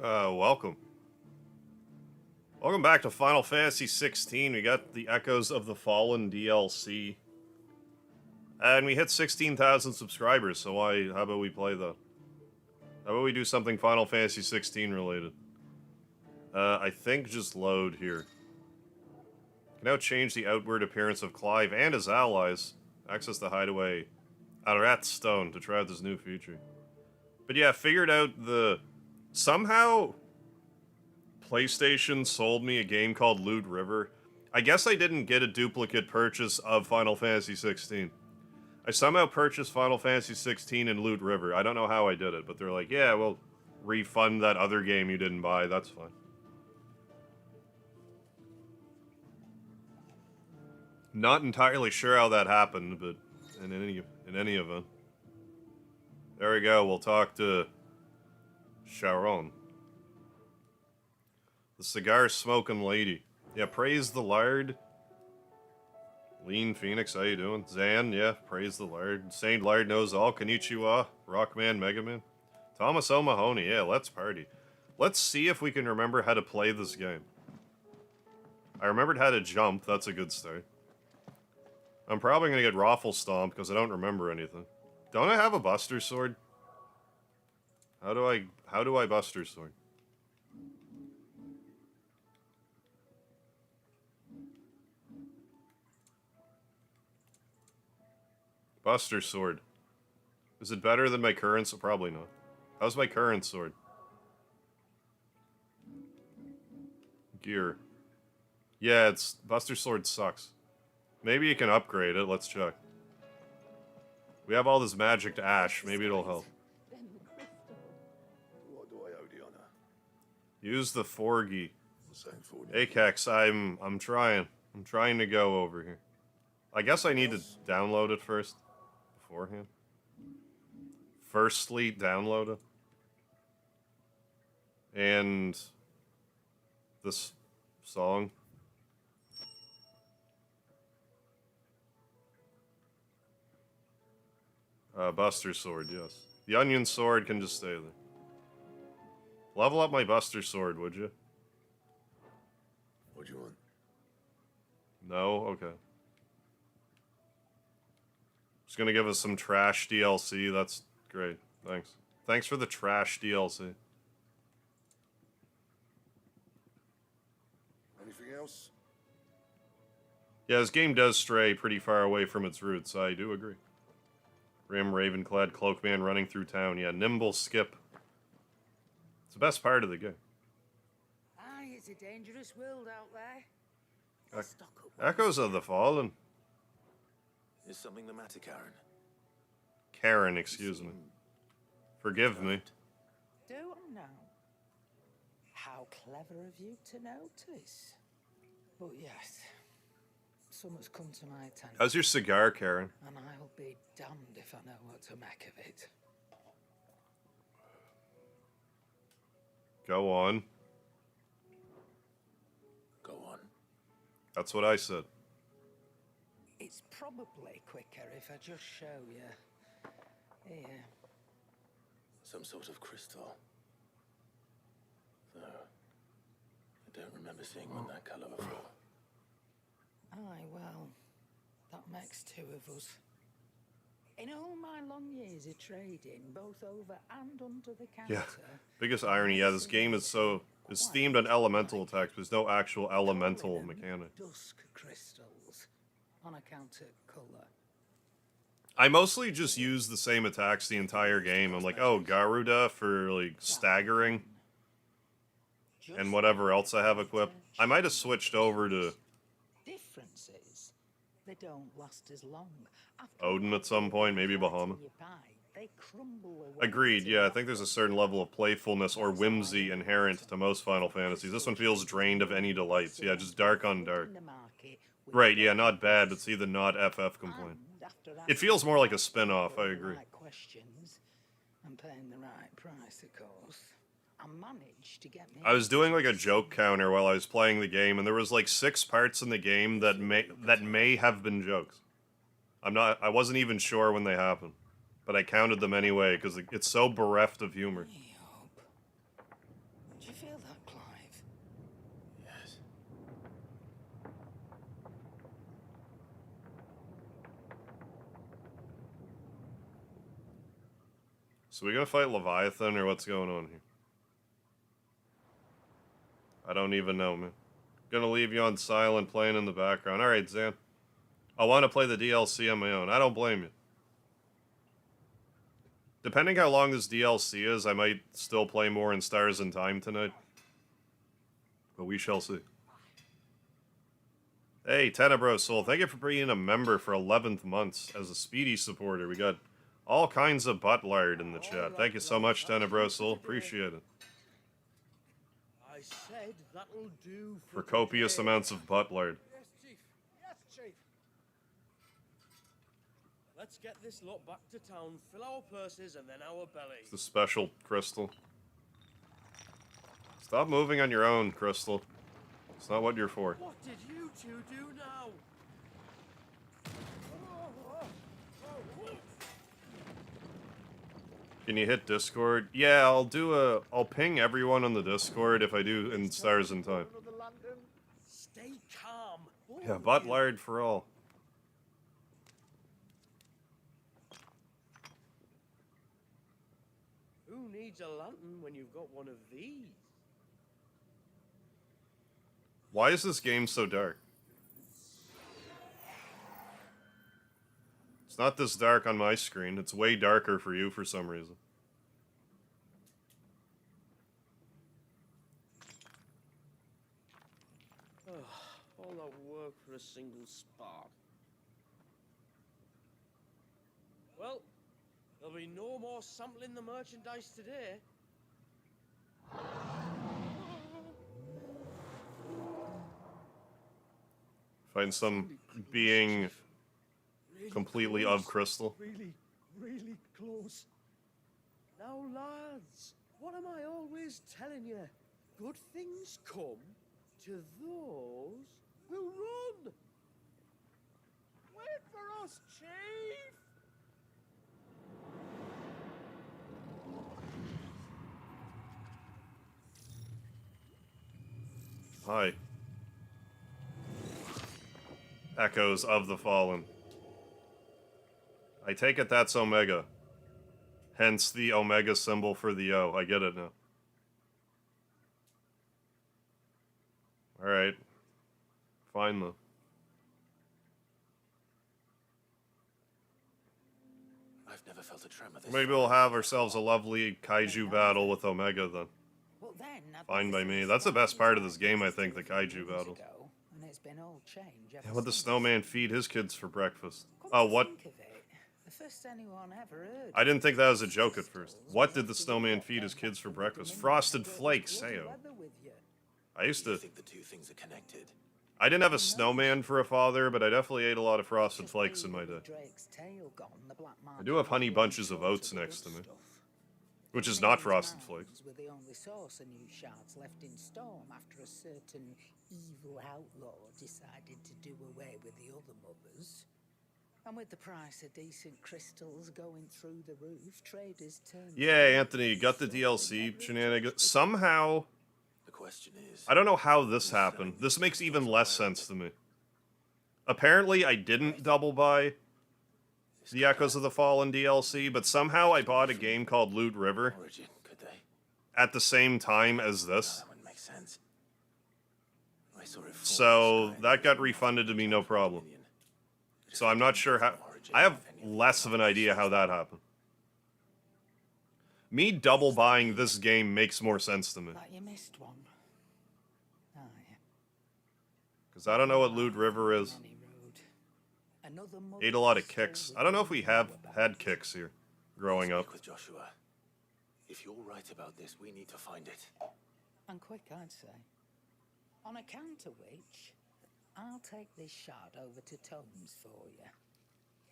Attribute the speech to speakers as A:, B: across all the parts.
A: Welcome. Welcome back to Final Fantasy 16. We got the Echoes of the Fallen DLC. And we hit 16,000 subscribers, so how about we play that? How about we do something Final Fantasy 16 related? I think just load here. Can now change the outward appearance of Clive and his allies. Access the hideaway Ararat Stone to try out this new feature. But yeah, figured out somehow PlayStation sold me a game called Loot River. I guess I didn't get a duplicate purchase of Final Fantasy 16. I somehow purchased Final Fantasy 16 in Loot River. I don't know how I did it, but they're like, yeah, we'll refund that other game you didn't buy. That's fine. Not entirely sure how that happened, but in any event. There we go. We'll talk to Sharon. The cigar-smoking lady. Yeah, praise the lard. Lean Phoenix, how you doing? Zan, yeah, praise the lard. Saint Lard knows all. Konnichiwa. Rockman, Megaman. Thomas O'Mahony, yeah, let's party. Let's see if we can remember how to play this game. I remembered how to jump, that's a good start. I'm probably gonna get Raffle Stomped because I don't remember anything. Don't I have a Buster Sword? How do I Buster Sword? Buster Sword. Is it better than my current sword? Probably not. How's my current sword? Gear. Yeah, Buster Sword sucks. Maybe you can upgrade it, let's check. We have all this magic to ash, maybe it'll help. Use the 4G. Akex, I'm trying. I'm trying to go over here. I guess I need to download it first. Beforehand. Firstly, download it. And this song. Buster Sword, yes. The Onion Sword can just stay there. Level up my Buster Sword, would you?
B: What do you want?
A: No? Okay. Just gonna give us some trash DLC, that's great. Thanks. Thanks for the trash DLC.
B: Anything else?
A: Yeah, this game does stray pretty far away from its roots, I do agree. Rim, Ravenclad, Cloakman running through town. Yeah, nimble skip. It's the best part of the game.
C: Aye, it's a dangerous world out there.
A: Echoes of the Fallen.
B: Is something the matter, Karen?
A: Karen, excuse me. Forgive me.
C: Do I know? How clever of you to notice. But yes, something's come to my attention.
A: How's your cigar, Karen?
C: And I'll be damned if I know what to make of it.
A: Go on.
B: Go on.
A: That's what I said.
C: It's probably quicker if I just show you. Here.
B: Some sort of crystal. Though, I don't remember seeing one that colour before.
C: Aye, well, that makes two of us. In all my long years of trading, both over and under the counter...
A: Yeah, biggest irony, yeah, this game is themed on elemental attacks, but there's no actual elemental mechanic.
C: Dusk crystals on account of colour.
A: I mostly just use the same attacks the entire game. I'm like, oh, Garuda for, like, staggering. And whatever else I have equipped. I might have switched over to
C: Differences, they don't last as long.
A: Odin at some point, maybe Bahamut. Agreed, yeah, I think there's a certain level of playfulness or whimsy inherent to most Final Fantasies. This one feels drained of any delights. Yeah, just dark on dark. Right, yeah, not bad, but see the not FF complaint. It feels more like a spin-off, I agree.
C: I'm paying the right price, of course. I managed to get me.
A: I was doing like a joke counter while I was playing the game, and there was like 6 parts in the game that may have been jokes. I wasn't even sure when they happened, but I counted them anyway because it's so bereft of humor. So we gonna fight Leviathan or what's going on here? I don't even know, man. Gonna leave you on silent playing in the background. Alright, Zan. I want to play the DLC on my own. I don't blame you. Depending how long this DLC is, I might still play more in Stars in Time tonight. But we shall see. Hey, Tenebro Soul, thank you for being a member for 11th months as a Speedy supporter. We got all kinds of butt lard in the chat. Thank you so much, Tenebro Soul. Appreciate it.
D: I said that'll do
A: For copious
D: today.
A: amounts of butt lard.
D: Yes, Chief. Yes, Chief. Let's get this lot back to town, fill our purses and then our bellies.
A: It's the special crystal. Stop moving on your own, Crystal. It's not what you're for.
D: What did you two do now?
A: Can you hit Discord? Yeah, I'll ping everyone on the Discord if I do in Stars in Time.
D: Stay calm.
A: Yeah, butt lard for all.
D: Who needs a lantern when you've got one of these?
A: Why is this game so dark? It's not this dark on my screen. It's way darker for you for some reason.
D: All that work for a single spark. Well, there'll be no more sampling the merchandise today.
A: Find some being completely of crystal.
D: Really close. Now, lads, what am I always telling you? Good things come to those who run. Wait for us, Chief.
A: Hi. Echoes of the Fallen. I take it that's Omega. Hence the Omega symbol for the O. I get it now. Alright. Fine though.
B: I've never felt a tremor this
A: Maybe we'll have ourselves a lovely kaiju battle with Omega then.
C: Well, then,
A: Fine by me. That's the best part of this game, I think, the kaiju battle.
C: And it's been all change ever
A: Yeah, what the
C: since.
A: snowman feed his kids for breakfast?
C: Come
A: Oh,
C: to
A: what?
C: think of it, the first anyone ever heard
A: I didn't think that was a
C: of
A: joke at first.
C: crystals
A: What
C: was
A: did the
C: after
A: snowman
C: got
A: feed his
C: them
A: kids for
C: back
A: breakfast?
C: from
A: Frosted
C: Dominion.
A: flakes,
C: Bloody
A: heyo.
C: weather with you.
A: I used
B: Do you
A: to...
B: think the two things are connected?
A: I didn't have a snowman for a father, but I definitely ate a lot of frosted
C: Just
A: flakes
C: be
A: in my
C: with
A: day.
C: Drake's tail gone, the black
A: I do have honey
C: market
A: bunches of
C: short
A: oats
C: the
A: next
C: good
A: to me.
C: stuff.
A: Which is
C: The
A: not
C: Maid's
A: frosted
C: Mounds
A: flakes.
C: were the only source of new shards left in Storm after a certain evil outlaw decided to do away with the other mothers. And with the price of decent crystals going through the roof, traders turned...
A: Yeah, Anthony, you got the DLC shenanigans. Somehow,
B: The question is,
A: I don't know how this happened. This makes even less sense to me. Apparently, I didn't double buy the Echoes of the Fallen DLC, but somehow I bought a game called Loot River
B: origin, could they?
A: at the same time as
B: No,
A: this.
B: that wouldn't make sense. I saw it fall
A: So
B: from the sky
A: that got
B: and
A: refunded to me, no problem.
B: Dominion.
A: So I'm not sure how... I have less of an idea how that happened. Me double buying this game makes more sense to me.
C: Like you missed one. Aye.
A: Because I don't know what Loot River is.
C: Any road. Another
A: Ate a lot of
C: mother's
A: kicks.
C: soul
A: I don't know if
C: we
A: we have
C: know about.
A: had kicks here growing up.
B: Speak with Joshua. If you're right about this, we need to find it.
C: And quick, I'd say. On account of which, I'll take this shard over to Tom's for you.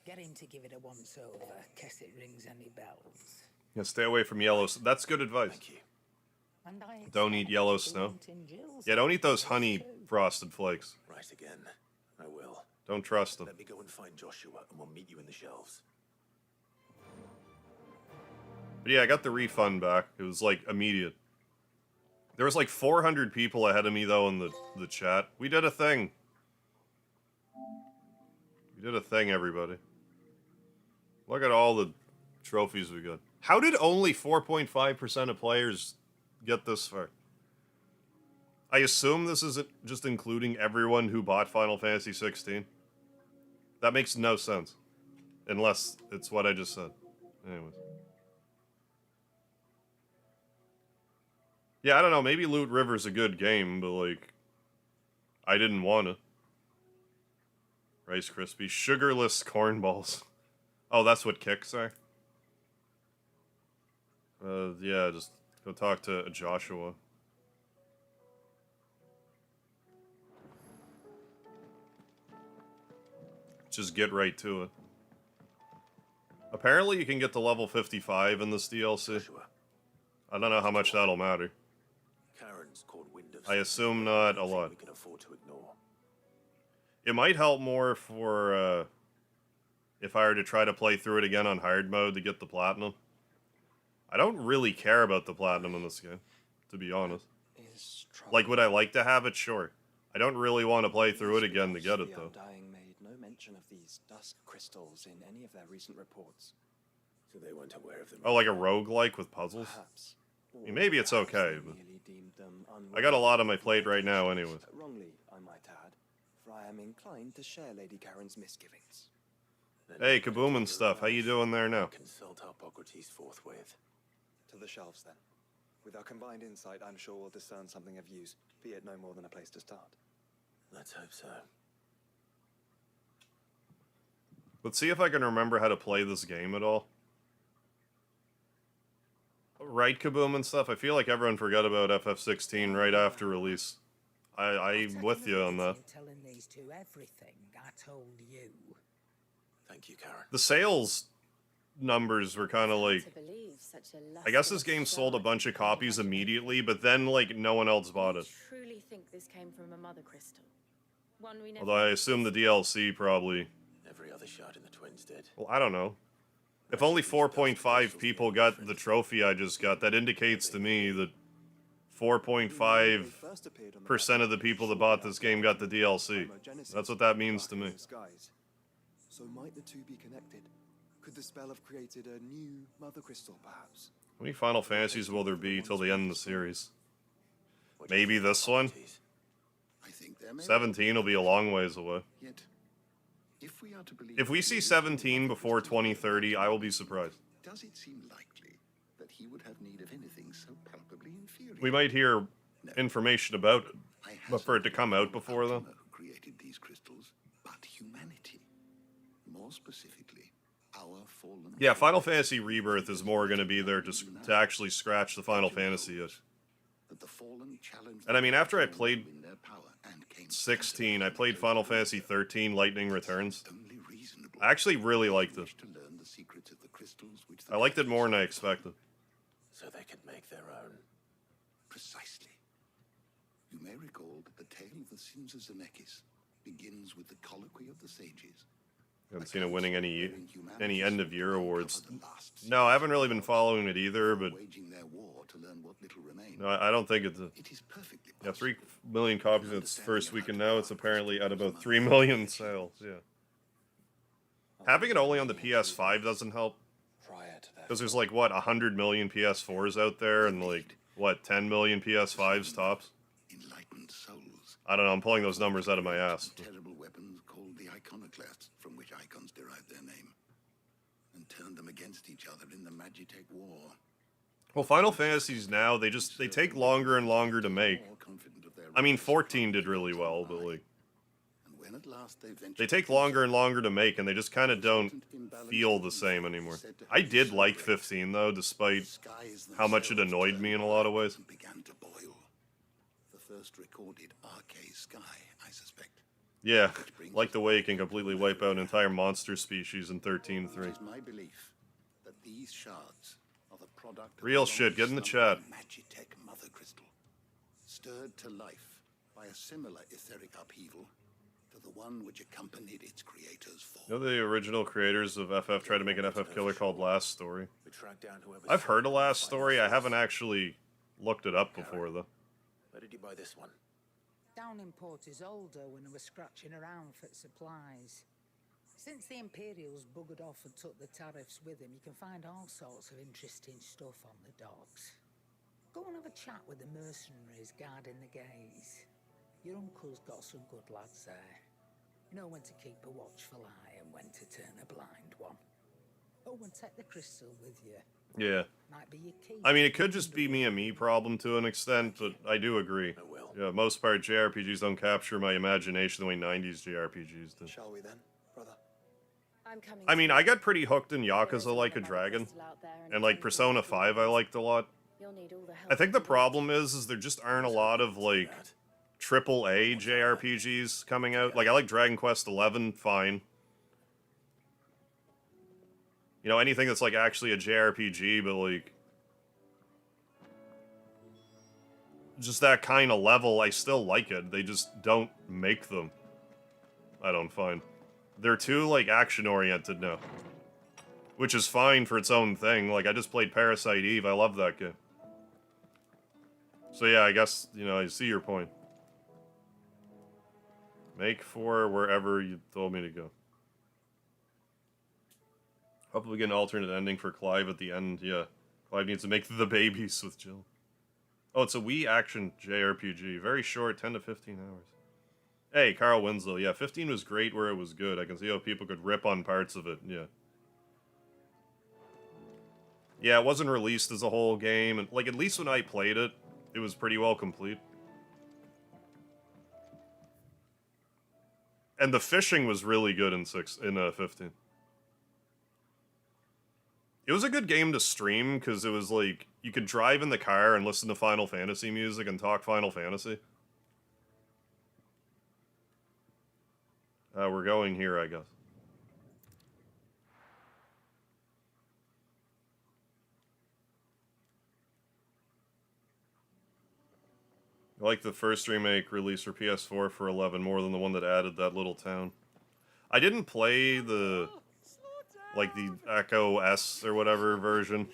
C: Get him to give it a once over, case it rings any bells.
A: Yeah, stay away from yellow. That's good advice.
B: Thank you.
C: And I
A: Don't eat
C: expect
A: yellow
C: the
A: snow.
C: Linton Jill's
A: Yeah, don't eat those
C: too.
A: honey frosted flakes.
B: Right again. I will.
A: Don't trust them.
B: Let me go and find Joshua, and we'll meet you in the shelves.
A: But yeah, I got the refund back. It was like immediate. There was like 400 people ahead of me though in the chat. We did a thing. We did a thing, everybody. Look at all the trophies we got. How did only 4.5% of players get this far? I assume this is just including everyone who bought Final Fantasy 16. That makes no sense. Unless it's what I just said. Anyways. Yeah, I don't know. Maybe Loot River's a good game, but, like, I didn't want it. Rice Krispies. Sugarless corn balls. Oh, that's what kicks are? Yeah, just go talk to Joshua. Just get right to it. Apparently you can get to level 55 in this DLC.
B: Joshua,
A: I don't know how much that'll matter.
B: Karen's caught wind of
A: I assume not a
B: something
A: lot.
B: we can afford to ignore.
A: It might help more for, if I were to try to play through it again on hard mode to get the platinum. I don't really care about the platinum in this game, to be honest. Like, would I like to have it? Sure. I don't really want to play through it again to get it, though.
E: Undying made no mention of these dusk crystals in any of their recent reports.
B: So they weren't aware of them.
A: Oh, like a roguelike with puzzles?
E: Perhaps.
A: I mean, maybe it's
E: Perhaps
A: okay,
E: they
A: but
E: merely deemed them
A: I got a lot on my
E: unworthy
A: plate
E: of
A: right now
E: actions.
A: anyways.
E: Wrongly, I might add, for I am inclined to share Lady Karen's misgivings.
B: Then
A: Hey,
B: we went
A: Kaboom
B: to
A: and stuff, how you doing there now?
B: consult Hippocrates forthwith.
E: To the shelves, then. With our combined insight, I'm sure we'll discern something of use, be it no more than a place to start.
B: Let's hope so.
A: Let's see if I can remember how to play this game at all. Right, Kaboom and stuff? I feel like everyone forgot about FF16 right after release. I'm with you on that.
C: Telling these two everything I told you.
B: Thank you, Karen.
A: The sales numbers were kind of like... I guess this game sold a bunch of copies immediately, but then, like, no one else bought it.
F: Truly think this came from a mother crystal. One we never
A: Although I assume the DLC probably...
B: Every other shard in the twins did.
A: Well, I don't know. If only 4.5 people got the trophy I just got, that indicates to me that 4.5% of the people that bought this game got the DLC. That's what that means to me.
E: So might the two be connected? Could the spell have created a new mother crystal, perhaps?
A: How many Final Fantasies will there be till the end of the series?
B: What do you
A: Maybe
B: think,
A: this one?
B: Hippocrates?
G: I think there may
A: 17 will be a long ways away.
G: Yet, if we are to believe,
A: If we see 17 before 2030, I will be surprised.
G: does it seem likely that he would have need of anything so palpably inferior?
A: We might hear information about it,
G: I
A: but for it to come out before then.
G: Ultima who created these crystals, but humanity, more specifically, our fallen.
A: Yeah, Final Fantasy Rebirth is more going to be there to actually scratch the Final Fantasy itch.
G: That the fallen challenged
A: And I mean, after I
G: them
A: played
G: to win their power and came
A: 16, I played Final Fantasy 13 Lightning Returns.
G: only reasonable.
A: I actually really liked it.
G: wish to learn the secrets of the crystals which the
A: I liked it
G: gods
A: more than I expected.
B: So they could make their own.
G: Precisely. You may recall that the tale of the sins of Zemeckis begins with the colloquy of the sages.
A: I haven't seen it winning any
G: Humanity
A: end of year
G: sought to
A: awards.
G: uncover the last
A: No, I haven't really been following it either, but
G: waging their war to learn what little remained.
A: no, I don't think it's a...
G: It is perfectly
A: Yeah,
G: possible.
A: 3 million copies in its first week, and now it's apparently at about 3 million sales, yeah. Having it only on the PS5 doesn't help,
E: Prior to that,
A: because there's like, what, 100 million PS4s out there, and like, what, 10 million PS5s tops?
G: Enlightened souls.
A: I don't know, I'm pulling those numbers out of my ass.
G: Terrible weapons called the iconoclasts, from which icons derive their name, and turned them against each other in the Magitech War.
A: Well, Final Fantasies now, they take longer and longer to make.
G: More confident of their
A: I mean,
G: rights,
A: 14 did really well, but like,
G: and when at last they ventured
A: they take
G: to
A: longer and longer to make, and they just kind of don't
G: resultant imbalance
A: feel the
G: of
A: same
G: evil
A: anymore.
G: said to
A: I
G: have
A: did like
G: disintegrated.
A: 15, though, despite
G: Skies
A: how much it
G: themselves
A: annoyed me in a lot of ways.
G: and began to boil. The first recorded arcade sky, I suspect.
A: Yeah, like the way it can completely wipe out an entire monster species in 13.3.
G: It is my belief that these shards are the product of
A: Real
G: a
A: shit, get in the
G: long-slumbering
A: chat.
G: Magitech mother crystal, stirred to life by a similar etheric upheaval to the one which accompanied its creator's fall.
A: You know the original creators of FF tried to make an FF killer called Last Story?
B: We tracked down whoever.
A: I've heard of Last Story, I haven't actually looked it up before, though.
B: Where did you buy this one?
C: Down in Porter's Alder when I was scratching around for supplies. Since the Imperials buggered off and took the tariffs with them, you can find all sorts of interesting stuff on the docks. Go and have a chat with the mercenaries guarding the gates. Your uncle's got some good lads there. Know when to keep a watchful eye and when to turn a blind one. Oh, and take the crystal with you.
A: Yeah.
C: Might be your key.
A: I mean, it could just be me problem to an extent, but I do agree.
B: I will.
A: Yeah, most part, JRPGs don't capture my imagination the way 90s JRPGs did.
E: Shall we then, brother?
F: I'm coming.
A: I mean,
F: too.
A: I got pretty hooked in
F: There is
A: Yakuza Like a
F: another
A: Dragon,
F: crystal out there
A: and like
F: plenty
A: Persona
F: of
A: 5 I
F: jewels.
A: liked a lot.
F: You'll need all the help
A: I think the
F: you
A: problem is there just aren't a lot of like AAA JRPGs coming out. Like I like Dragon Quest XI, fine. You know, anything that's like actually a JRPG, but like just that kind of level, I still like it. They just don't make them. I don't find. They're too like action oriented now. Which is fine for its own thing. Like I just played Parasite Eve, I love that game. So yeah, I guess, you know, I see your point. Make for wherever you told me to go. Hopefully we get an alternate ending for Clive at the end, yeah. Clive needs to make the babies with Jill. Oh, it's a Wii action JRPG. Very short, 10 to 15 hours. Hey, Carl Winslow, yeah, 15 was great where it was good. I can see how people could rip on parts of it, yeah. Yeah, it wasn't released as a whole game, and like at least when I played it, it was pretty well complete. And the fishing was really good in 15. It was a good game to stream because it was like you could drive in the car and listen to Final Fantasy music and talk Final Fantasy. We're going here, I guess. I like the first remake released for PS4 for 11 more than the one that added that little town. I didn't play the, like the Echo S or whatever version.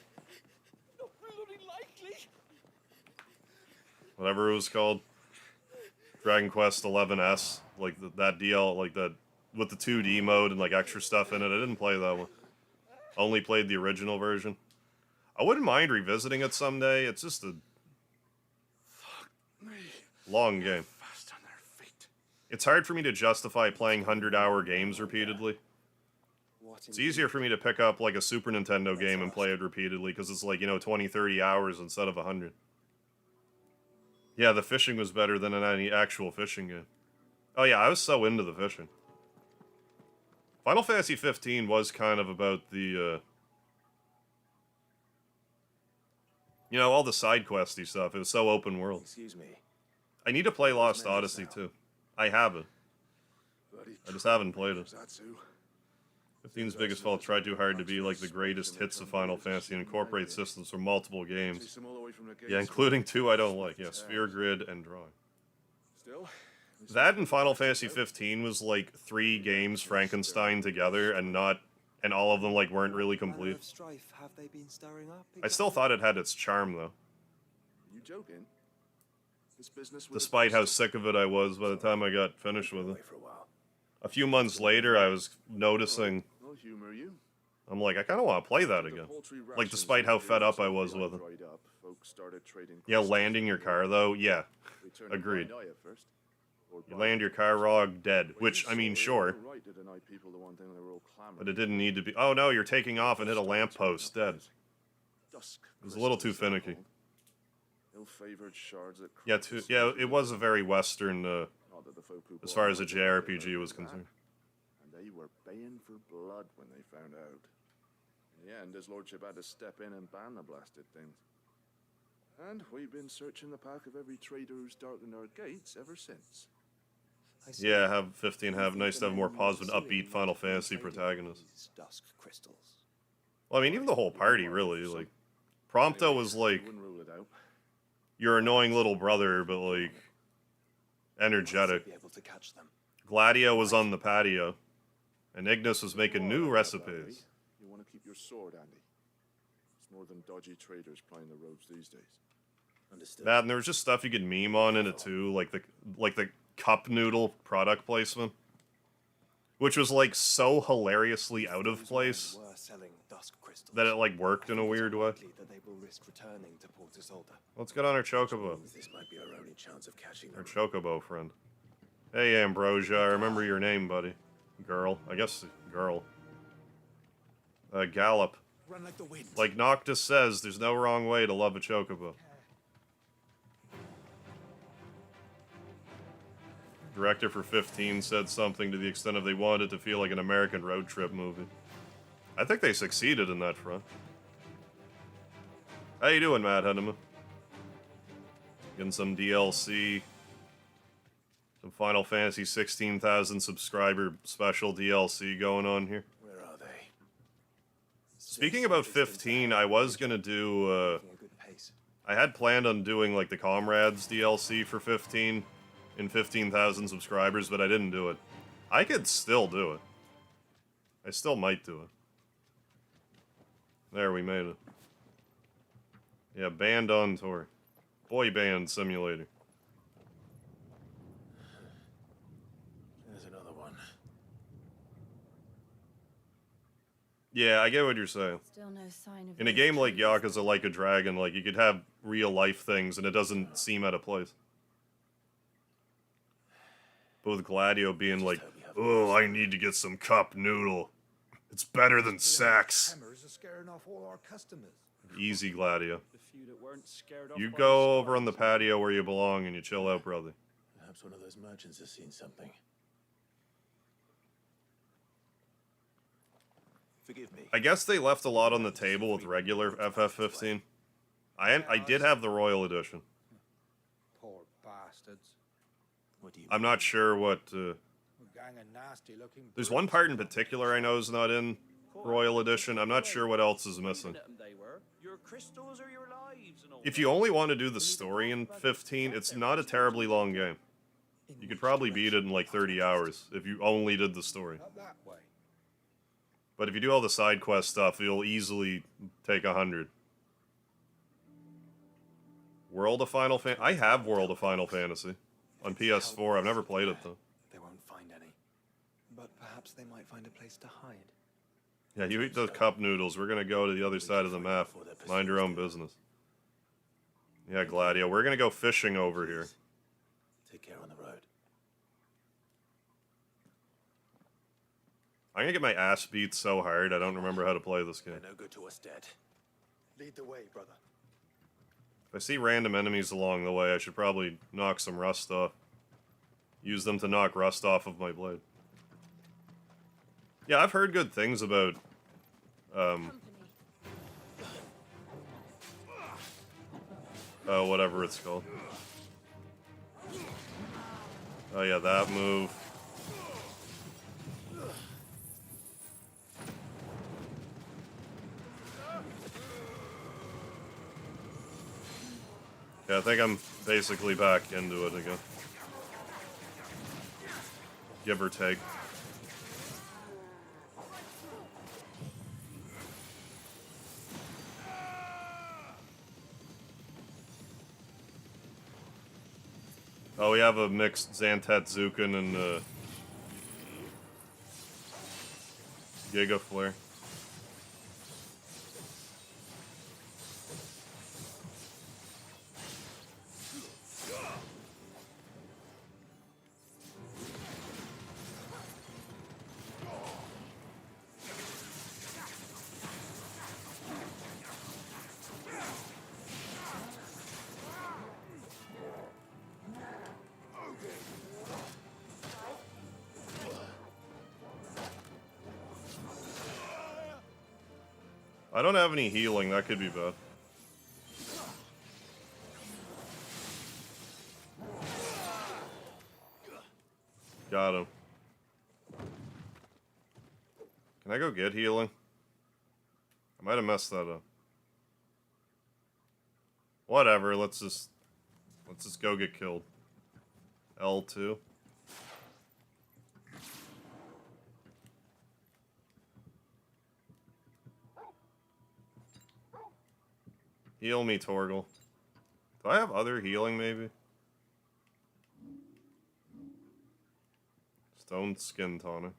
A: Whatever it was called. Dragon Quest 11S, like that DL, like that with the 2D mode and like extra stuff in it. I didn't play that one. Only played the original version. I wouldn't mind revisiting it someday. It's just a long game. It's hard for me to justify playing 100-hour games repeatedly. It's easier for me to pick up like a Super Nintendo game and play it repeatedly because it's like, you know, 20, 30 hours instead of 100. Yeah, the fishing was better than in any actual fishing game. Oh yeah, I was so into the fishing. Final Fantasy 15 was kind of about the, you know, all the side questy stuff. It was so open world.
B: Excuse me.
A: I need to play Lost Odyssey too. I have it. I just haven't played it. 15's biggest fault tried too hard to be like the greatest hits of Final Fantasy and incorporate systems from multiple games. Yeah, including two I don't like. Yeah, Sphere Grid and Drawing. That and Final Fantasy 15 was like 3 games Frankenstein together and all of them like weren't really complete. I still thought it had its charm though.
H: You joking? This business
A: Despite how sick of it I was by the time I got finished with it. A few months later I was noticing,
H: I'll humor you.
A: I'm like, I kind of want to play that again. Like, despite how fed up I was with it. Yeah, landing your car, though, yeah. Agreed. You land your car raw, dead. Which, I mean, sure. But it didn't need to be... Oh, no, you're taking off and hit a lamppost, dead. It was a little too finicky. Yeah, it was a very Western, as far as a JRPG was concerned.
H: And they were baying for blood when they found out. In the end, his lordship had to step in and ban the blasted things. And we've been searching the path of every trader who's darkened our gates ever since.
A: Yeah, have 15 nice to have a more positive, upbeat Final Fantasy protagonist. Well, I mean, even the whole party, really. Like, Prompto was like your annoying little brother, but like energetic. Gladio was on the patio, and Ignis was making new recipes.
H: You want to keep your sword, Andy? It's more than dodgy traders plying the roads these days.
B: Understood.
A: That, and there was just stuff you could meme on in it too, like the cup noodle product placement. which was like so hilariously out of
E: Those
A: place
E: men were selling dusk crystals.
A: that it like worked in a
E: I think it's
A: weird way.
E: unlikely that they will risk returning to Port Isolde.
A: Let's get on our chocobo.
B: This might be our only chance of catching
A: Our
B: them.
A: chocobo friend. Hey, Ambrosia, I remember your name, buddy. Girl. I guess girl. Gallop.
B: Run like the wind.
A: Like Noctis says, there's no wrong way to love a chocobo. Director for 15 said something to the extent of they wanted it to feel like an American road trip movie. I think they succeeded in that front. How you doing, Matt Henneman? Getting some DLC. Some Final Fantasy 16,000 subscriber special DLC going on here.
B: Where are they?
A: Speaking about 15, I was gonna do,
E: Making a good pace.
A: I had planned on doing, like, the Comrades DLC for 15 in 15,000 subscribers, but I didn't do it. I could still do it. I still might do it. There, we made it. Yeah, Band on Tour. Boy Band Simulator.
B: There's another one.
A: Yeah, I get what you're saying.
F: Still no sign of
A: In a
F: those
A: game like
F: trees.
A: Yakuza Like a Dragon, like, you could have real-life things, and it doesn't seem out of place. But with Gladio being like, oh, I need to get some cup noodle. It's better than sex.
I: Hammers are scaring off all our customers.
A: Easy, Gladio.
D: The few that weren't scared off
A: You
D: by
A: go
D: the
A: over on the
D: spikes.
A: patio where you belong and you chill out, brother.
B: Perhaps one of those merchants has seen something. Forgive me.
A: I guess they left a lot on the table with regular FF15. I did have the Royal Edition.
I: Poor bastards.
B: What do you
A: I'm not sure what...
I: A gang of nasty-looking.
A: There's one part in particular I know is not in Royal Edition. I'm not sure what else is missing.
D: They were. Your crystals or your lives and all
A: If you only want to do the story in 15, it's not a terribly long game. You could probably beat it in like 30 hours if you only did the story.
I: Up that way.
A: But if you do all the side quest stuff, you'll easily take 100. World of Final Fantasy. I have World of Final Fantasy on PS4. I've never played it though.
E: They won't find any. But perhaps they might find a place to hide.
A: Yeah, you eat those cup noodles. We're gonna go to the other side of the map. Mind your own business. Yeah, Gladio. We're gonna go fishing over here.
B: take care on the road?
A: I'm gonna get my ass beat so hard I don't remember how to play this game.
B: They're no good to us dead.
E: Lead the way, brother.
A: If I see random enemies along the way, I should probably knock some rust off. Use them to knock rust off of my blade. Yeah, I've heard good things about, whatever it's called. Oh yeah, that move. Yeah, I think I'm basically back into it again. Give or take. Oh, we have a mixed Xantet Zukin and Giga Flare. I don't have any healing, that could be bad. Got him. Can I go get healing? I might have messed that up. Whatever, let's just go get killed. L2. Heal me, Torgal. Do I have other healing, maybe? Stone Skin Tonic.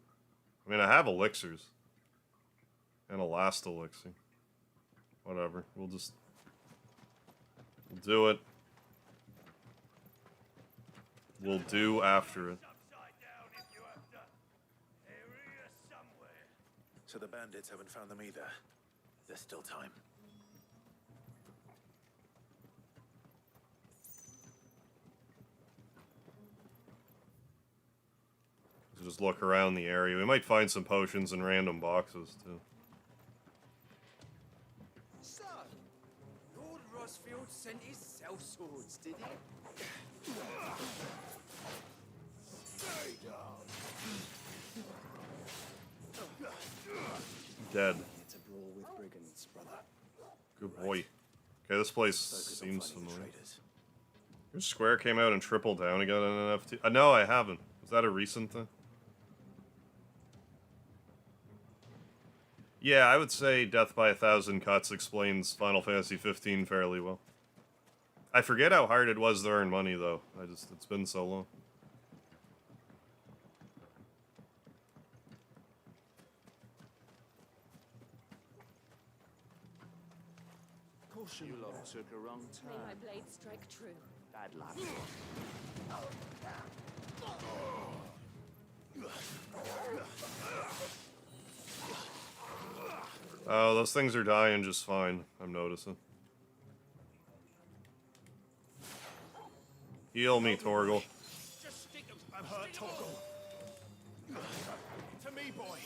A: I mean, I have elixirs. And a last elixir. Whatever. We'll do it. We'll do after it.
B: So the bandits haven't found them either. There's still time.
A: Just look around the area. We might find some potions in random boxes, too.
D: So, Lord Rosfield sent his cell swords, did he? Stay down.
A: Dead.
E: It's a brawl with brigands, brother.
A: Good boy. Okay, this place seems familiar. Your Square came out and tripled down again on an NFT. No, I haven't. Was that a recent thing? Yeah, I would say Death by 1,000 Cuts explains Final Fantasy 15 fairly well. I forget how hard it was to earn money, though. It's been so long.
H: You lot took a wrong
F: May
H: turn.
F: my blade strike true.
H: Bad luck.
A: Oh, those things are dying just fine, I'm noticing. Heal me, Torgal.
D: Just stick him. I'm hurt, Torgal. To me, boy.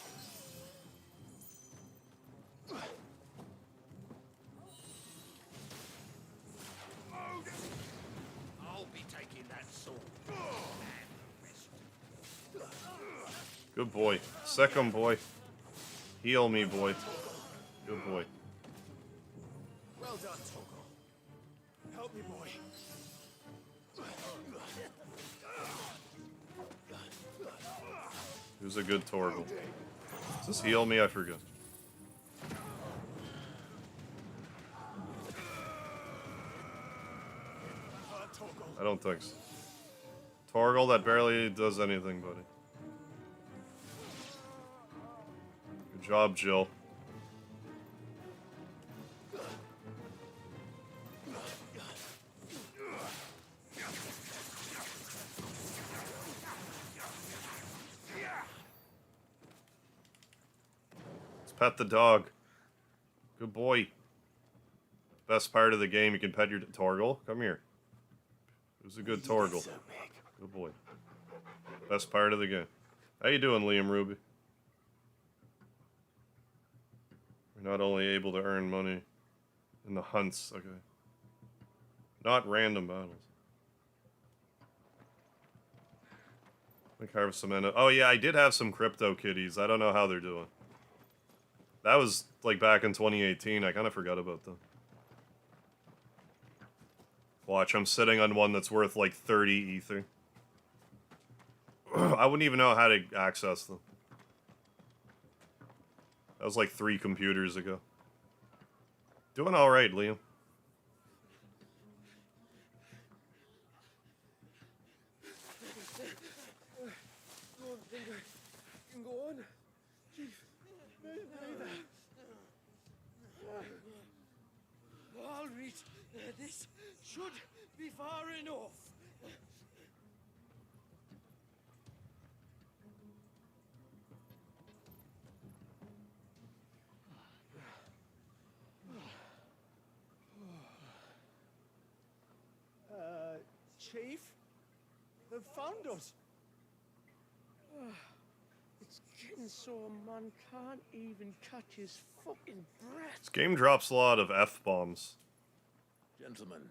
D: I'll be taking that sword.
A: Good boy. Second boy. Heal me, boy. Good boy.
D: Well done, Torgal. Help me, boy.
A: Who's a good Torgal? Does this heal me? I forget. I don't think so. Torgal, that barely does anything, buddy. Good job, Jill. Let's pet the dog. Good boy. Best part of the game, you can pet your Torgal. Come here. Who's a good Torgal? Good boy. Best part of the game. How you doing, Liam Ruby? We're not only able to earn money in the hunts, okay. Not random battles. Like harvest some endo. Oh yeah, I did have some crypto kitties. I don't know how they're doing. That was like back in 2018. I kind of forgot about them. Watch, I'm sitting on one that's worth like 30 ether. I wouldn't even know how to access them. That was like 3 computers ago. Doing alright, Liam.
D: Don't think I can go on. Chief, maybe. All right, this should be far enough. Chief, they've found us. It's getting so a man can't even catch his fucking breath.
A: This game drops a lot of F-bombs.
B: Gentlemen.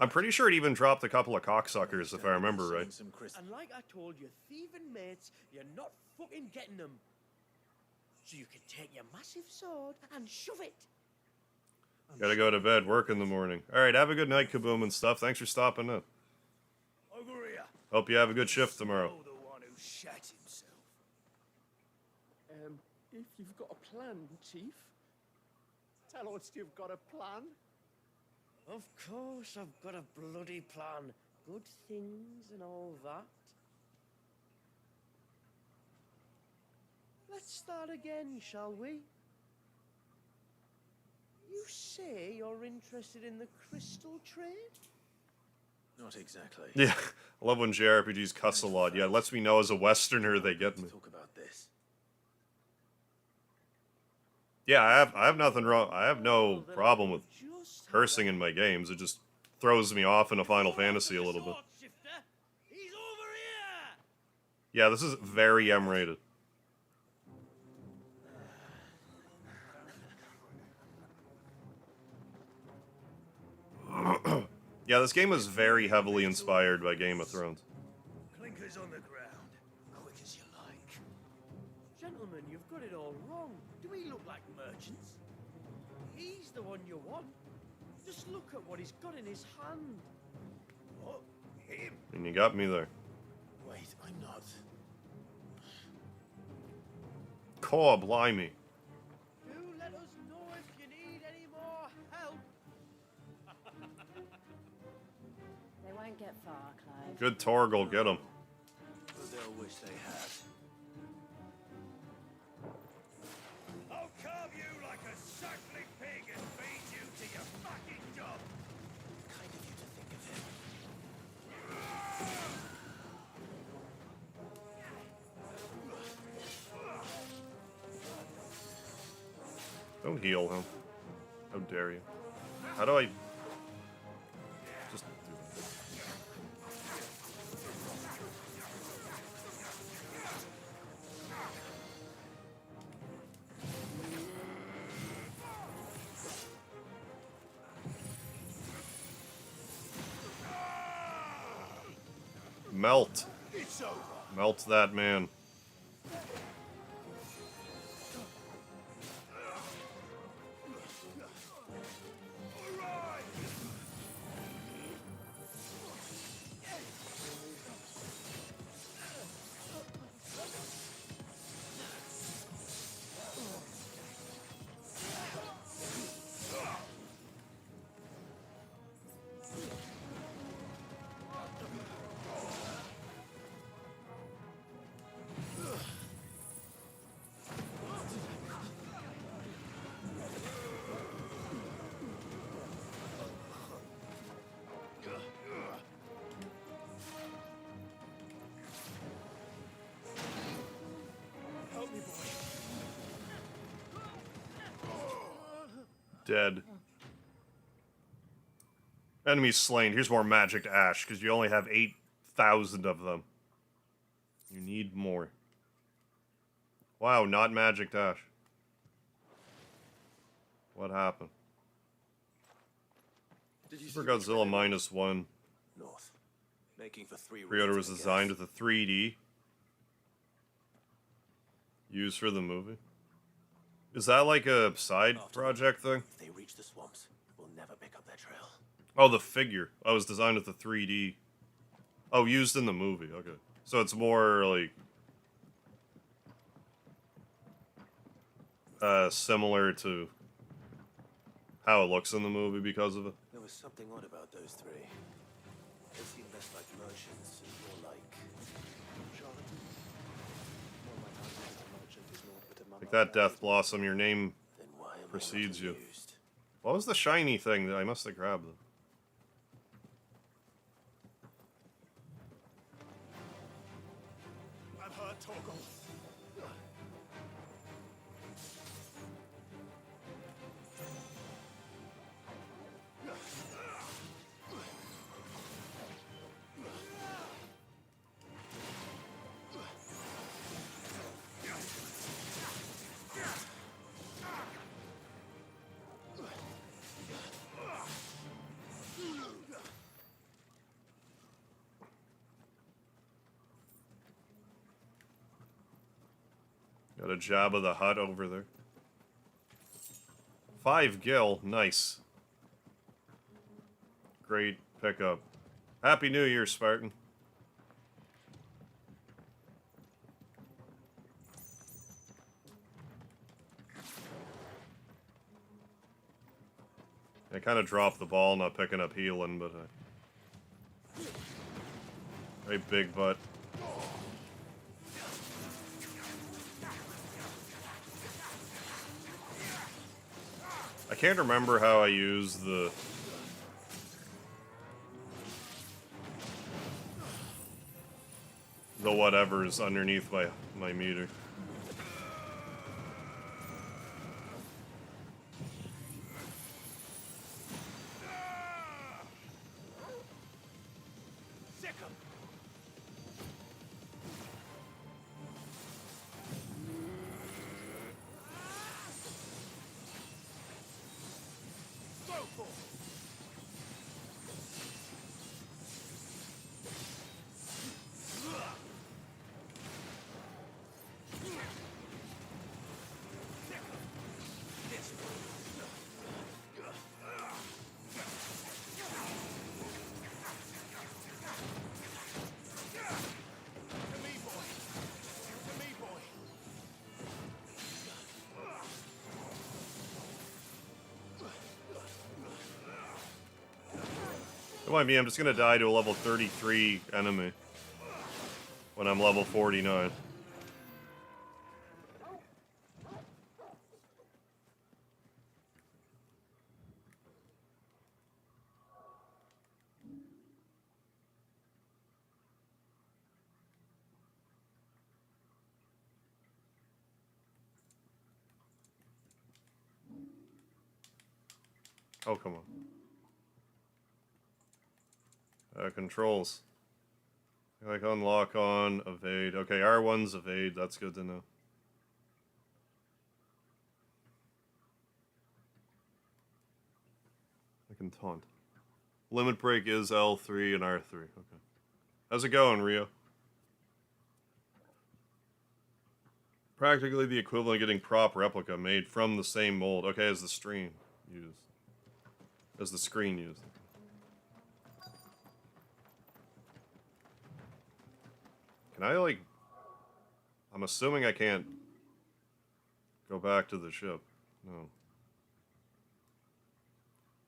A: I'm pretty sure it even dropped a couple of cocksuckers, if I remember right.
D: And like I told your thieving mates, you're not fucking getting them. So you can take your massive sword and shove it.
A: Gotta go to bed, work in the morning. Alright, have a good night, Kaboom and stuff. Thanks for stopping in.
D: Over here.
A: Hope you have a good shift tomorrow.
D: The one who shat himself. If you've got a plan, Chief. Tell us you've got a plan. Of course I've got a bloody plan. Good things and all that. let's start again, shall we? You say you're interested in the crystal trade?
B: Not exactly.
A: Yeah, I love when JRPGs cuss a lot. Yeah, it lets me know as a Westerner they get me.
B: Talk about this.
A: Yeah, I have nothing wrong. I have no problem with cursing in my games. It just throws me off in a Final Fantasy a little bit.
D: He's over here!
A: Yeah, this is very M-rated. Yeah, this game is very heavily inspired by Game of Thrones.
D: Clinkers on the ground, quick as you like. Gentlemen, you've got it all wrong. Do we look like merchants? He's the one you want. Just look at what he's got in his hand. What? Him?
A: And you got me there.
B: Wait, I'm not.
A: Caw, blimey.
D: Do let us know if you need any more help.
F: They won't get far, Clive.
A: Good Torgal, get him.
B: But they'll wish they had.
D: I'll carve you like a suckling pig and feed you to your fucking job.
B: Kind of you to think of him.
A: Don't heal him. How dare you? How do I... Just do it. Melt. Melt that man. Dead. Enemies slain. Here's more magic ash, because you only have 8,000 of them. You need more. Wow, not magic ash. What happened?
B: Did you
A: Super
B: see the
A: Godzilla
B: trailer?
A: -1.
B: North. Making for 3
A: Pre-order was
B: reasons, I
A: designed
B: guess.
A: with a 3D. Used for the movie. Is that like a side project thing?
B: If they reach the swamps, we'll never pick up their trail.
A: Oh, the figure. Oh, it was designed with the 3D. Oh, used in the movie. Okay. So it's more like... similar to how it looks in the movie because of it.
B: There was something odd about those 3. They seemed less like merchants and more like... charlatans. One might argue that a merchant is naught but a
A: Like that Death Blossom, your name
B: Then why am I not
A: precedes you.
B: amused?
A: What was the shiny thing that I must have grabbed? Them?
D: I'm hurt, Torgal.
A: Got a Jabba the Hutt over there. 5 gil, nice. Great pickup. Happy New Year, Spartan. I kind of dropped the ball not picking up healing, but very big butt. can't remember how I use the whatever's underneath my meter. Don't mind me, I'm just gonna die to a level 33 enemy when I'm level 49. Oh, come on. Controls. Like unlock on, evade. Okay, R1's evade, that's good to know. I can taunt. Limit break is L3 and R3. Okay. How's it going, Rio? Practically the equivalent of getting prop replica made from the same mold. Okay, as the screen used. As the screen used. Can I, like... I'm assuming I can't go back to the ship. No.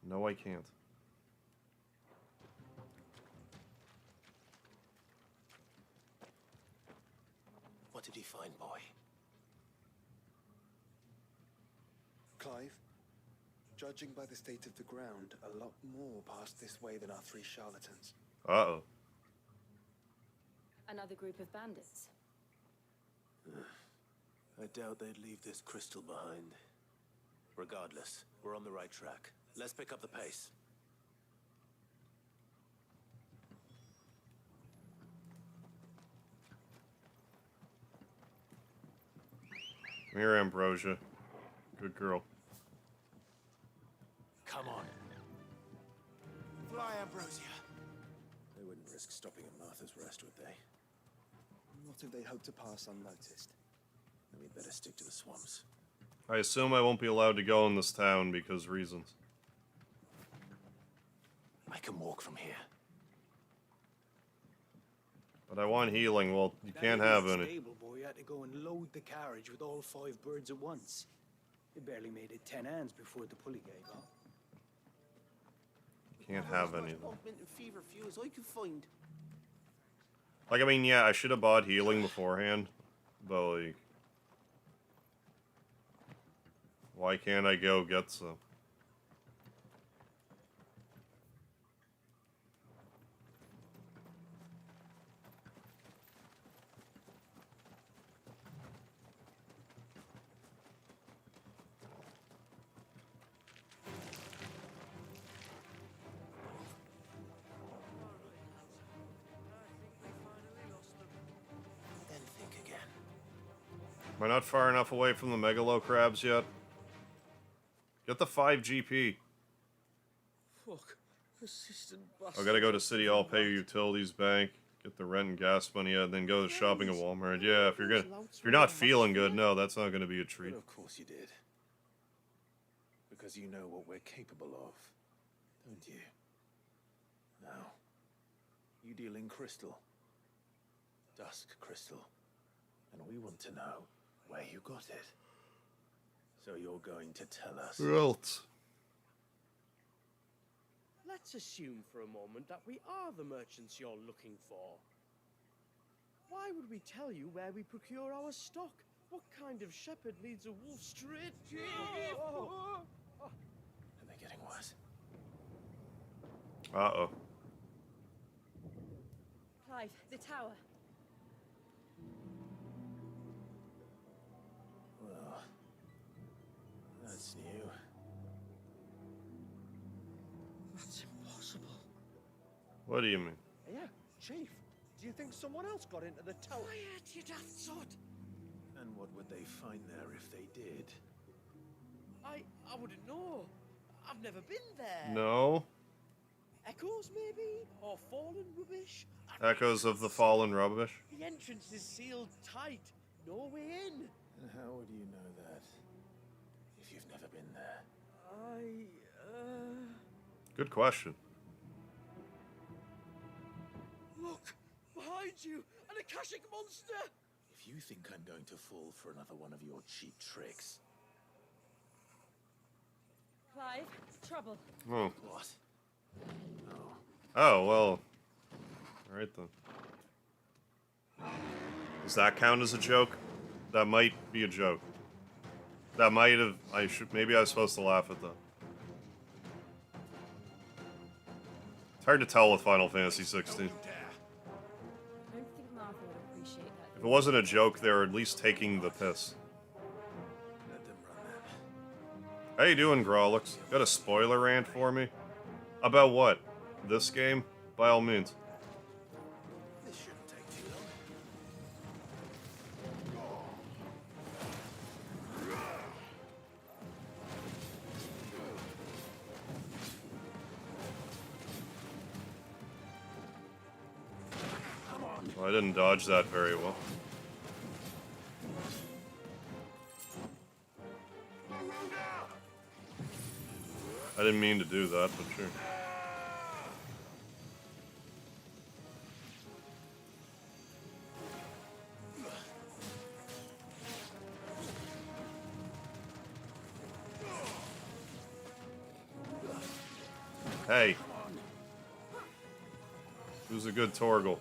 A: No, I can't.
B: What did you find, boy?
E: Clive, judging by the state of the ground, a lot more passed this way than our 3 charlatans.
A: Uh-oh.
F: Another group of bandits.
B: I doubt they'd leave this crystal behind. Regardless, we're on the right track. Let's pick up the pace.
A: Come here, Ambrosia. Good girl.
B: Come on.
D: Fly, Ambrosia.
B: They wouldn't risk stopping at Martha's Rest, would they?
E: What if they hope to pass unnoticed?
B: Then we'd better stick to the swamps.
A: I assume I won't be allowed to go in this town because reasons.
B: I can walk from here.
A: But I want healing. Well, you can't have any.
D: Stable boy had to go and load the carriage with all 5 birds at once. They barely made it 10 hands before the pulley gave up.
A: Can't have any.
B: Augmented fever fuels I can find.
A: Like, I mean, yeah, I should have bought healing beforehand. But, like... Why can't I go get some?
B: Then think again.
A: Am I not far enough away from the megalo crabs yet? Get the 5 GP.
D: Fuck. Assistant
A: I gotta go to City Hall, pay your utilities bank, get the rent and gas money out, and then go to shopping at Walmart. Yeah, if you're not feeling good, no, that's not gonna be a treat.
B: But of course you did. Because you know what we're capable of, don't you? Now, you deal in crystal. Dusk crystal. And we want to know where you got it. So you're going to tell us.
A: Right.
D: Let's assume for a moment that we are the merchants you're looking for. Why would we tell you where we procure our stock? What kind of shepherd leads a wolf straight to...
B: getting worse.
A: Uh-oh.
F: Clive, the tower.
B: Well, that's new.
D: That's impossible.
A: What do you mean?
D: Yeah, Chief. Do you think someone else got into the tower?
C: Quiet, you daft sod!
B: And what would they find there if they did?
D: I wouldn't know. I've never been there.
A: No.
D: Echoes, maybe? Or fallen rubbish?
A: Echoes of the fallen rubbish.
D: The entrance is sealed tight. No way in.
B: And how would you know that if you've never been there?
A: Good question.
D: Look! Behind you! An Akashic monster!
B: If you think I'm going to fall for another one of your cheap tricks.
F: Clive, trouble.
A: Oh.
B: What? Oh.
A: Oh, well. Alright then. Does that count as a joke? That might be a joke. That might have... Maybe I was supposed to laugh at that. It's hard to tell with Final Fantasy 16.
F: I don't think Martha would appreciate that.
A: If it wasn't a joke, they were at least taking the piss.
B: Let them run then.
A: How you doing, Grawlix? Got a spoiler rant for me? About what? This game? By all means.
B: This shouldn't take too long.
A: Well, I didn't dodge that very well. I didn't mean to do that, but sure. Hey. Who's a good Torgal?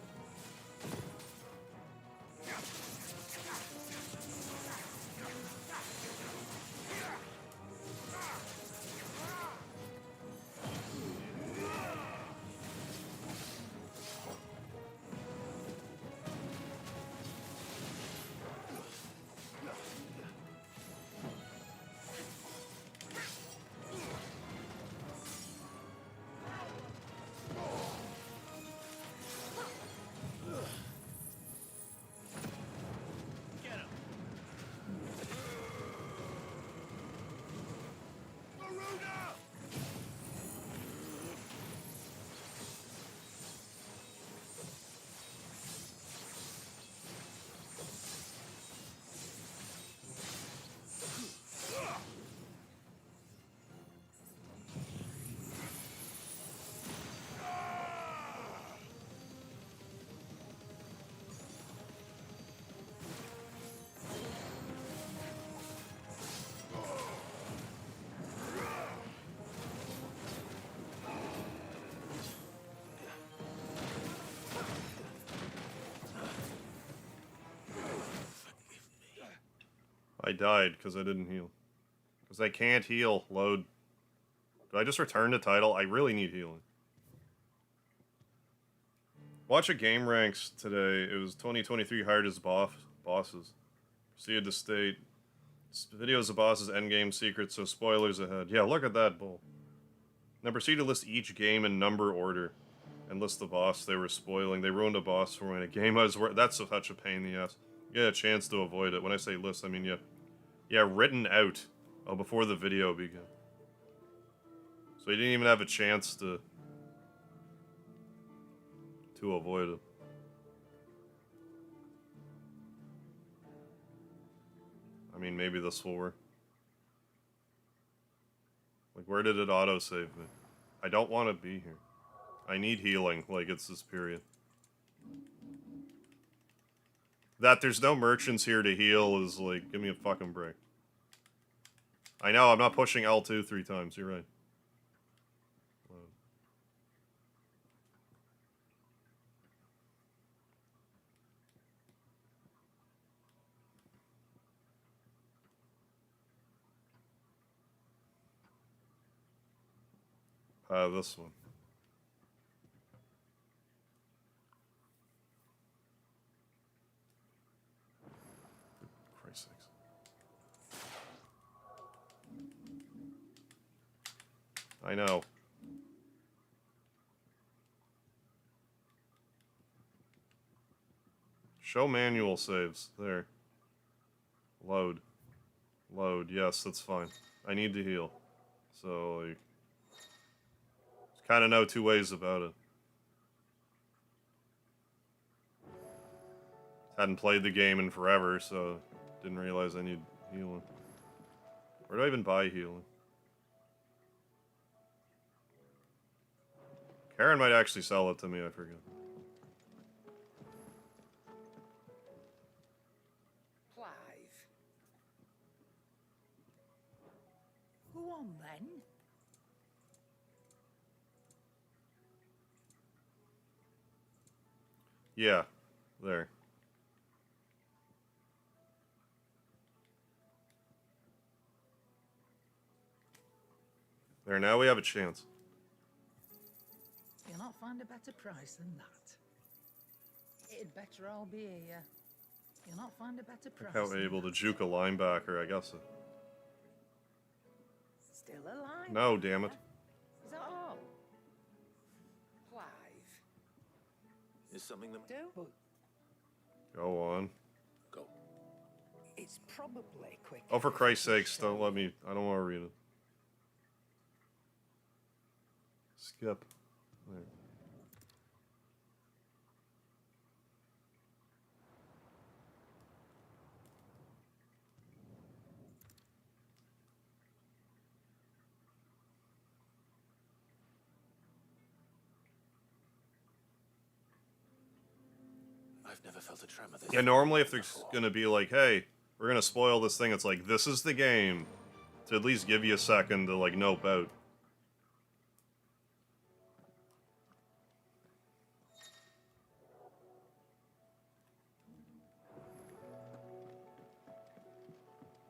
A: I died because I didn't heal. Because I can't heal. Load. Did I just return the title? I really need healing. Watch a game ranks today. It was 2023 hardest bosses. Proceed to state. Videos of bosses, endgame secrets, so spoilers ahead. Yeah, look at that bull. Now proceed to list each game in number order. And list the boss they were spoiling. They ruined a boss for me in a game I was that's such a pain in the ass. You had a chance to avoid it. When I say list, I mean yeah, written out before the video began. So you didn't even have a chance to avoid it. I mean, maybe this will work. Like, where did it autosave me? I don't want to be here. I need healing, like it's this period. That there's no merchants here to heal is like, give me a fucking break. I know, I'm not pushing L2 3 times, you're right. This one. Christ's sakes. I know. Show manual saves. There. Load. Load. Yes, that's fine. I need to heal. So, like... kind of know two ways about it. Hadn't played the game in forever, so didn't realize I need healing. Where do I even buy healing? Karen might actually sell it to me, I forget.
C: Clive. Go on then.
A: Yeah, there. There, now we have a chance.
C: You'll not find a better price than that. It'd better all be here. You'll not find a better price.
A: How able to juke a linebacker, I guess.
C: Still alive?
A: No, damn it.
C: Is that all? Clive.
B: Is something that...
C: Do?
A: Go on.
B: Go.
C: It's probably quick.
A: Oh, for Christ's sakes, don't let me... I don't want to read it. Skip. There.
B: I've never felt a tremor this...
A: Yeah, normally if there's gonna be like, hey, we're gonna spoil this thing, it's like, this is the game. To at least give you a second to, like, nope out.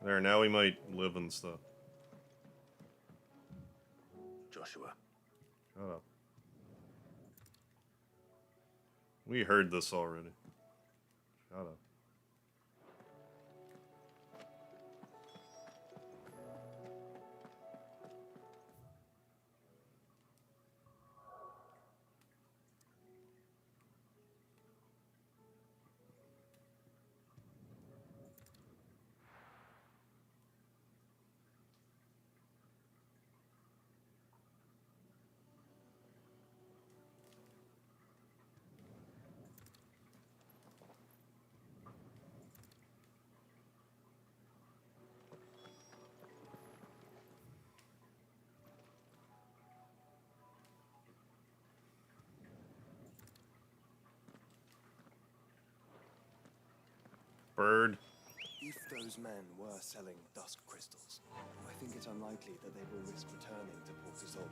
A: There, now we might live and stuff.
B: Joshua.
A: Shut up. We heard this already. Shut up. Bird.
E: If those men were selling dusk crystals, I think it's unlikely that they will risk returning to Port Isolde.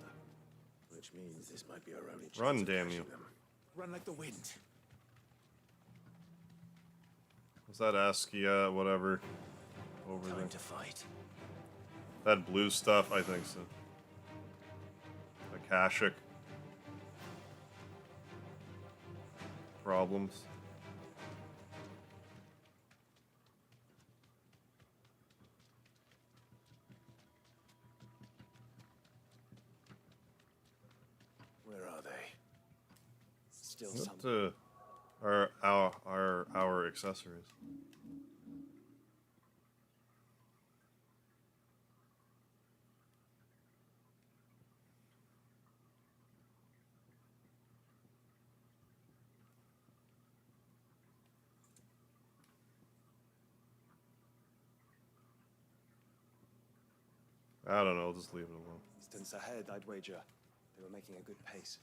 B: Which means this might be our only chance.
A: Run,
B: of
A: damn
B: catching
A: you.
B: them. Run like the wind.
A: What's that ASCII, whatever, over there?
B: Time to fight.
A: That blue stuff? I think so. Akashic. Problems.
B: Where are they?
E: Still
A: What
E: some.
A: our accessories? I don't know, I'll just leave it alone.
E: Distance ahead, I'd wager. They were making a good pace.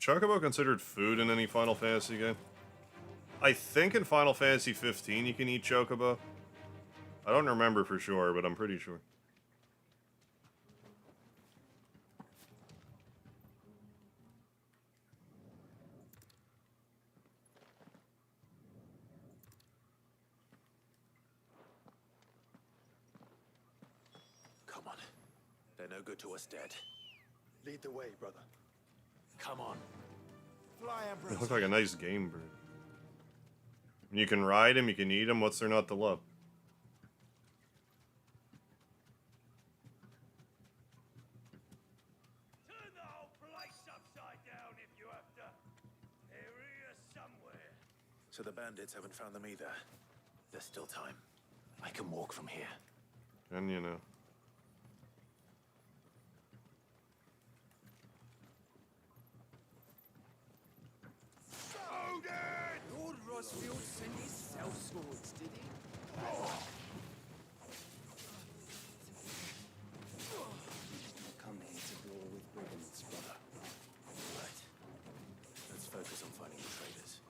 A: Chocobo considered food in any Final Fantasy game? I think in Final Fantasy 15 you can eat Chocobo. I don't remember for sure, but I'm pretty sure.
B: Come on. They're no good to us dead.
E: Lead the way, brother.
B: Come on.
D: Fly,
A: They
D: Ambrosia.
A: look like a nice game bird. You can ride him, you can eat him. What's there not to love?
D: Turn the whole place upside down if you have to. They're here somewhere.
B: So the bandits haven't found them either. There's still time. I can walk from here.
A: And you know.
D: Lord Rosfield sent his sellswords, did he?
B: Come here to war with brigands, brother. Right. Let's focus on finding the traitors.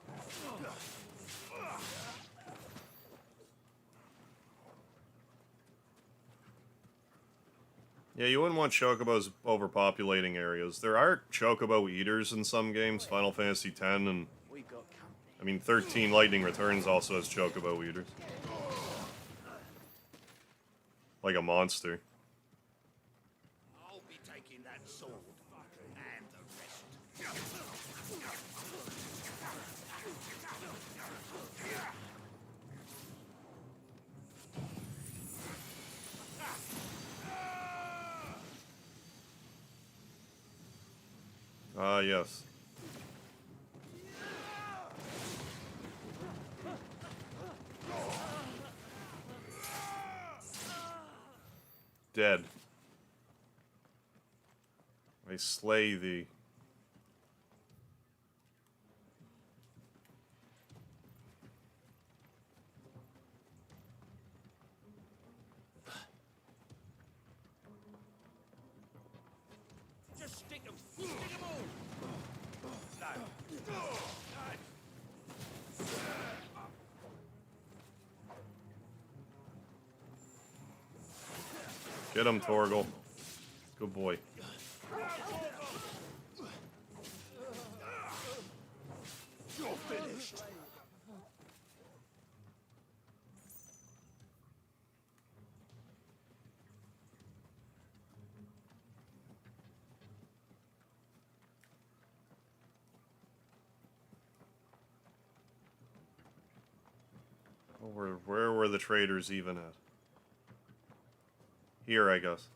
A: Yeah, you wouldn't want chocobos overpopulating areas. There are chocobo eaters in some games, Final Fantasy X, and
B: We got company.
A: I mean 13 Lightning Returns also has chocobo eaters. Like a monster.
G: I'll be taking that sword and the rest.
A: Ah, yes. Dead. I slay thee.
D: Just stick 'em. Stick 'em all. No.
A: Get him, Torgal. Good boy.
D: You're finished.
A: Oh, where were the traders even at? Here, I guess.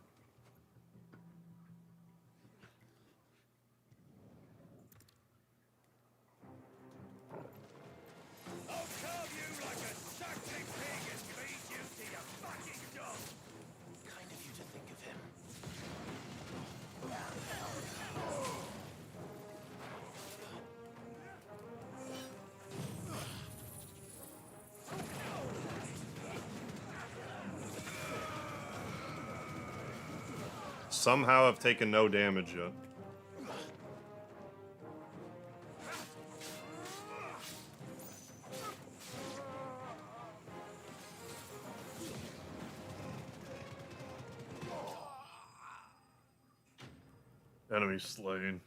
D: I'll carve you like a suckling pig and feed you to your fucking dog.
B: Kind of you to think of him.
A: Somehow I've taken no damage yet. Enemy slain.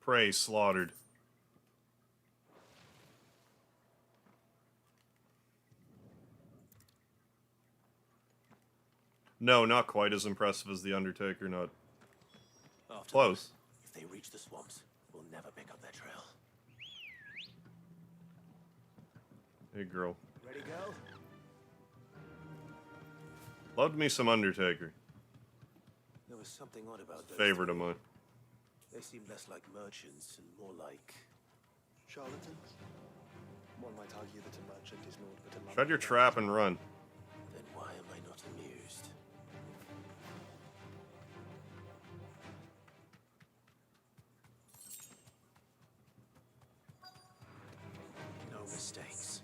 A: Prey slaughtered. No, not quite as impressive as the Undertaker. Not
B: After
A: close.
B: If they reach the swamps, we'll never pick up their trail.
A: Hey, girl.
B: Ready, go?
A: Loved me some Undertaker.
B: There was something odd about those.
A: Favorite of
B: three.
A: mine.
B: They seemed less like merchants and more like...
E: Charlatans? One might argue that a merchant is naught but a
A: Shut your trap and run.
B: Then why am I not amused? No mistakes.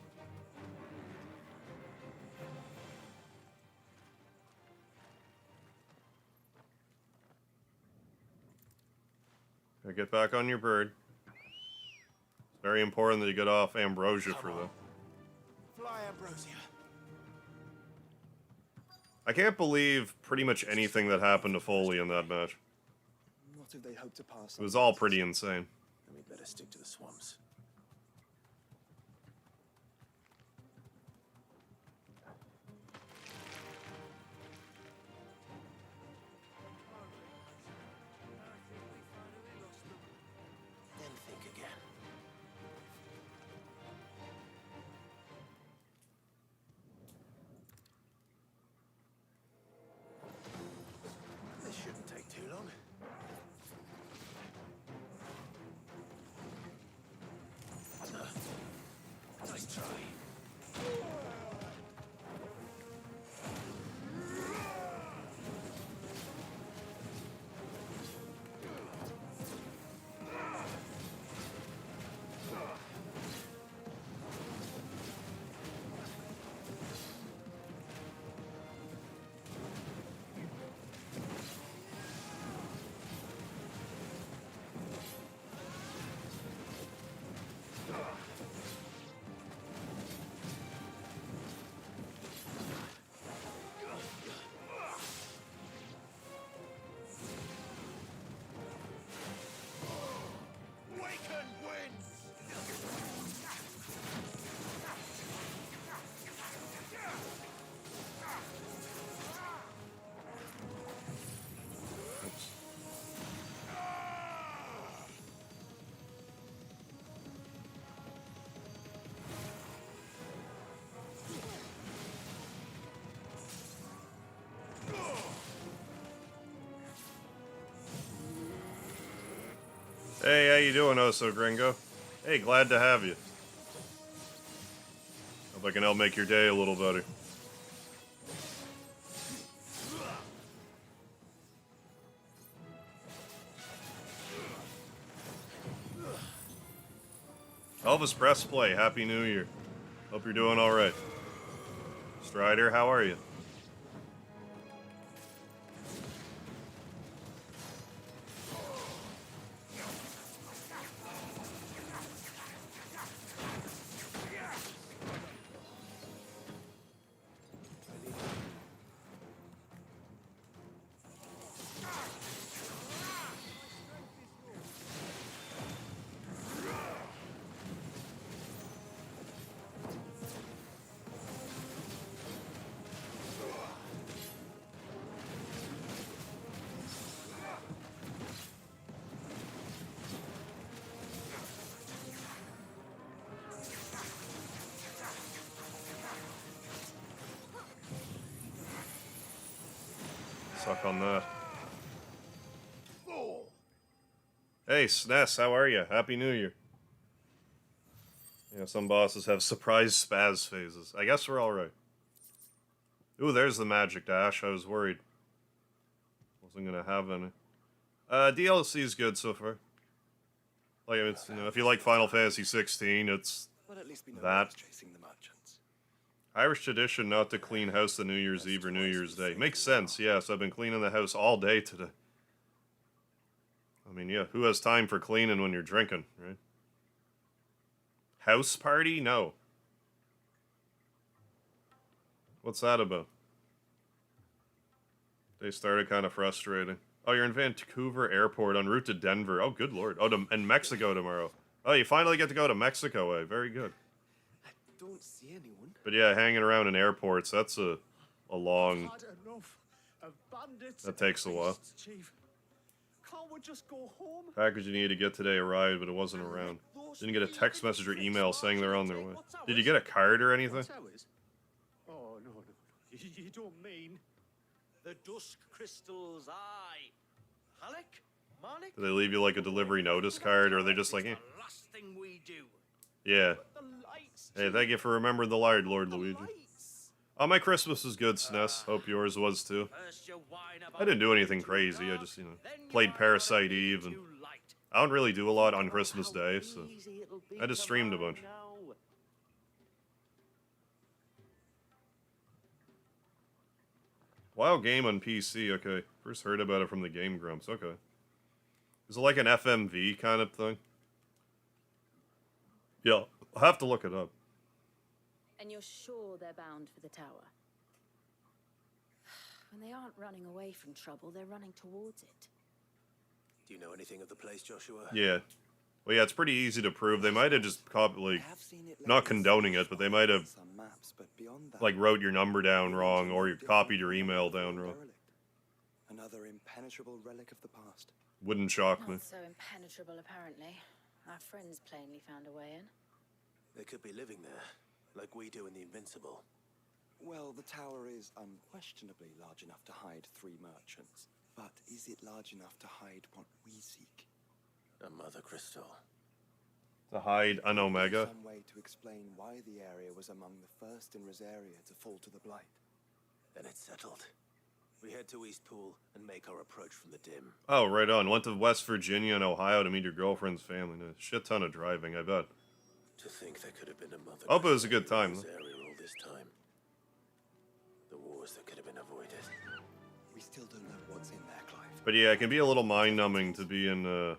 A: Now get back on your bird. It's very important that you get off Ambrosia for that.
D: Fly, Ambrosia.
A: I can't believe pretty much anything that happened to Foley in that match.
E: What if they hope to pass?
A: It was all pretty insane.
B: Then we'd better stick to the swamps.
A: Hey, how you doing, Oso Gringo? Hey, glad to have you. Hope I can help make your day a little better. Elvis Press Play, Happy New Year. Hope you're doing alright. Strider, how are you? Suck on that. Hey, Sness, how are you? Happy New Year. Yeah, some bosses have surprise spaz phases. I guess we're alright. Ooh, there's the magic dash. I was worried. Wasn't gonna have any. DLC is good so far. Like, it's, you know, if you like Final Fantasy 16, it's
E: Well, at least we know
A: that.
E: who's chasing the merchants.
A: Irish tradition not to clean house the New Year's Eve or New Year's Day. Makes sense, yes. I've been cleaning the house all day today. I mean, yeah, who has time for cleaning when you're drinking, right? House party? No. What's that about? They started kind of frustrating. Oh, you're in Vancouver Airport en route to Denver. Oh, good lord. Oh, and Mexico tomorrow. Oh, you finally get to go to Mexico, eh? Very good.
E: I don't see anyone.
A: But yeah, hanging around in airports, that's a long...
D: I've had enough of bandits
A: That takes a
D: and
A: while.
D: priests, Chief. Can't we just go home?
A: Package you needed to get today arrived, but it wasn't around. Didn't get a text message or email saying they're on their way. Did you get a card or anything?
D: What's ours? Oh, no. You don't mean the Dusk Crystals, aye. Halleck? Malik?
A: Do they leave you like a delivery notice card, or are they just like, eh?
D: The last thing we do.
A: Yeah.
D: The lights,
A: Hey,
D: Chief.
A: thank you for remembering the lard, Lord
D: The
A: Luigi.
D: lights.
A: Oh, my Christmas was good, SNES. Hope yours was too.
D: First you whine about
A: I didn't do anything
D: too
A: crazy. I
D: dark,
A: just, you know,
D: then you
A: played
D: whine about
A: Parasite
D: it being
A: Eve, and
D: too light.
A: I don't really do a lot on
D: Think
A: Christmas
D: about how
A: Day, so
D: easy it'll be
A: I just
D: to
A: streamed a
D: mine
A: bunch.
D: now.
A: WoW game on PC, okay. First heard about it from the Game Grumps, okay. Is it like an FMV kind of thing? Yeah, I'll have to look it up.
F: And you're sure they're bound for the tower? When they aren't running away from trouble, they're running towards it.
B: Do you know anything of the place, Joshua?
A: Yeah. Well, yeah, it's pretty easy to prove. They might have just like,
E: I have seen it
A: not
E: lately
A: condoning it, but they might have
E: some maps, but beyond that,
A: like wrote your number down wrong, or you
E: different
A: copied your
E: from
A: email
E: another
A: down wrong.
E: derelict. Another impenetrable relic of the past.
A: Wouldn't shock me.
F: Not so impenetrable, apparently. Our friends plainly found a way in.
B: They could be living there, like we do in the Invincible.
E: Well, the tower is unquestionably large enough to hide 3 merchants. But is it large enough to hide what we seek?
B: A mother crystal.
A: To hide an Omega.
E: Some way to explain why the area was among the first in Rosaria to fall to the Blight.
B: Then it's settled. We head to East Pool and make our approach from the dim.
A: Oh, right on. Went to West Virginia and Ohio to meet your girlfriend's family. A shit ton of driving, I bet.
B: To think there could have been a mother
A: Hope it was a
B: crystal
A: good time,
B: in
A: though.
B: this area all this time. The wars that could have been avoided.
E: We still don't know what's in there, Clive.
A: But yeah, it can be a little mind-numbing to be in, Is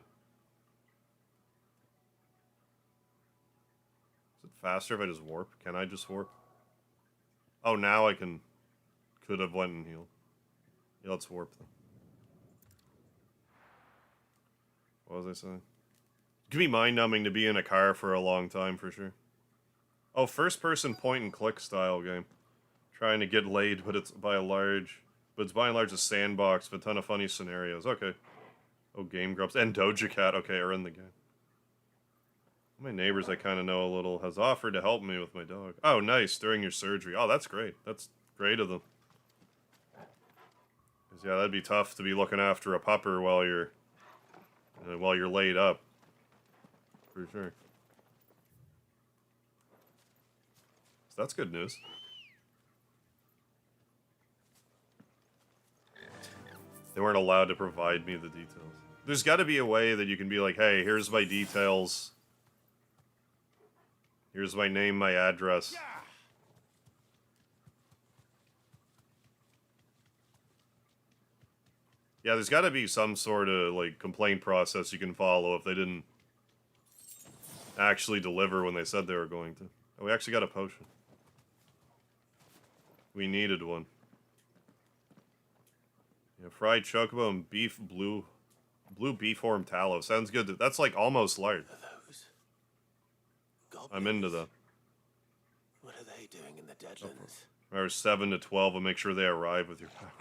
A: it faster if I just warp? Can I just warp? Oh, now I can... Could have went and healed. Yeah, let's warp then. What was I saying? It can be mind-numbing to be in a car for a long time, for sure. Oh, first-person point-and-click style game. Trying to get laid, but it's by and large a sandbox with a ton of funny scenarios. Okay. Oh, Game Grumps. And Doja Cat, okay, are in the game. My neighbors I kind of know a little has offered to help me with my dog. Oh, nice. During your surgery. Oh, that's great. That's great of them. 'Cause, yeah, that'd be tough to be looking after a pupper while you're laid up. for sure. So that's good news. They weren't allowed to provide me the details. There's got to be a way that you can be like, hey, here's my details. Here's my name, my address. Yeah, there's got to be some sort of, like, complaint process you can follow if they didn't actually deliver when they said they were going to. Oh, we actually got a potion. We needed one. Yeah, fried chocobo and beef blue beef horn tallow. Sounds good. That's like almost lard.
B: Those goblins?
A: I'm into that.
B: What are they doing in the Deadlands?
A: Or 7 to 12, and make sure they arrive with your pack.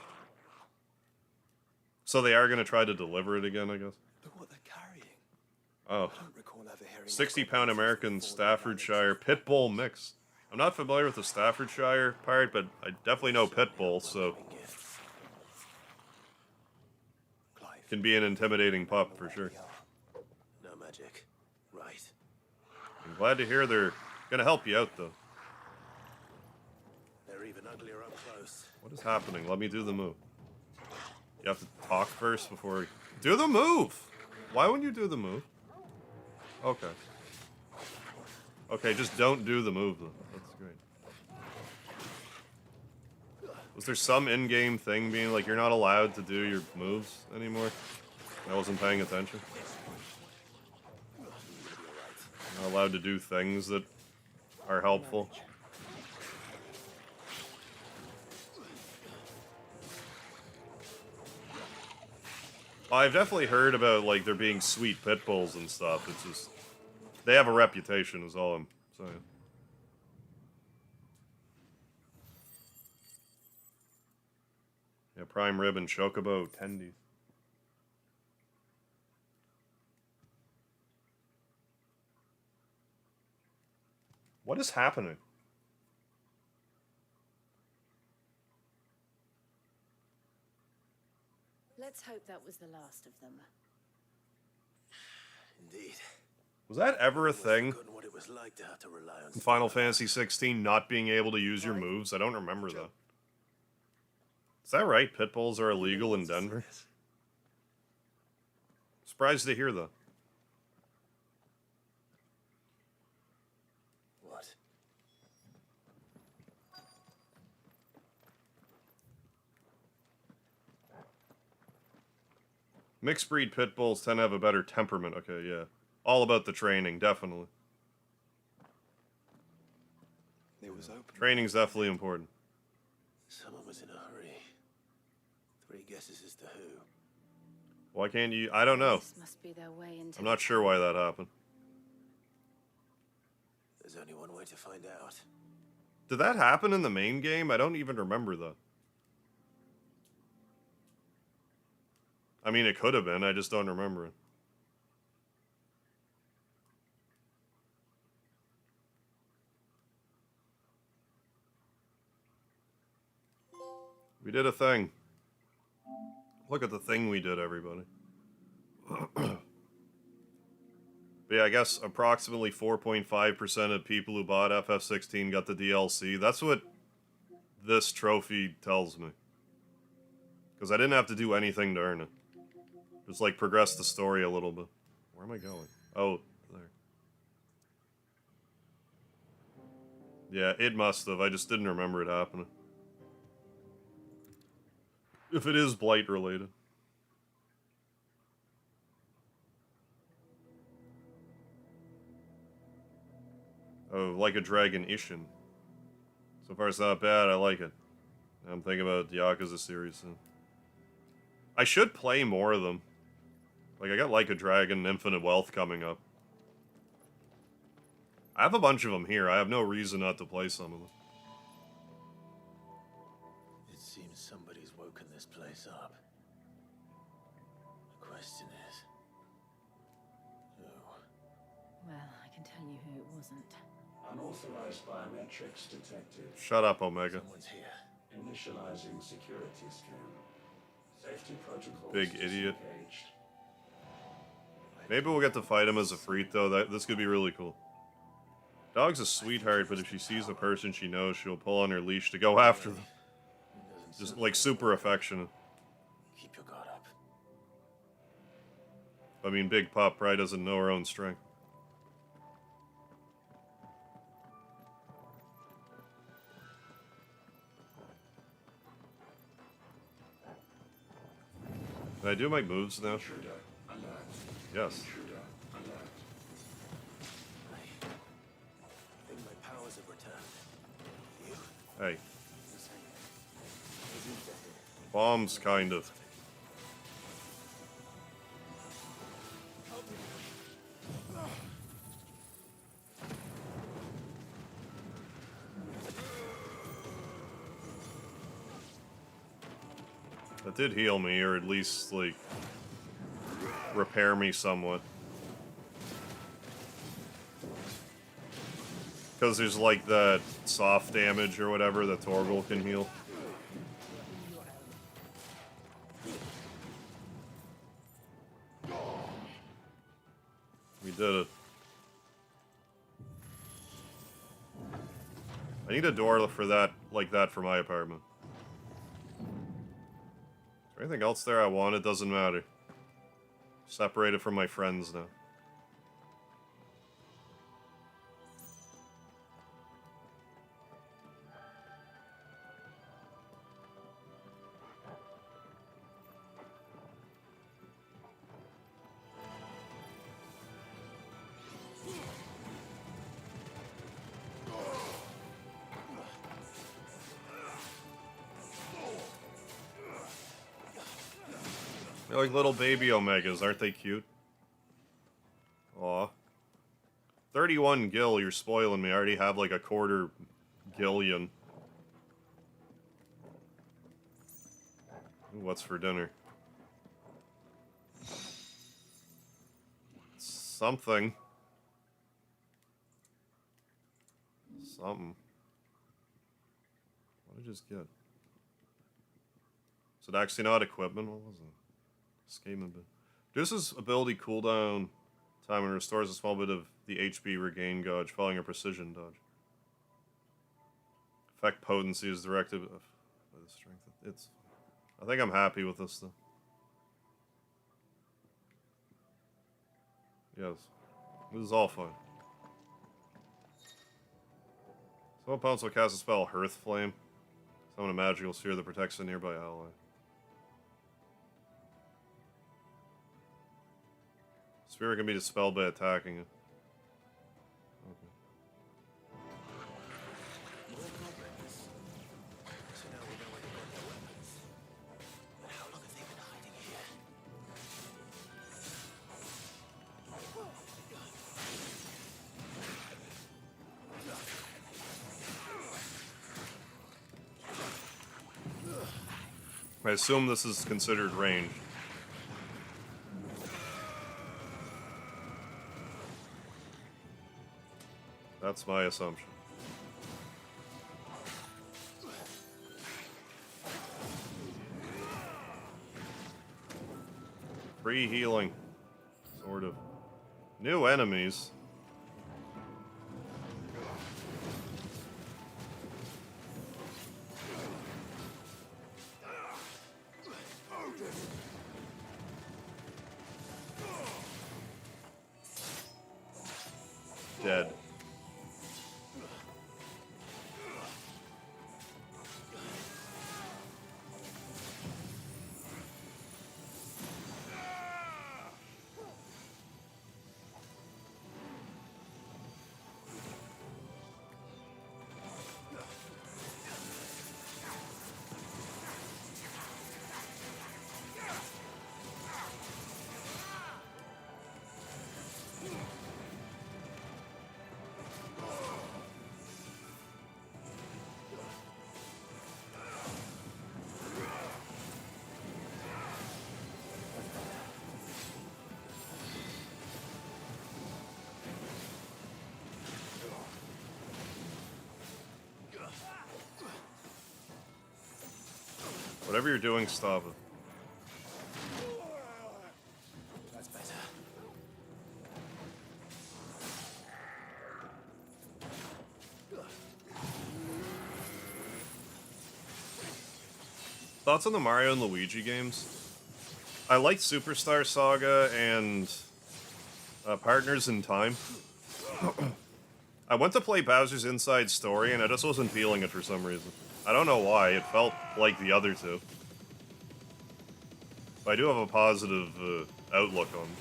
A: So they are going to try to deliver it again, I guess.
B: Look what they're carrying.
A: Oh.
B: I don't recall ever hearing
A: 60-pound American Staffordshire Pit Bull mix. I'm not familiar with the Staffordshire part, but I definitely know Pit Bull, so can be an intimidating pup for sure.
B: No magic. Right.
A: I'm glad to hear they're gonna help you out though.
B: They're even uglier up close.
A: What is happening? Let me do the move. You have to talk first before... Do the move! Why wouldn't you do the move? Okay. Okay, just don't do the move though. That's great. Was there some in-game thing being like, you're not allowed to do your moves anymore? I wasn't paying attention. You're not allowed to do things that are helpful. I've definitely heard about, like, there being sweet pit bulls and stuff. It's just... They have a reputation, is all I'm saying. Yeah, prime rib and chocobo tendies. What is happening?
F: Let's hope that was the last of them.
B: Indeed.
A: Was that ever a thing?
B: What it was like to have to rely on
A: In Final Fantasy 16, not being able to use your moves? I don't remember that. Is that right? Pit bulls are illegal in Denver? Surprised to hear that.
B: What?
A: Mixed breed pit bulls tend to have a better temperament. Okay, yeah. All about the training, definitely.
B: It was open.
A: Training's definitely important.
B: Someone was in a hurry. 3 guesses as to who.
A: Why can't you... I don't know.
F: This must be their way into
A: I'm not sure why that happened.
B: There's only one way to find out.
A: Did that happen in the main game? I don't even remember that. I mean, it could have been. I just don't remember it. We did a thing. Look at the thing we did, everybody. But yeah, I guess approximately 4.5% of people who bought FF16 got the DLC. That's what this trophy tells me. Because I didn't have to do anything to earn it. Just, like, progress the story a little bit. Where am I going? Oh, there. Yeah, it must have. I just didn't remember it happening. If it is Blight related. Oh, Like a Dragon Ishin. So far it's not bad, I like it. I'm thinking about the Yakuza series soon. I should play more of them. Like, I got Like a Dragon and Infinite Wealth coming up. I have a bunch of them here. I have no reason not to play some of them.
B: It seems somebody's woken this place up. The question is... who?
F: Well, I can tell you who it wasn't.
J: Unauthorized biometrics detected.
A: Shut up, Omega.
B: Someone's here.
J: Initializing security scan. Safety protocols
A: Big idiot.
J: disengaged.
B: I
A: Maybe we'll get to fight him as a freak, though. This could be really cool. Dog's a sweetheart, but if she sees a person she knows, she'll pull on her leash to go after them. Just, like, super affectionate.
B: Keep your guard up.
A: I mean, Big Pup probably doesn't know her own strength. Can I do my moves now? Yes.
B: I think my powers have returned. You?
A: Hey.
B: The same. Isn't that
A: Bombs, kind of. That did heal me, or at least, like, repair me somewhat. Because there's, like, that soft damage or whatever that Torgal can heal. We did it. I need a door for that, like that, for my apartment. Is there anything else there I want? It doesn't matter. Separated from my friends now. They're like little baby Omegas, aren't they cute? Aw. 31 gil, you're spoiling me. I already have like a quarter gillion. Ooh, what's for dinner? Something. Something. What did I just get? Is it actually not equipment? What was it? Escapement bit. Reduces ability cooldown time and restores a small bit of the HP regain gauge following a precision dodge. Effect potency is directed by the strength. It's. I think I'm happy with this though. Yes. This is all fine. Some opponents will cast a spell, Hearth Flame. Summon a magical sphere that protects a nearby ally. Sphere can be dispelled by attacking it. Okay.
B: more goblins? So now we know where they got their weapons. But how long have they been hiding here?
A: I assume this is considered ranged. That's my assumption. Free healing. Sort of. New enemies. Dead. Whatever you're doing, stop it.
B: That's better.
A: Thoughts on the Mario and Luigi games? I liked Superstar Saga and Partners in Time. I went to play Bowser's Inside Story, and I just wasn't feeling it for some reason. I don't know why. It felt like the other two. But I do have a positive outlook on them.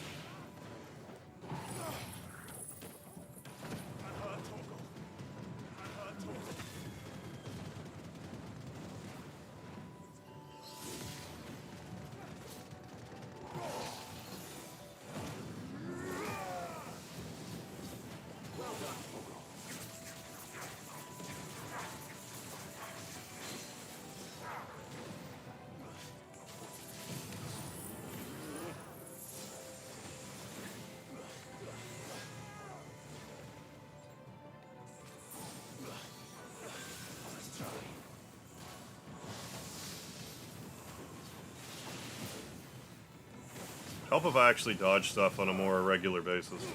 A: Help if I actually dodge stuff on a more regular basis.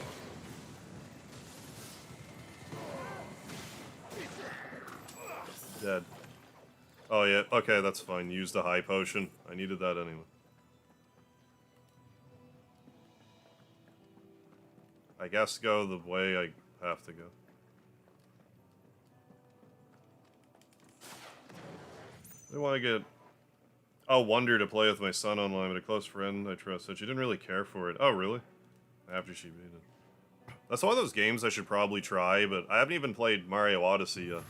A: Dead. Oh yeah, okay, that's fine. Use the high potion. I needed that anyway. I guess go the way I have to go. I want to get... Oh, Wonder to play with my son online, but a close friend I trust said she didn't really care for it. Oh, really? After she beat it. That's one of those games I should probably try, but I haven't even played Mario Odyssey yet.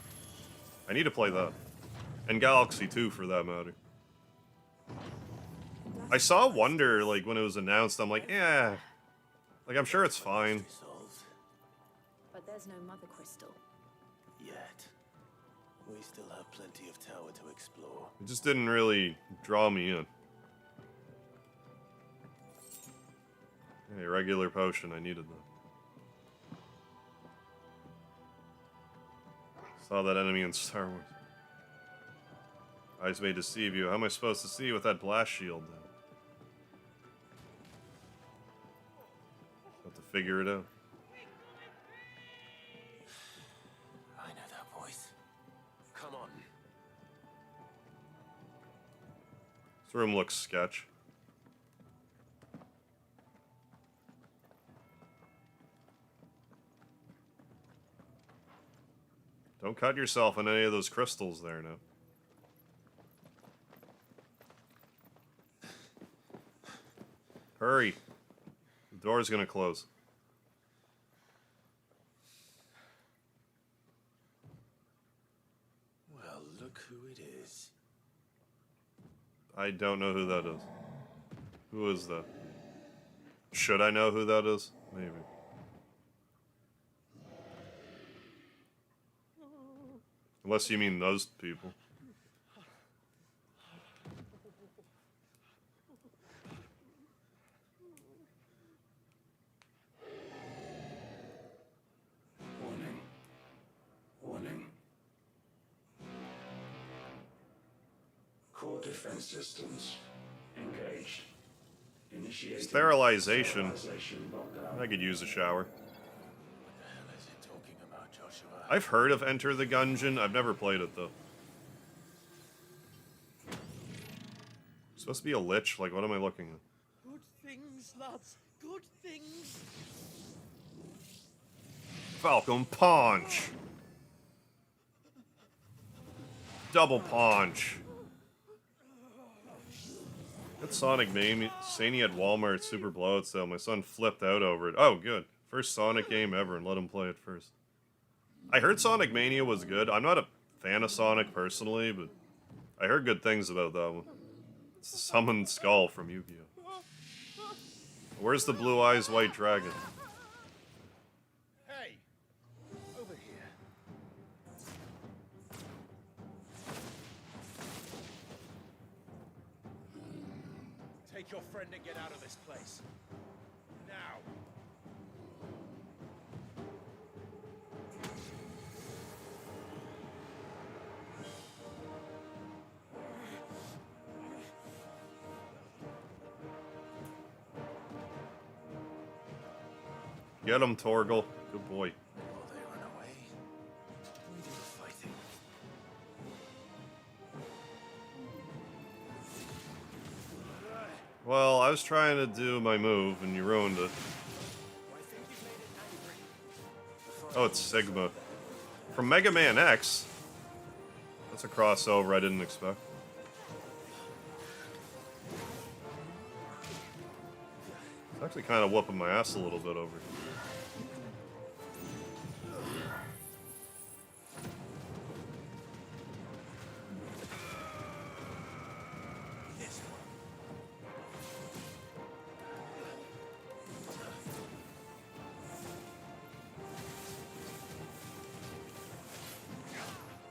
A: I need to play that. And Galaxy 2, for that matter. I saw Wonder, like, when it was announced. I'm like, yeah. Like, I'm sure it's fine.
F: But there's no Mother Crystal.
B: Yet. We still have plenty of tower to explore.
A: It just didn't really draw me in. Hey, regular potion. I needed that. Saw that enemy in Star Wars. Eyes may deceive you. How am I supposed to see with that blast shield then? Have to figure it out.
B: I know that voice. Come on.
A: This room looks sketch. Don't cut yourself on any of those crystals there now. Hurry. The door's gonna close.
B: Well, look who it is.
A: I don't know who that is. Who is that? Should I know who that is? Maybe. Unless you mean those people.
J: Warning. Warning. Core defense systems engaged. Initiating
A: Sterilization.
J: lockdown.
A: I could use a shower.
B: What the hell is he talking about, Joshua?
A: I've heard of Enter the Gungeon. I've never played it, though. Supposed to be a lich? Like, what am I looking at?
D: Good things, lads. Good things.
A: Falcon Punch! Double Punch! That Sonic Mania at Walmart Super Blowout sale. My son flipped out over it. Oh, good. First Sonic game ever, and let him play it first. I heard Sonic Mania was good. I'm not a fan of Sonic personally, but I heard good things about that one. It's the Summoned Skull from Yu-Gi-Oh! Where's the Blue Eyes White Dragon?
D: Hey, over here. Take your friend and get out of this place. Now.
A: Get him, Torgal. Good boy.
B: Will they run away? We do the fighting.
A: Well, I was trying to do my move and you ruined it. Oh, it's Sigma. From Mega Man X. That's a crossover I didn't expect. It's actually kind of whooping my ass a little bit over here.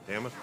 A: Damn it.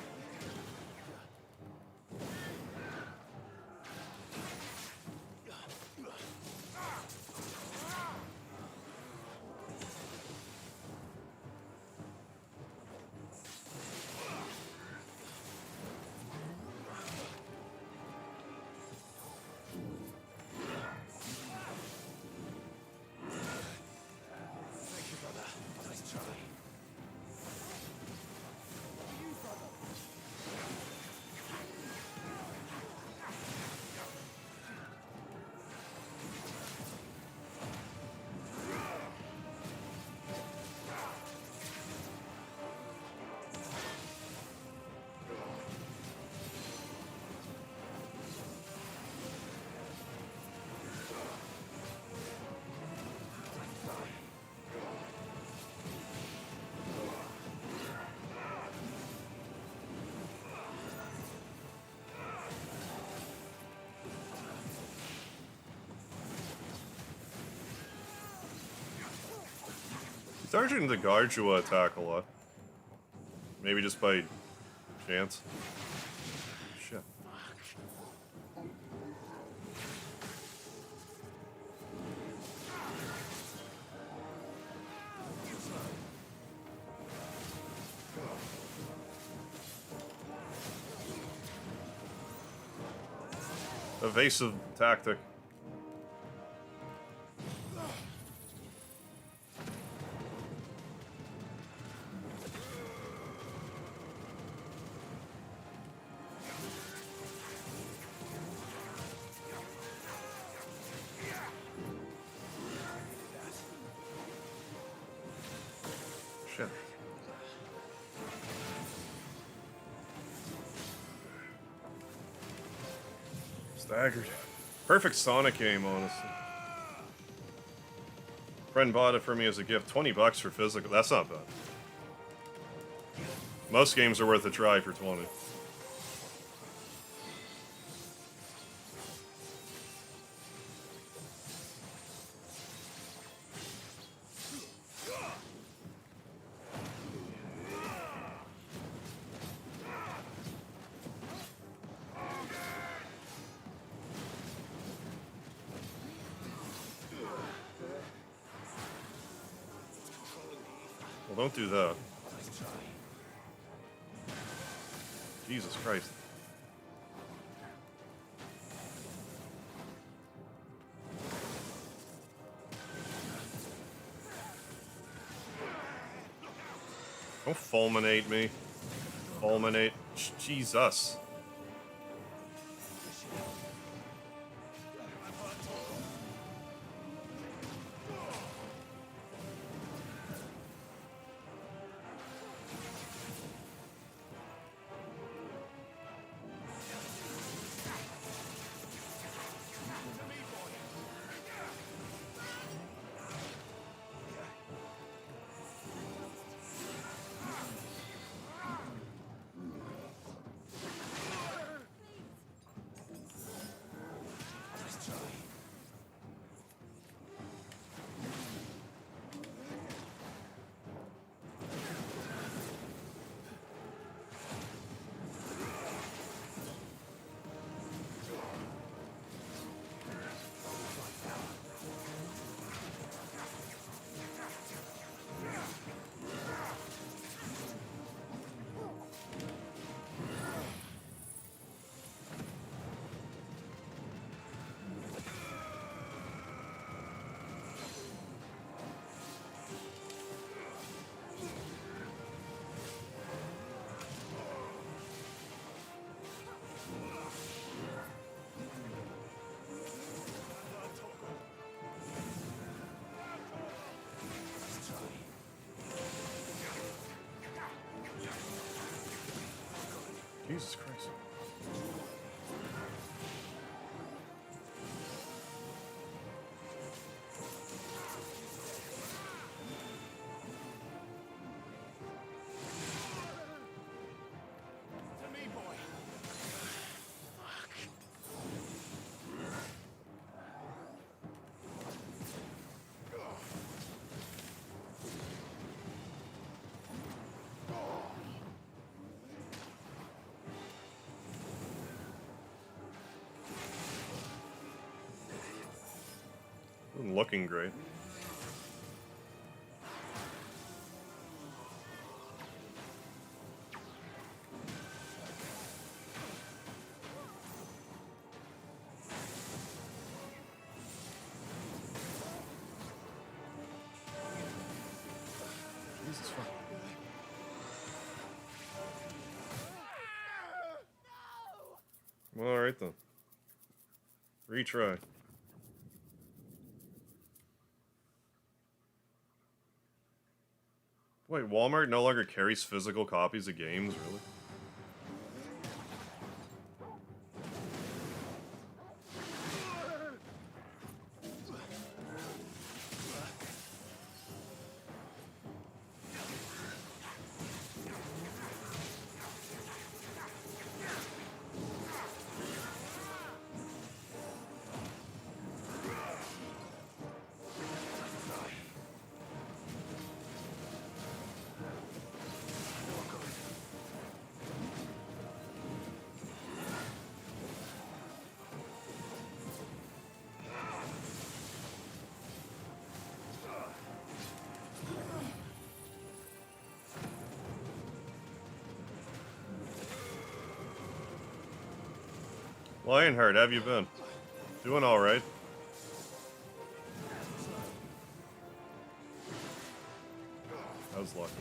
A: Starting to Garjua attack a lot. Maybe just by chance. Shit. Evasive tactic. Shit. Staggered. Perfect Sonic game, honestly. Friend bought it for me as a gift. $20 for physical. That's not bad. Most games are worth a try for 20. Well, don't do that. Jesus Christ. Don't fulminate me. Fulminate. Jesus. Jesus Christ.
B: To me, boy.
A: Wasn't looking great. Jesus fuck. Well, alright then. Retry. Wait, Walmart no longer carries physical copies of games, really? Lionheart, have you been? Doing alright. I was lucky.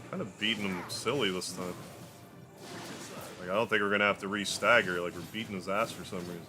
A: Kind of beating him silly this time. Like, I don't think we're gonna have to re-stagger, like we're beating his ass for some reason.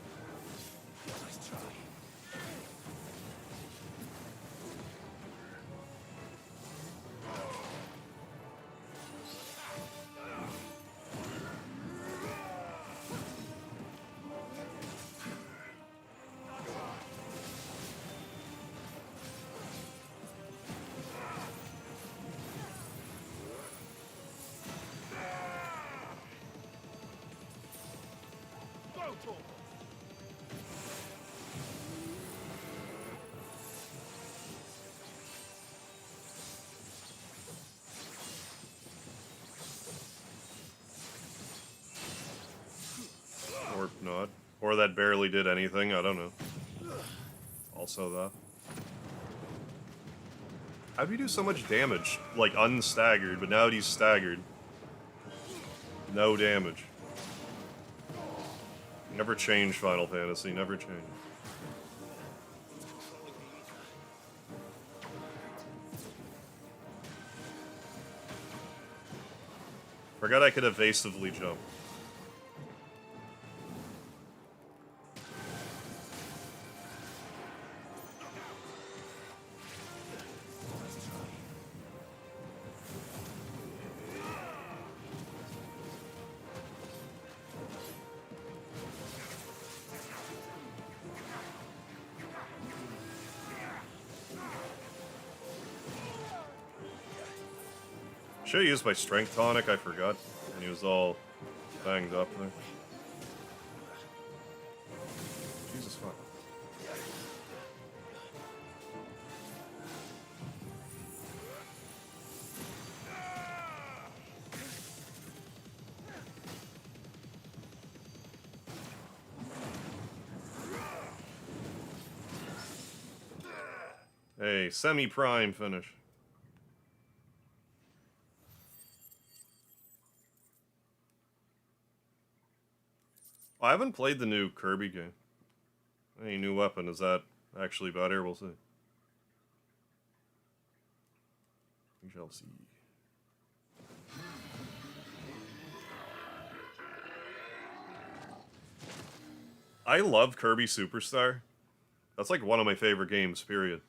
A: Or not. Or that barely did anything, I don't know. Also that. How do you do so much damage? Like, unstaggered, but now he's staggered. No damage. Never change Final Fantasy, never change. Forgot I could evasively jump. Should've used my strength tonic, I forgot. And he was all banged up there. Jesus fuck. A semi-prime finish. I haven't played the new Kirby game. Any new weapon, is that actually better? We'll see. We shall see. I love Kirby Superstar. That's like one of my favorite games, period.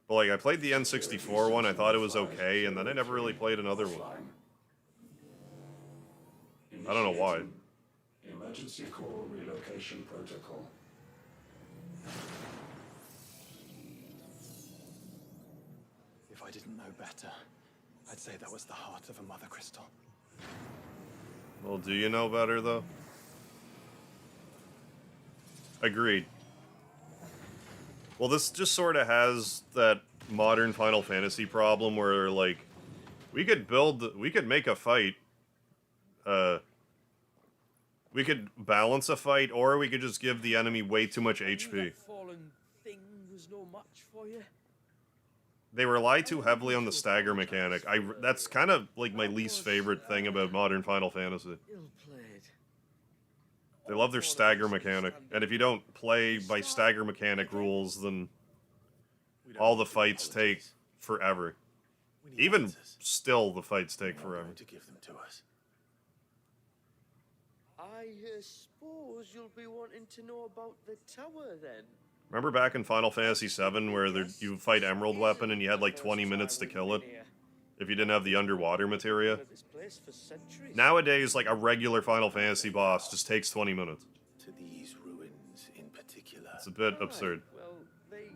A: But like, I played the N64 one, I thought it was okay, and then I never really played another one. I don't know why.
J: Emergency core relocation protocol.
B: If I didn't know better, I'd say that was the heart of a mother crystal.
A: Well, do you know better, though? Agreed. Well, this just sort of has that modern Final Fantasy problem where, like, we could make a fight, we could balance a fight, or we could just give the enemy way too much HP.
D: That fallen thing was no match for you.
A: They rely too heavily on the stagger mechanic. That's kind of like my least favorite thing about modern Final Fantasy.
D: Ill played.
A: They love their stagger mechanic, and if you don't play by stagger mechanic rules, then all the fights take forever. Even still, the fights take forever.
B: To give them to us.
D: I suppose you'll be wanting to know about the tower then.
A: Remember back in Final Fantasy VII where you fight Emerald Weapon and you had like 20 minutes to kill it? If you didn't have the underwater materia? Nowadays, like a regular Final Fantasy boss just takes 20 minutes.
B: To these ruins in particular.
A: It's a bit absurd.
D: Well, they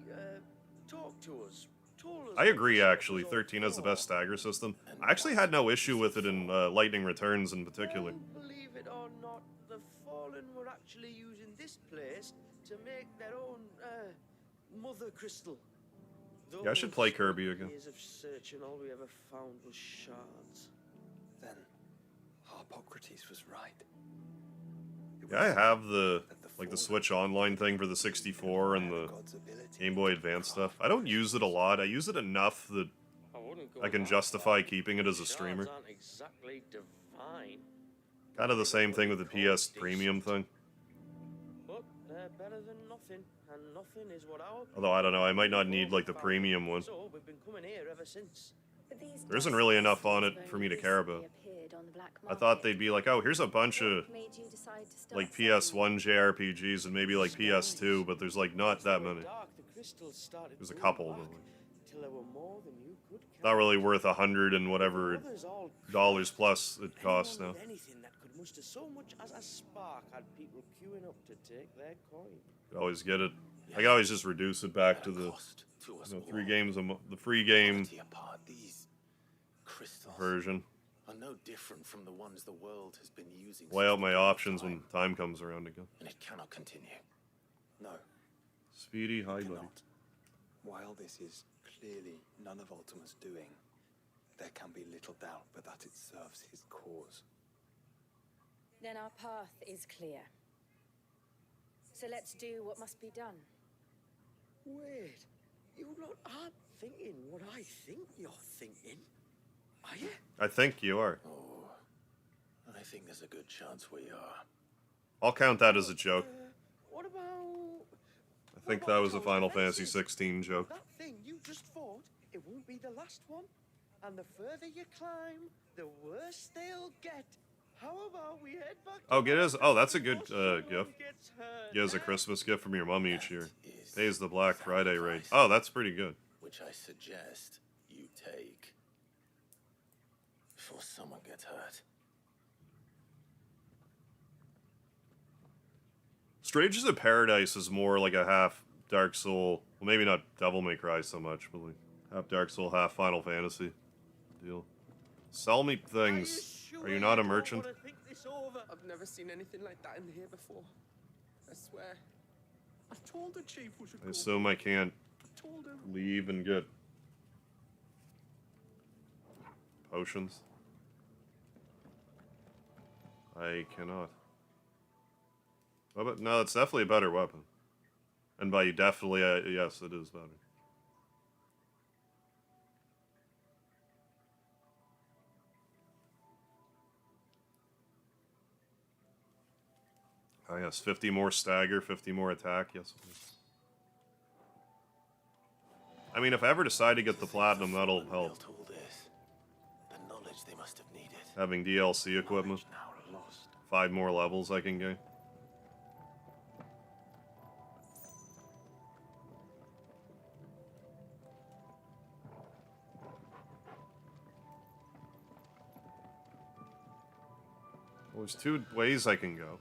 D: talked to us. Told us
A: I agree, actually. 13 has the best stagger system. I actually had no issue with it in Lightning Returns in particular.
D: Well, believe it or not, the Fallen were actually using this place to make their own mother crystal.
A: Yeah, I should play Kirby again.
D: Years of searching, all we ever found was shards.
E: Then Harpocrates was right.
A: Yeah, I have the Switch Online thing for the 64 and the Game Boy Advance stuff. I don't use it a lot. I use it enough that I can justify keeping it as a streamer.
D: Shards aren't exactly divine,
A: Kind of the same thing with the PS Premium thing.
D: but they're better than nothing, and nothing is what our
A: Although, I don't know, I might not need, like, the premium one.
D: So we've been coming here ever since.
A: There isn't really enough on it for me to care about. I thought they'd be like, oh, here's a bunch of, like, PS1 JRPGs and maybe, like, PS2, but there's, like, not that many. There's a couple, but, like, not really worth $100 and whatever dollars plus it costs now.
D: Anything that could muster so much as a spark had people queuing up to take their coin.
A: Could always get it. I could always just reduce it back to the 3 games the free game
B: These crystals
A: version.
B: are no different from the ones the world has been using.
A: Weigh out my options when time comes around again.
B: And it cannot continue. No.
A: Speedy, hi, buddy.
E: Cannot. While this is clearly none of Ultima's doing, there can be little doubt but that it serves his cause.
F: Then our path is clear. So let's do what must be done.
D: Wait, you lot aren't thinking what I think you're thinking, are you?
A: I think you are.
B: Oh, I think there's a good chance we are.
A: I'll count that as a joke.
D: What about...
A: I think that was a Final Fantasy 16 joke.
D: That thing you just fought, it won't be the last one. And the further you climb, the worse they'll get. How about we head back?
A: Oh, get us. Oh, that's a good gift. Get as a Christmas gift from your mom each year. Pays the Black Friday rate. Oh, that's pretty good.
B: Which I suggest you take before someone gets hurt.
A: Strangers of Paradise is more like a half Dark Soul. Well, maybe not Devil May Cry so much, but like half Dark Soul, half Final Fantasy deal. Sell me things. Are you not a merchant?
K: I've never seen anything like that in here before. I swear. I told the chief we should
A: I assume I can't leave and get potions. I cannot. Oh, but no, it's definitely a better weapon. And by definitely, yes, it is better. Oh, yes, 50 more stagger, 50 more attack, yes. I mean, if I ever decide to get the platinum, that'll help.
B: All this, the knowledge they must have needed.
A: Having DLC equipment.
B: Now lost.
A: 5 more levels I can gain. Well, there's 2 ways I can go.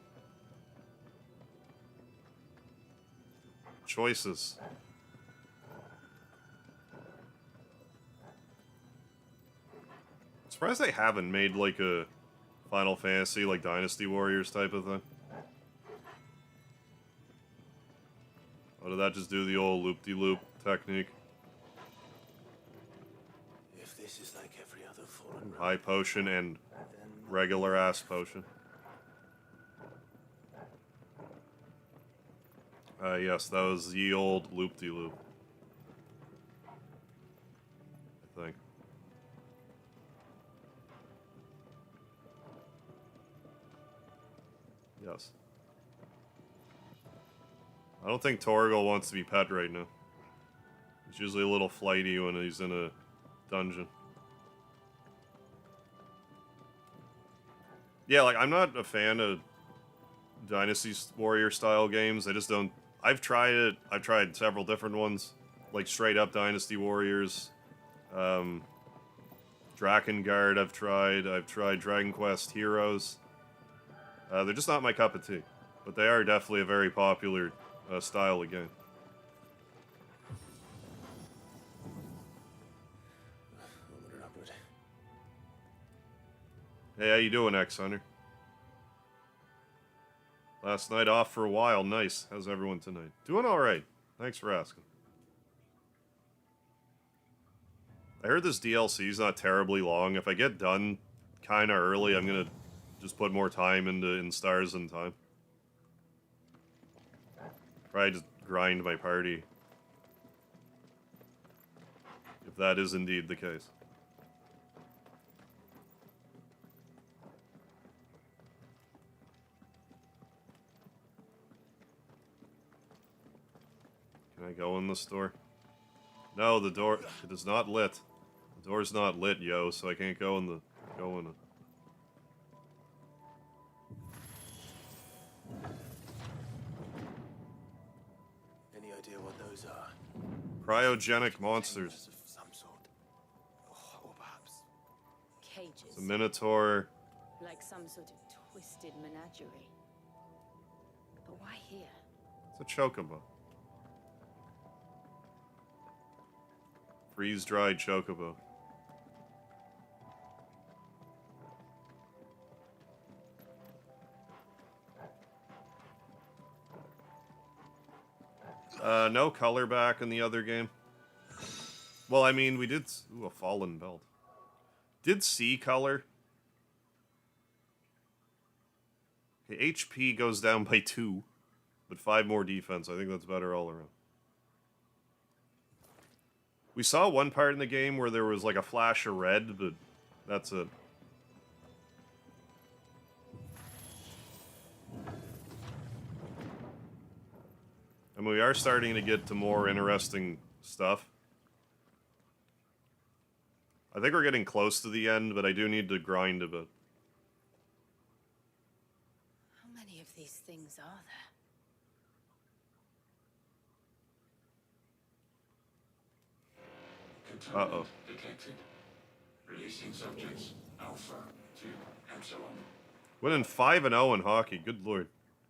A: Choices. I'm surprised they haven't made like a Final Fantasy, like Dynasty Warriors type of thing. Or did that just do the old loop-de-loop technique?
B: If this is like every other fallen
A: High potion and regular ass potion. Yes, that was the old loop-de-loop. I think. Yes. I don't think Torgal wants to be pet right now. He's usually a little flighty when he's in a dungeon. Yeah, like, I'm not a fan of Dynasty Warrior style games. I just don't... I've tried it. I've tried several different ones. Like, straight up Dynasty Warriors. Drakengard I've tried. I've tried Dragon Quest Heroes. They're just not my cup of tea. But they are definitely a very popular style of game. Hey, how you doing, X-Hunter? Last night off for a while. Nice. How's everyone tonight? Doing alright. Thanks for asking. I heard this DLC is not terribly long. If I get done kind of early, I'm going to just put more time into Stars in Time. Probably just grind my party. If that is indeed the case. Can I go in the store? No, the door, it is not lit. The door's not lit, yo, so I can't go in it.
B: Any idea what those are?
A: Cryogenic monsters.
B: Of some sort. Or perhaps
F: Cages.
A: It's a minotaur.
F: Like some sort of twisted menagerie. But why here?
A: It's a chocobo. Freeze-dried chocobo. No color back in the other game. Well, I mean, we did... Ooh, a fallen belt. Did see color. Okay, HP goes down by 2. But 5 more defense. I think that's better all around. We saw one part in the game where there was like a flash of red, but that's it. I mean, we are starting to get to more interesting stuff. I think we're getting close to the end, but I do need to grind a bit.
F: How many of these things are there?
A: Uh-oh.
J: Detected. Releasing subjects Alpha to Epsilon.
A: Winning 5-0 in hockey. Good lord.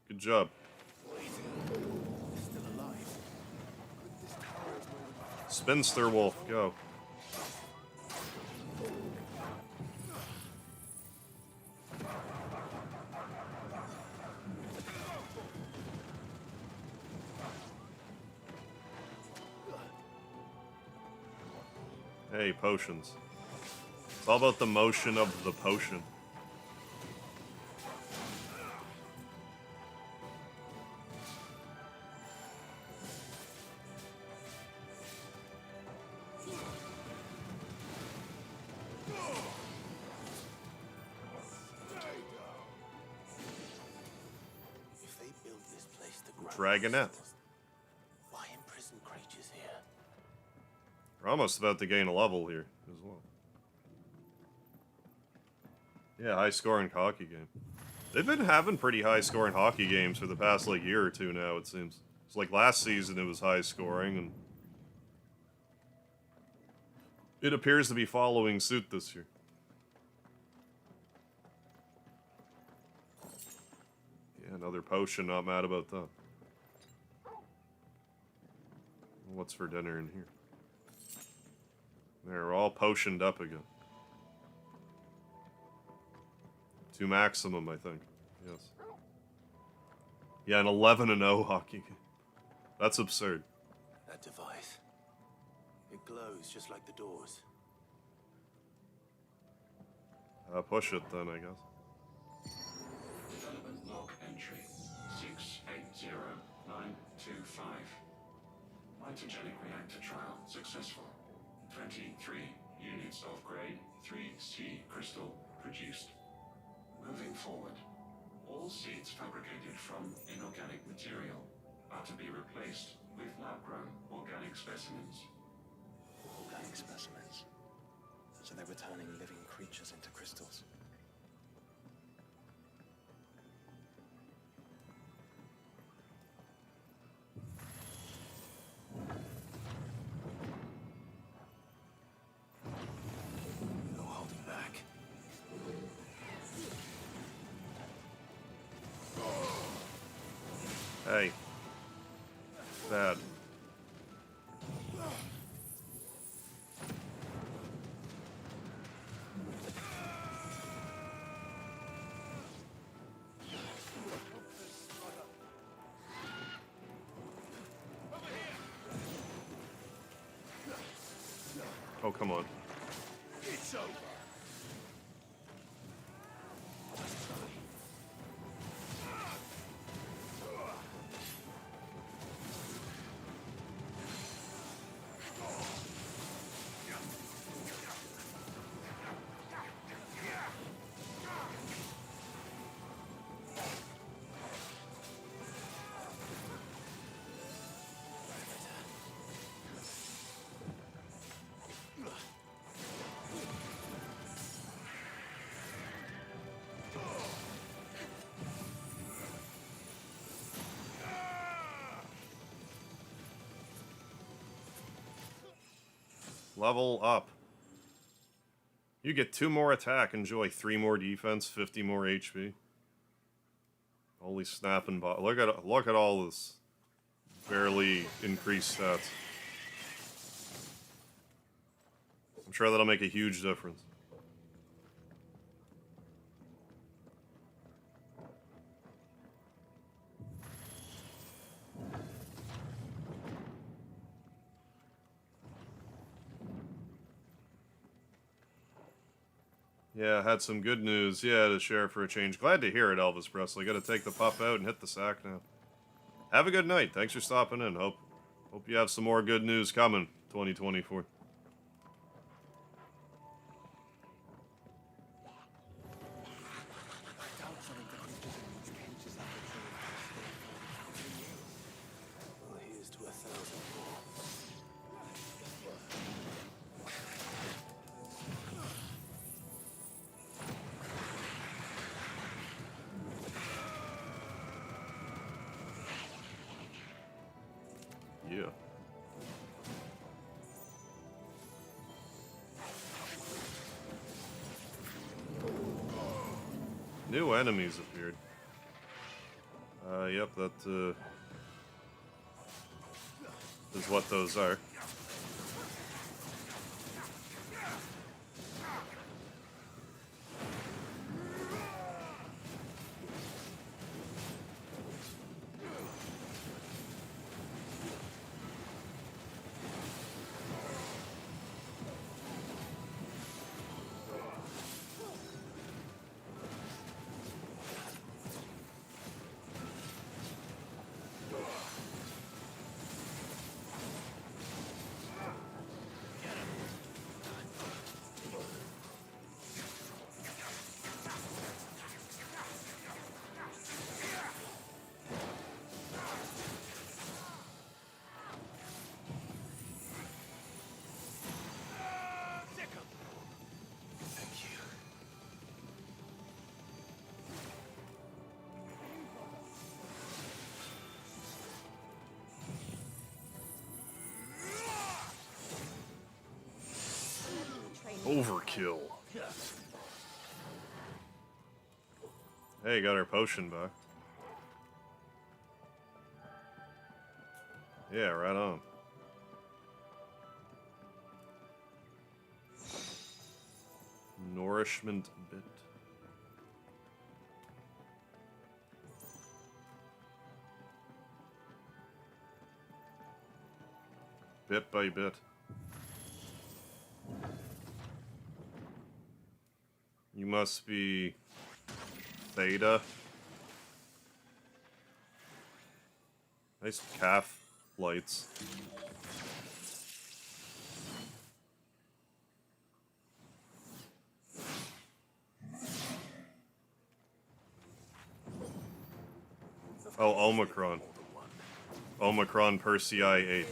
A: Good job.
B: still alive.
A: Spinster Wolf, go. Hey, potions. It's all about the motion of the potion. Dragonette.
B: Why imprison creatures here?
A: We're almost about to gain a level here as well. Yeah, high-scoring hockey game. They've been having pretty high-scoring hockey games for the past, like, year or two now, it seems. It's like last season it was high-scoring, and it appears to be following suit this year. Yeah, another potion, not mad about that. What's for dinner in here? They're all potioned up again. To maximum, I think. Yes. Yeah, an 11-0 hockey game. That's absurd.
B: That device. It glows just like the doors.
A: Push it then, I guess.
J: Development log entry 680925. Mitogenic reactor trial successful. 23 units of grade 3C crystal produced. Moving forward, all seeds fabricated from inorganic material are to be replaced with lab-grown organic specimens.
B: Organic specimens. So they're returning living creatures into crystals. No holding back.
A: Hey. Bad. Oh, come on.
D: It's over.
A: Level up. You get 2 more attack, enjoy 3 more defense, 50 more HP. Holy snap and look at all this barely increased stats. I'm sure that'll make a huge difference. Yeah, had some good news, to share for a change. Glad to hear it, Elvis Presley. Gotta take the pup out and hit the sack now. Have a good night. Thanks for stopping in. Hope you have some more good news coming 2024.
B: Well, here's to 1,000 more.
A: Yeah. New enemies appeared. Yep, that is what those are. kill. Hey, got our potion back. Yeah, right on. Nourishment bit. Bit by bit. You must be Theta. Nice calf lights. Oh, Omicron. Omicron Persei 8.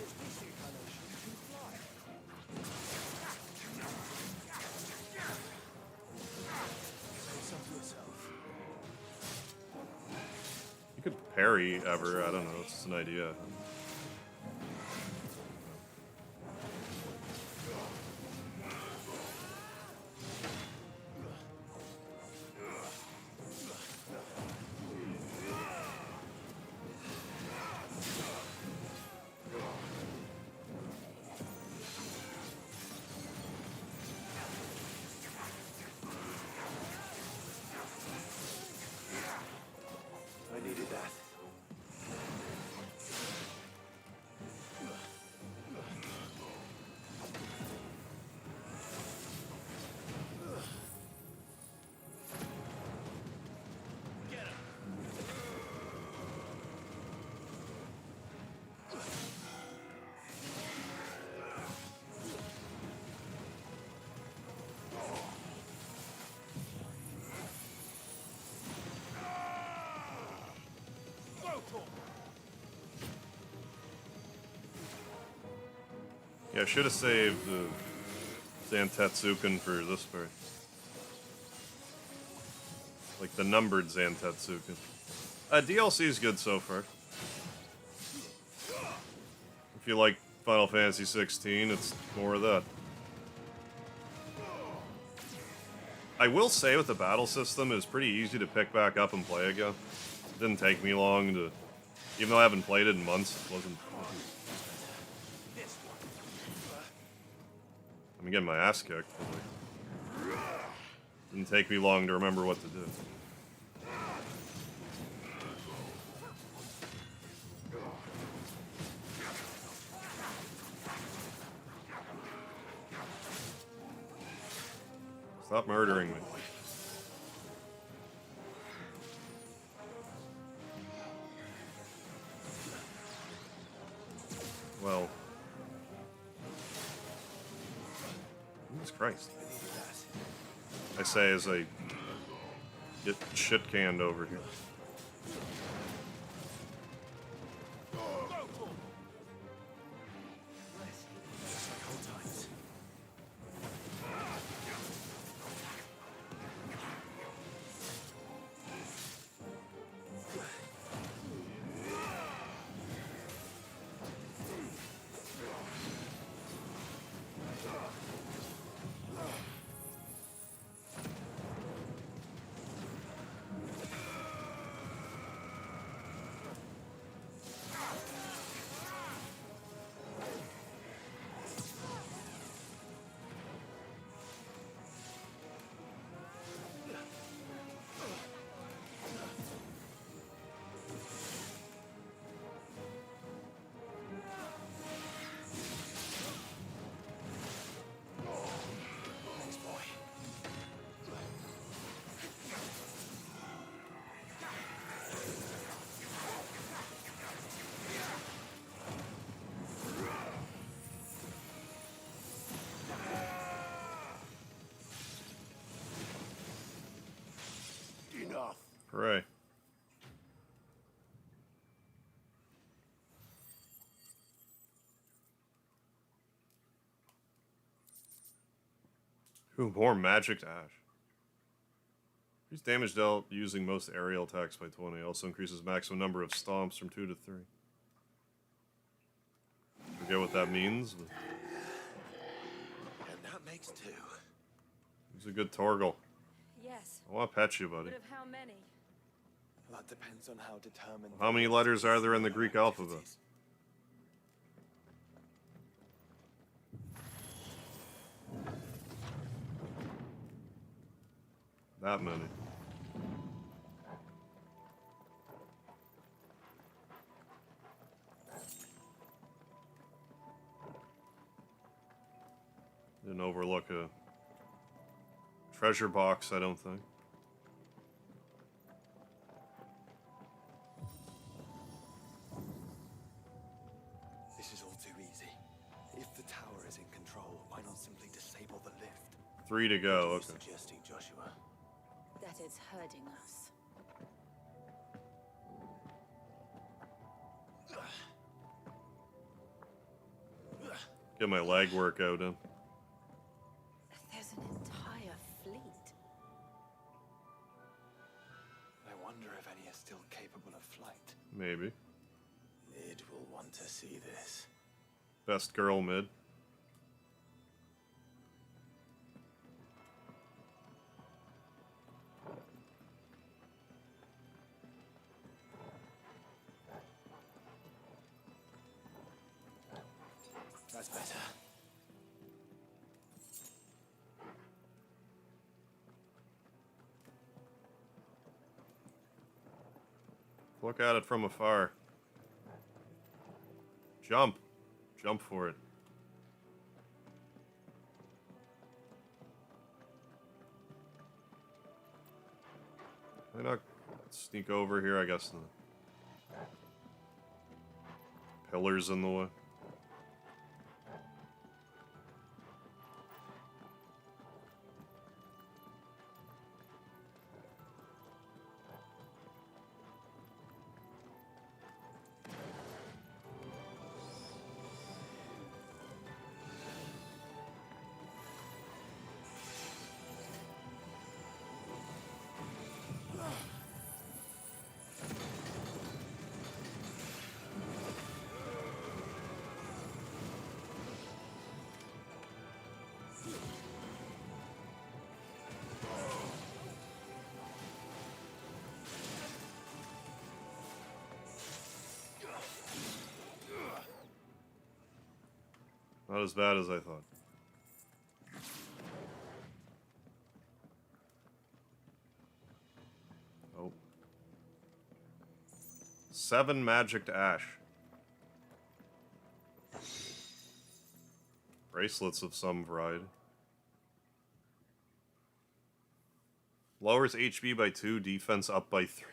A: You could parry ever, I don't know, it's just an idea.
B: I needed that.
A: Yeah, I should have saved Zantetsuken for this part. Like the numbered Zantetsuken. DLC is good so far. If you like Final Fantasy 16, it's more of that. I will say with the battle system, it was pretty easy to pick back up and play again. It didn't take me long to... Even though I haven't played it in months, it wasn't... I'm getting my ass kicked. But like, didn't take me long to remember what to do. Stop murdering me. Well. Jesus Christ. I say as I get shit canned over here.
B: Enough.
A: Hooray. Ooh, more magic to Ash. Increase damage dealt using most aerial attacks by 20. Also increases maximum number of stomps from 2 to 3. Forget what that means.
B: And that makes 2.
A: He's a good Torgal.
F: Yes.
A: I want to pet you, buddy.
F: But of how many?
B: That depends on how determined.
A: How many letters are there in the Greek alphabet? That many. Didn't overlook a treasure box, I don't think.
B: This is all too easy. If the tower is in control, why not simply disable the lift?
A: 3 to go,
B: What are you
A: okay.
B: suggesting, Joshua?
F: That it's hurting us.
A: Get my leg workout in.
F: There's an entire fleet.
B: I wonder if any are still capable of flight.
A: Maybe.
B: Mid will want to see this.
A: Best girl mid.
B: That's better.
A: Look at it from afar. Jump. Jump for it. Why not sneak over here? I guess the pillars in the way. Not as bad as I thought. Oh. 7 magic to ash. Bracelets of some variety. Lowers HP by 2, defense up by 3.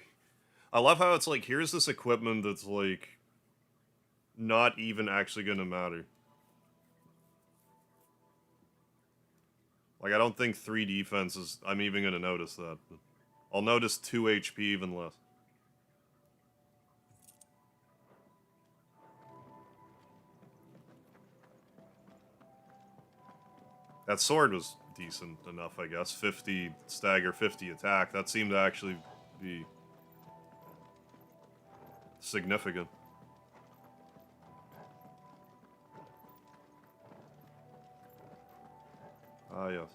A: I love how it's like, here's this equipment that's like not even actually gonna matter. Like, I don't think 3 defense is... I'm even going to notice that. But I'll notice 2 HP even less. That sword was decent enough, I guess. 50 stagger, 50 attack. That seemed to actually be significant. Ah, yes.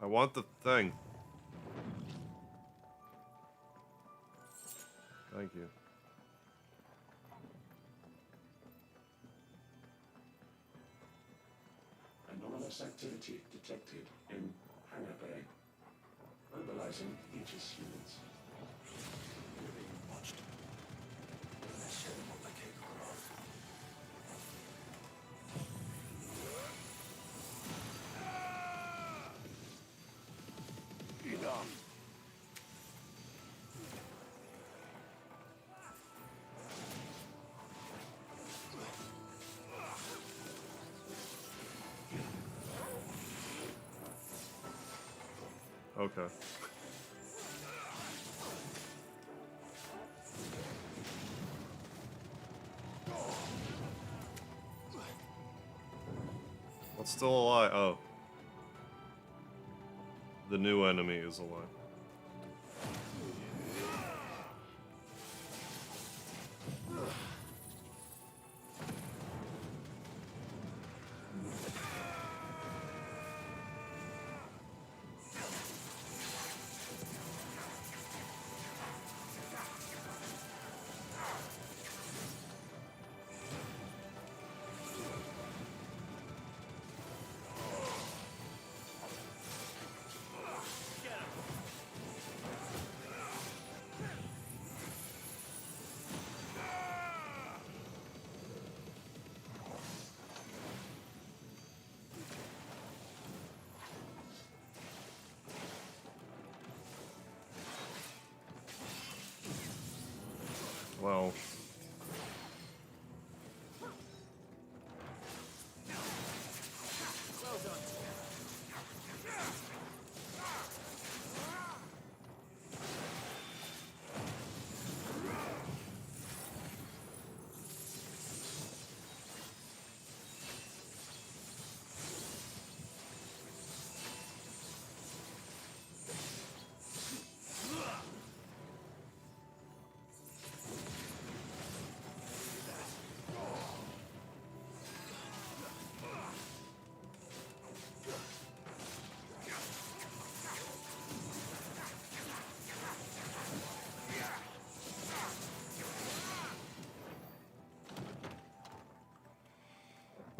A: I want the thing. Thank you.
J: Anomalous activity detected in Hangar Bay. Mobilizing Aegis units.
B: We're being watched. Let's show them what we're capable of.
J: Enough.
A: Okay. What's still alive? Oh. The new enemy is alive. Well.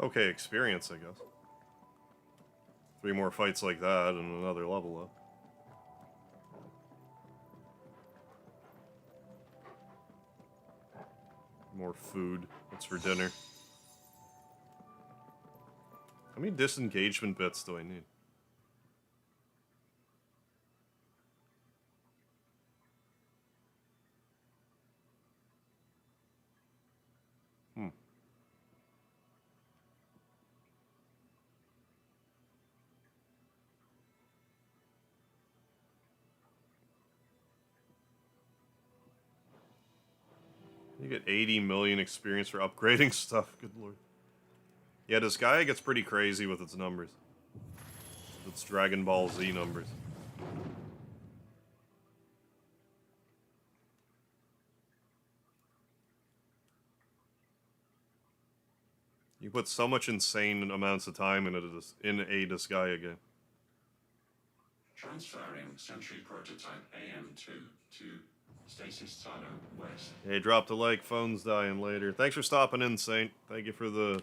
A: Okay, experience, I guess. 3 more fights like that and another level up. More food. What's for dinner? How many disengagement bits do I need? You get 80 million experience for upgrading stuff. Good lord. Yeah, this guy gets pretty crazy with its numbers. Its Dragon Ball Z numbers. You put so much insane amounts of time into this this guy again.
J: Transferring Sentry Prototype AM2 to Stasis Silo West.
A: Hey, drop the like, phone's dying later. Thanks for stopping in, Saint. Thank you for the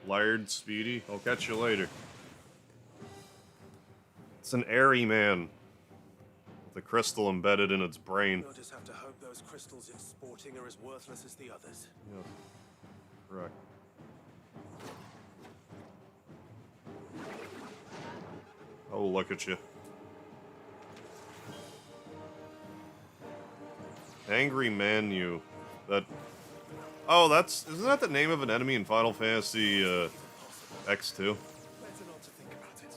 A: lard, Speedy. I'll catch you later. It's an airy man. With a crystal embedded in its brain.
B: You'll just have to hope those crystals it's sporting are as worthless as the others.
A: Yes. Correct. Oh, look at you. Angry Man, that... Oh, isn't that the name of an enemy in Final Fantasy, X2?
B: Better not to think about it.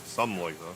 A: Something like that.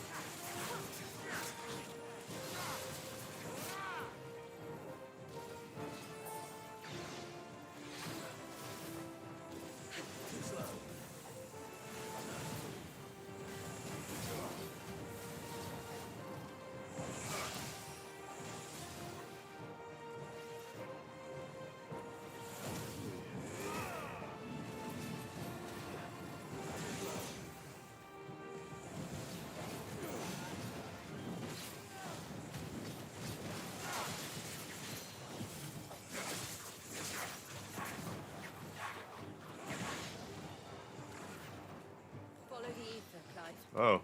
F: Follow the ether, Clive.
A: Oh.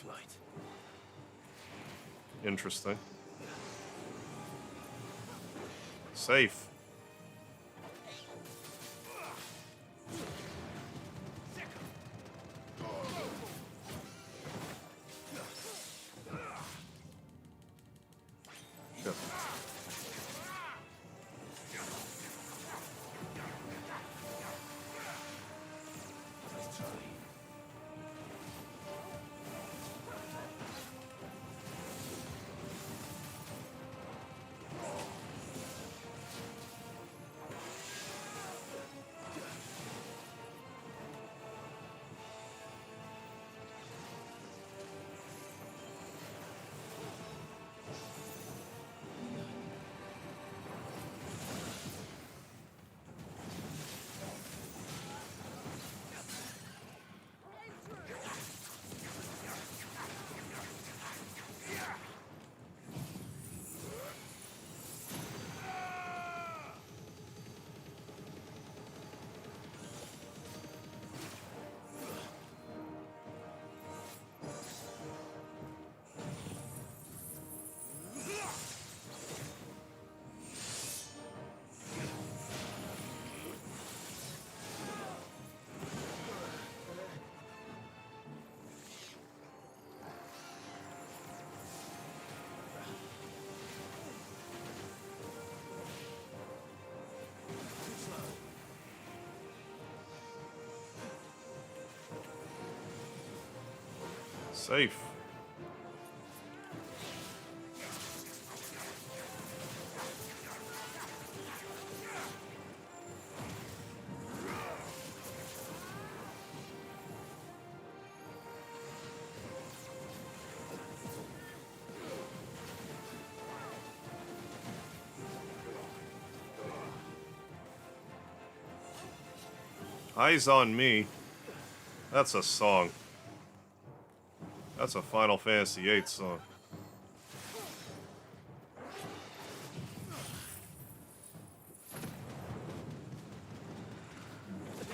B: Right.
A: Interesting. Safe. Shit. Safe. Eyes on Me. That's a song. That's a Final Fantasy VIII song.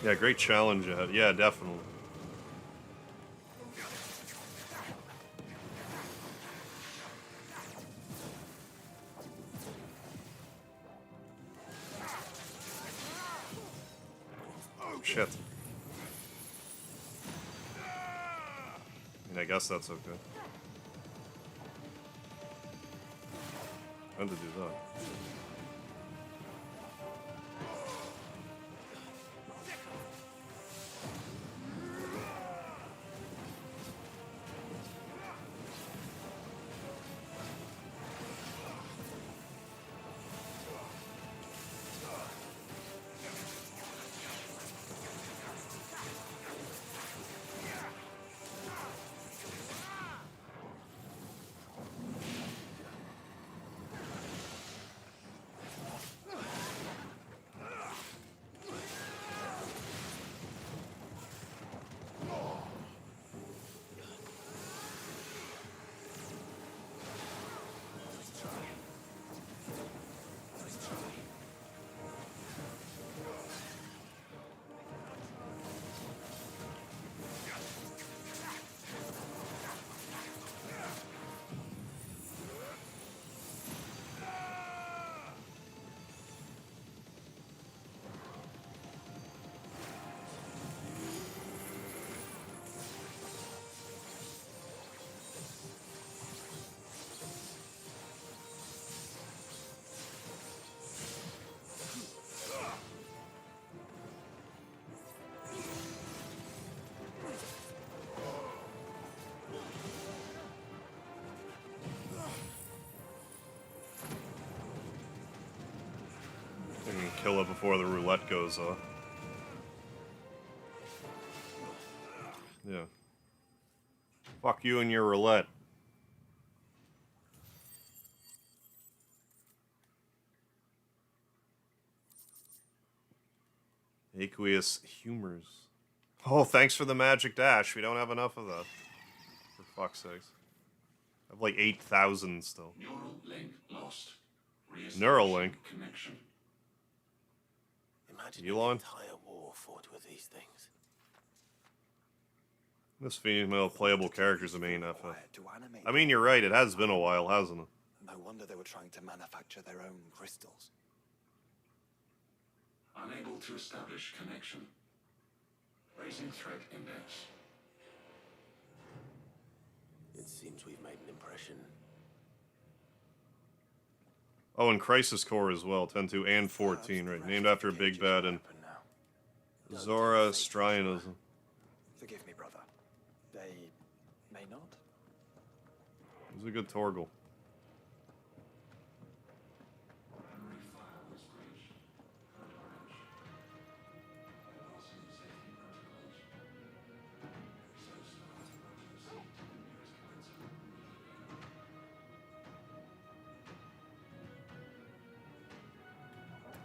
A: Yeah, great challenge ahead. Yeah, definitely. Oh, shit. I mean, I guess that's okay. When to do that? I can kill it before the roulette goes off. Yeah. Fuck you and your roulette. Aqueous humors. Oh, thanks for the magic dash. We don't have enough of that. For fuck's sakes. I have like 8,000 still.
J: Neural link lost.
A: Neural link.
J: Connection.
B: Imagine
A: Elon?
B: an entire war fought with these things.
A: This female playable character's the main FF.
E: To animate
A: I mean, you're right. It has been a while, hasn't it?
E: No wonder they were trying to manufacture their own crystals.
J: Unable to establish connection. Raising threat index.
B: It seems we've made an impression.
A: Oh, and Crisis Core as well. 10-2 and 14, right? Named after a big bad in Zoroastrianism.
E: Forgive me, brother. They may not.
A: It was a good Torgal.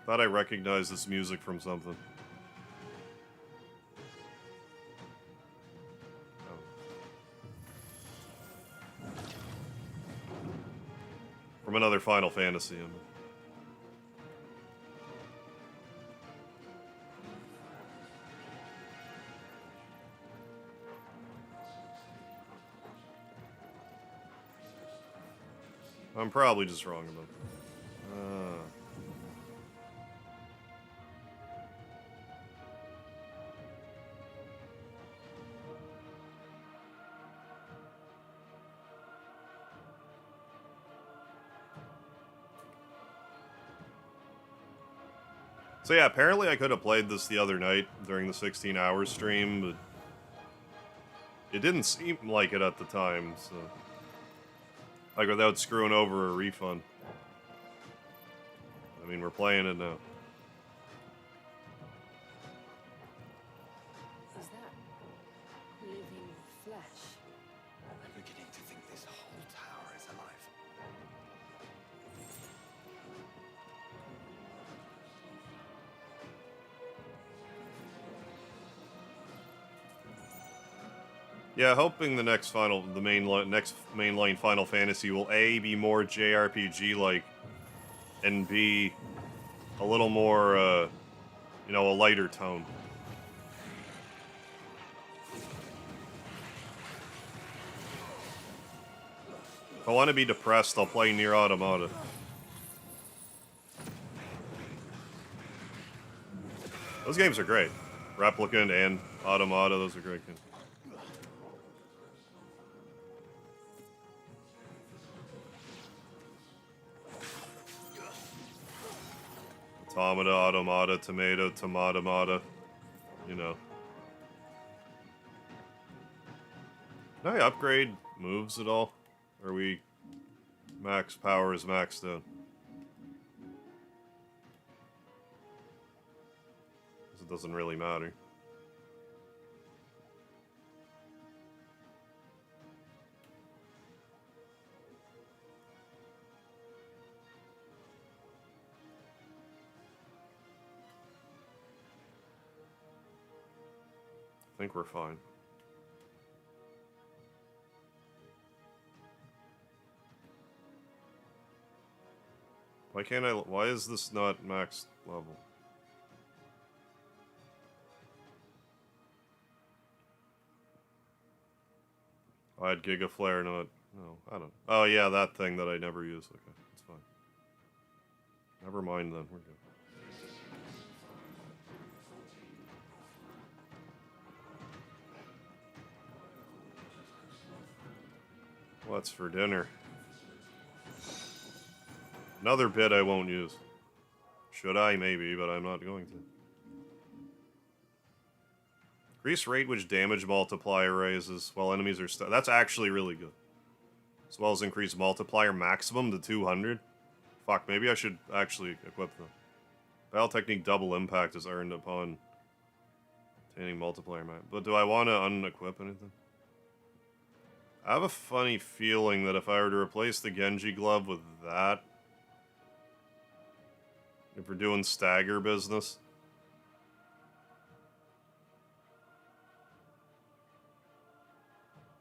A: Thought I recognized this music from something. From another Final Fantasy. I mean. I'm probably just wrong about that. So yeah, apparently I could have played this the other night during the 16-hour stream, but It didn't seem like it at the time, so... Like, without screwing over a refund. I mean, we're playing it now.
F: Is that living flesh?
E: I'm beginning to think this whole tower is alive.
A: Yeah, hoping the next next mainline Final Fantasy will A, be more JRPG-like, and B, a little more, you know, a lighter tone. If I want to be depressed, I'll play Nier Automata. Those games are great. Replicant and Automata, those are great games. Automata, Automata, Tomato, Tomatomata, you know. Can I upgrade moves at all? Or are we max power is maxed out? Because it doesn't really matter. I think we're fine. Why can't I? Why is this not max level? I had Giga Flare, not. No, I don't. Oh yeah, that thing that I never use. Okay, that's fine. Never mind then. We're good. What's for dinner? Another bit I won't use. Should I? Maybe, but I'm not going to. Increase rate which damage multiplier raises while enemies are stuck. That's actually really good. As well as increase multiplier maximum to 200. Fuck, maybe I should actually equip them. Battle technique double impact is earned upon attaining multiplier max. But do I want to unequip anything? I have a funny feeling that if I were to replace the Genji glove with that, if we're doing stagger business,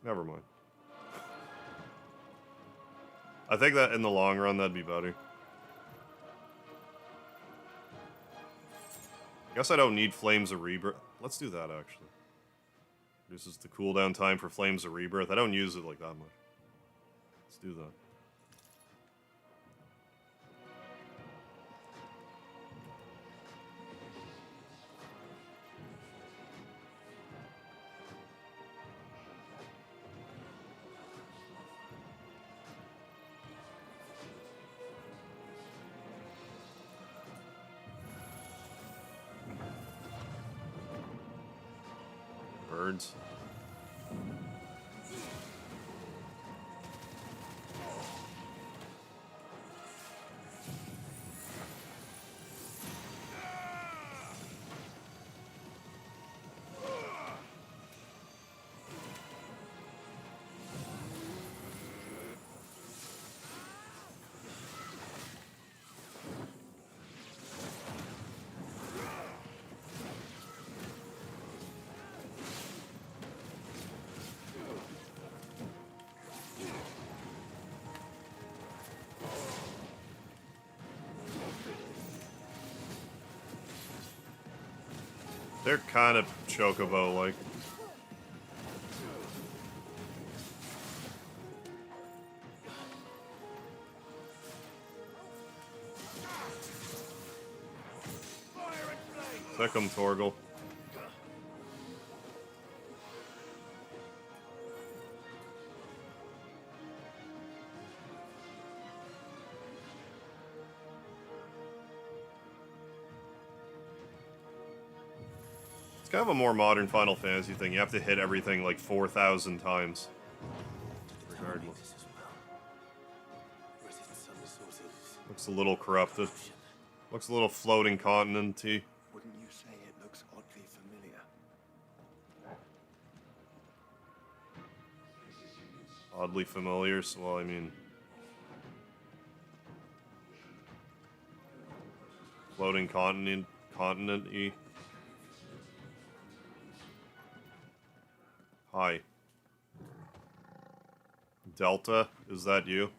A: never mind. I think that in the long run, that'd be better. I guess I don't need Flames of Rebirth. Let's do that, actually. Reduces the cooldown time for Flames of Rebirth. I don't use it like that much. Let's do that. Birds. They're kind of chocobo-like. Sick 'em, Torgal. It's kind of a more modern Final Fantasy thing. You have to hit everything like 4,000 times. Regardless. Looks a little corrupted. Looks a little floating continent-y.
E: Wouldn't you say it looks oddly familiar?
A: Oddly familiar, so well, I mean... Floating continent-y. Hi. Delta, is that you?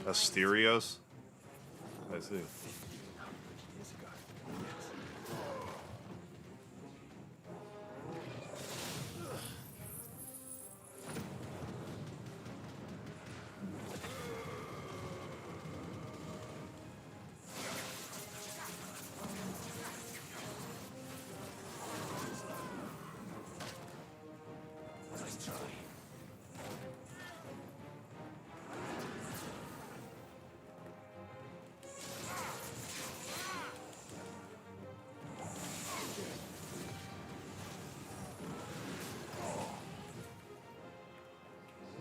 A: Asterios? I see.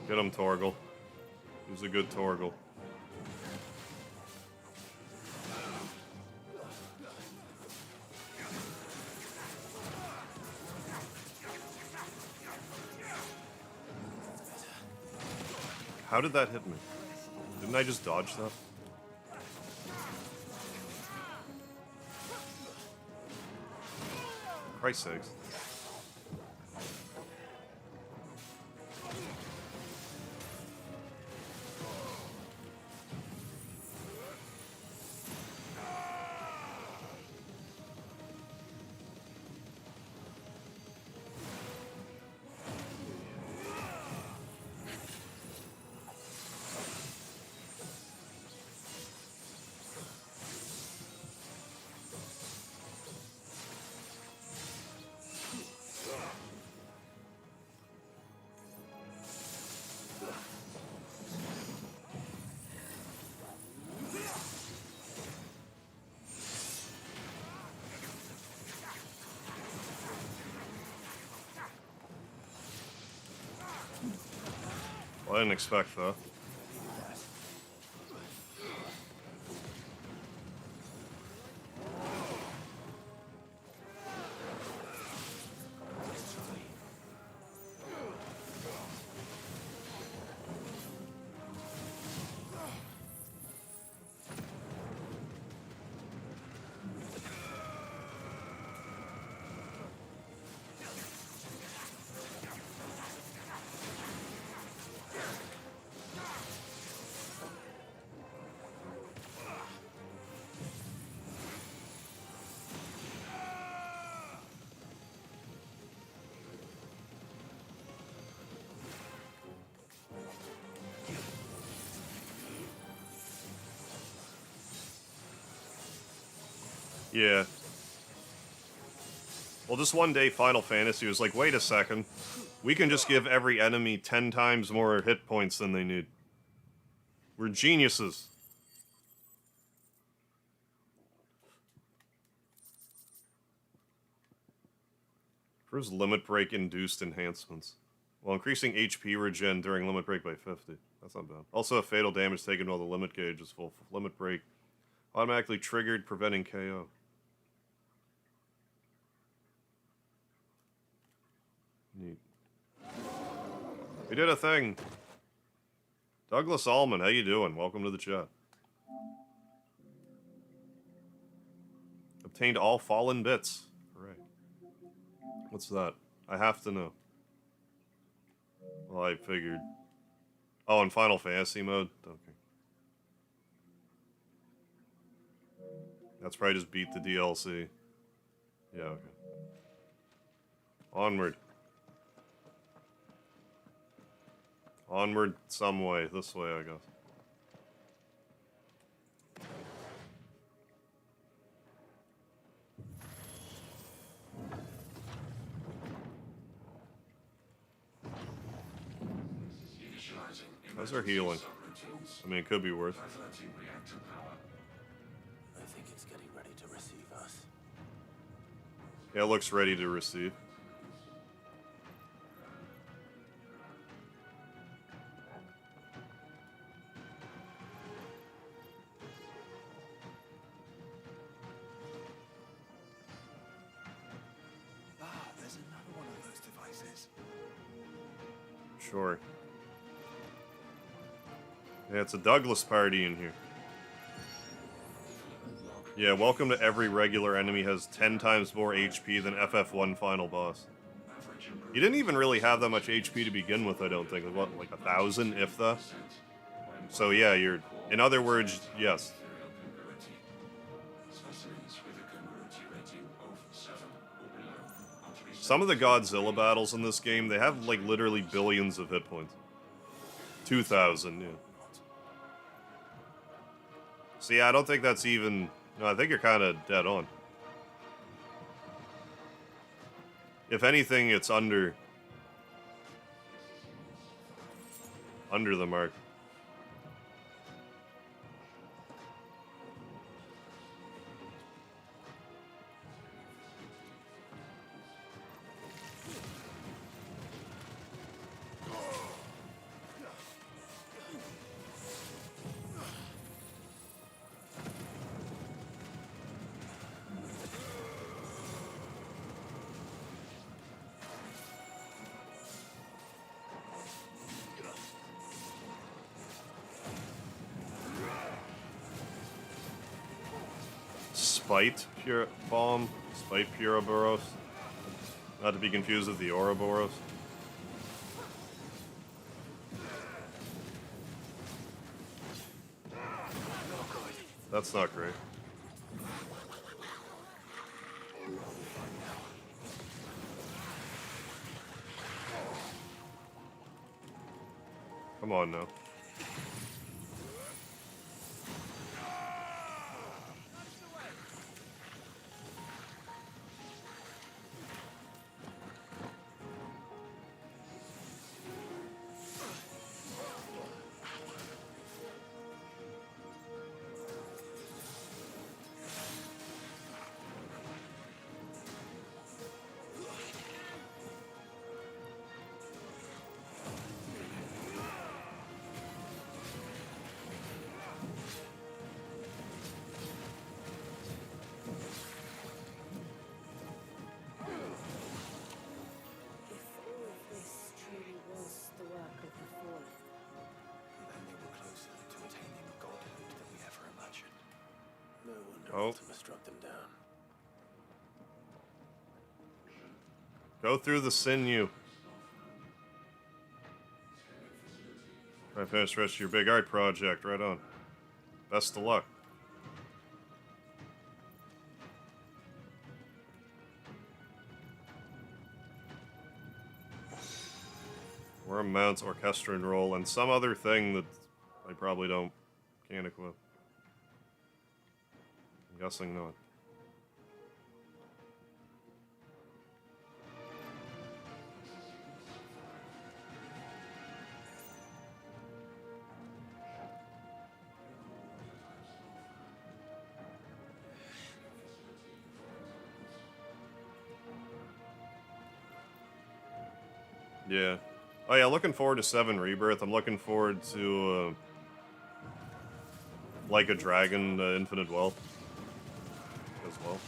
A: Get him, Torgal. Who's a good Torgal? How did that hit me? Didn't I just dodge that? Christ's sakes. Well, I didn't expect that. Yeah. Well, just one day Final Fantasy was like, wait a second. We can just give every enemy 10 times more hit points than they need. We're geniuses. Proves limit break induced enhancements. While increasing HP regen during limit break by 50. That's not bad. Also, a fatal damage taken while the limit gauge is full. Limit break automatically triggered, preventing KO. Neat. We did a thing. Douglas Allman, how you doing? Welcome to the chat. Obtained all fallen bits. Hooray. What's that? I have to know. Well, I figured. Oh, in Final Fantasy mode? Okay. That's probably just beat the DLC. Yeah, okay. Onward. Onward some way. This way, I guess. How's our healing? I mean, it could be worse.
J: Diverting reactor power.
B: I think it's getting ready to receive us.
A: Yeah, it looks ready to receive.
E: Ah, there's another one of those devices.
A: Sure. Yeah, it's a Douglas party in here. Yeah, welcome to every regular enemy has 10 times more HP than FF1 final boss. He didn't even really have that much HP to begin with, I don't think. What, like 1,000, if the? So yeah, you're... In other words, yes.
J: Specimens with a congruity rating of 7 or below are to be
A: Some of the Godzilla battles in this game, they have like literally billions of hit points. 2,000, yeah. So yeah, I don't think that's even... No, I think you're kind of dead on. If anything, it's under the mark. Spite Pure Bomb, Spite Puroboros. Not to be confused with the Ouroboros. That's not great. Come on now.
F: If all of this truly was the work of the Fallen,
B: Then they were closer to attaining godhood than we ever imagined. No wonder
A: Oh.
B: Ultima struck them down.
A: Go through the sinew. Try to finish the rest of your big art project. Right on. Best of luck. Worm mounts, orchestrion roll, and some other thing that I probably can't equip. I'm guessing not. Yeah. Oh yeah, looking forward to 7 Rebirth. I'm looking forward to Like a Dragon Infinite Wealth as well.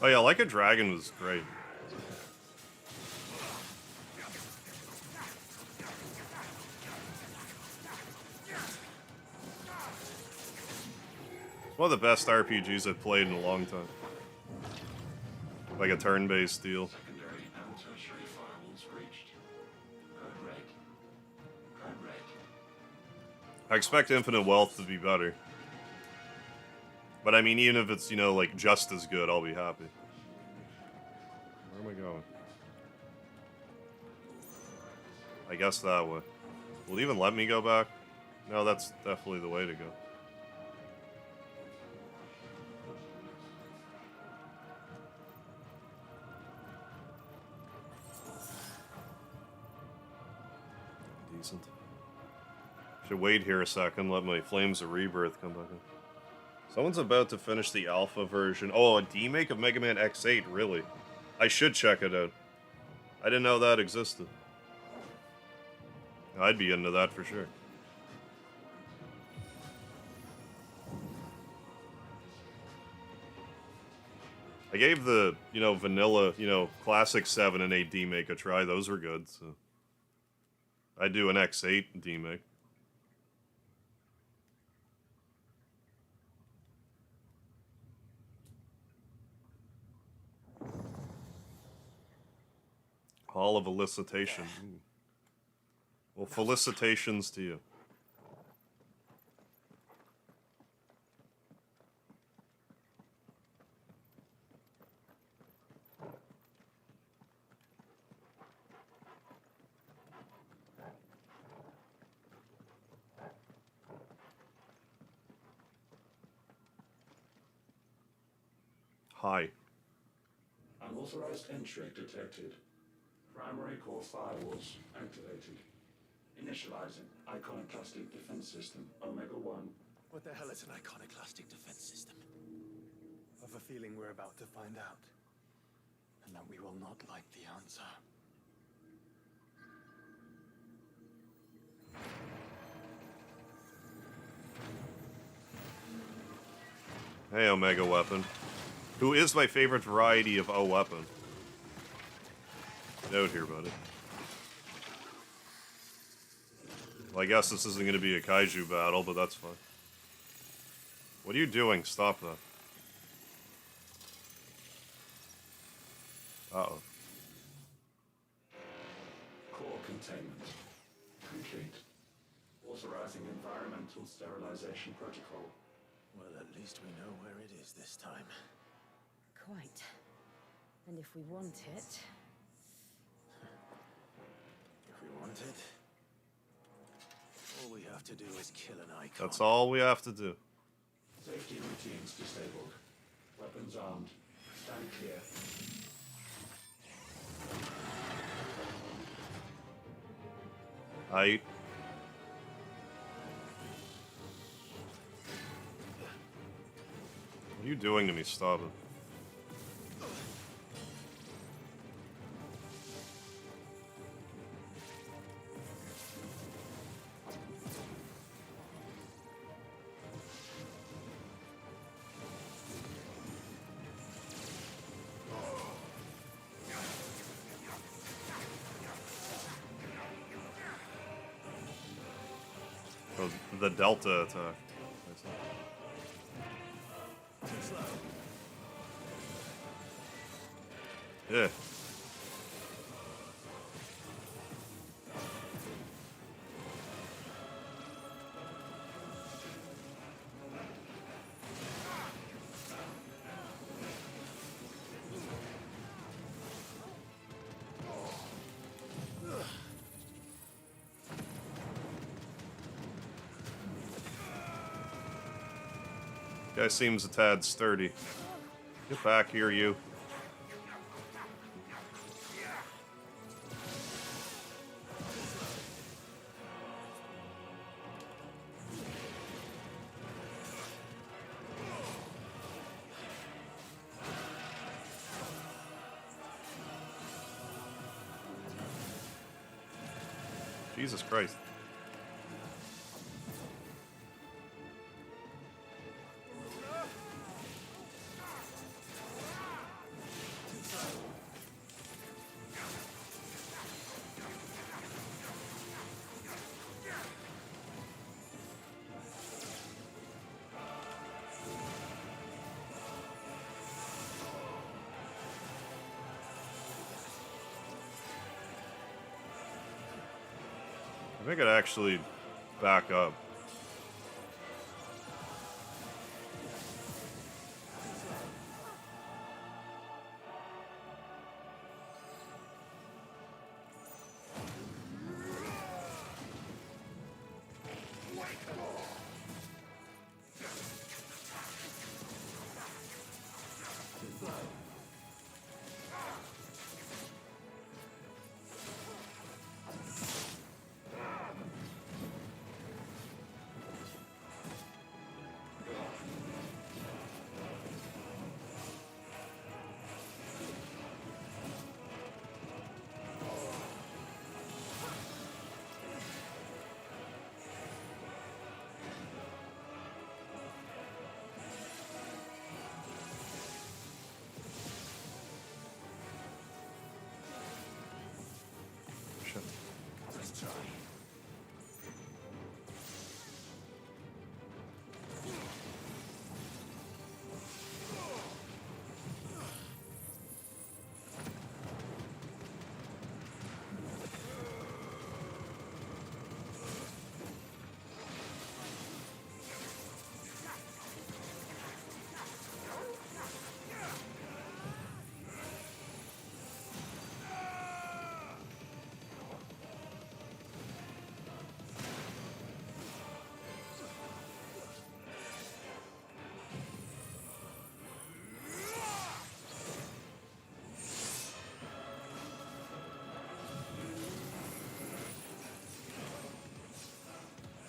A: Oh yeah, Like a Dragon was great. It's one of the best RPGs I've played in a long time. Like a turn-based deal.
J: Secondary and tertiary firewalls breached. Code red. Code red.
A: I expect Infinite Wealth to be better. But I mean, even if it's, you know, like, just as good, I'll be happy. Where am I going? I guess that way. Will it even let me go back? No, that's definitely the way to go. Decent. Should wait here a second, let my Flames of Rebirth come back in. Someone's about to finish the alpha version. Oh, a demake of Mega Man X8, really? I should check it out. I didn't know that existed. I'd be into that for sure. I gave the, you know, vanilla, you know, classic 7 and 8 demake a try. Those were good, so I'd do an X8 demake. Hall of Elicitation. Ooh. Well, felicitations to you. Hi.
J: Unauthorized entry detected. Primary core firewalls activated. Initializing iconoclastic defense system Omega-1.
B: What the hell is an iconoclastic defense system? I have a feeling we're about to find out. And that we will not like the answer.
A: Hey, Omega Weapon. Who is my favorite variety of O weapon? Get out here, buddy. Well, I guess this isn't going to be a kaiju battle, but that's fine. What are you doing? Stop that. Uh-oh.
J: Core containment complete. Authorizing environmental sterilization protocol.
B: Well, at least we know where it is this time.
F: Quite. And if we want it...
B: If we want it, all we have to do is kill an icon.
A: That's all we have to do.
J: Safety routines disabled. Weapons armed. Stand clear.
A: Aight. What are you doing to me? Stop it. Oh, the Delta attack. Yeah. Guy seems a tad sturdy. Get back here, you. Jesus Christ. I think I'd actually back up.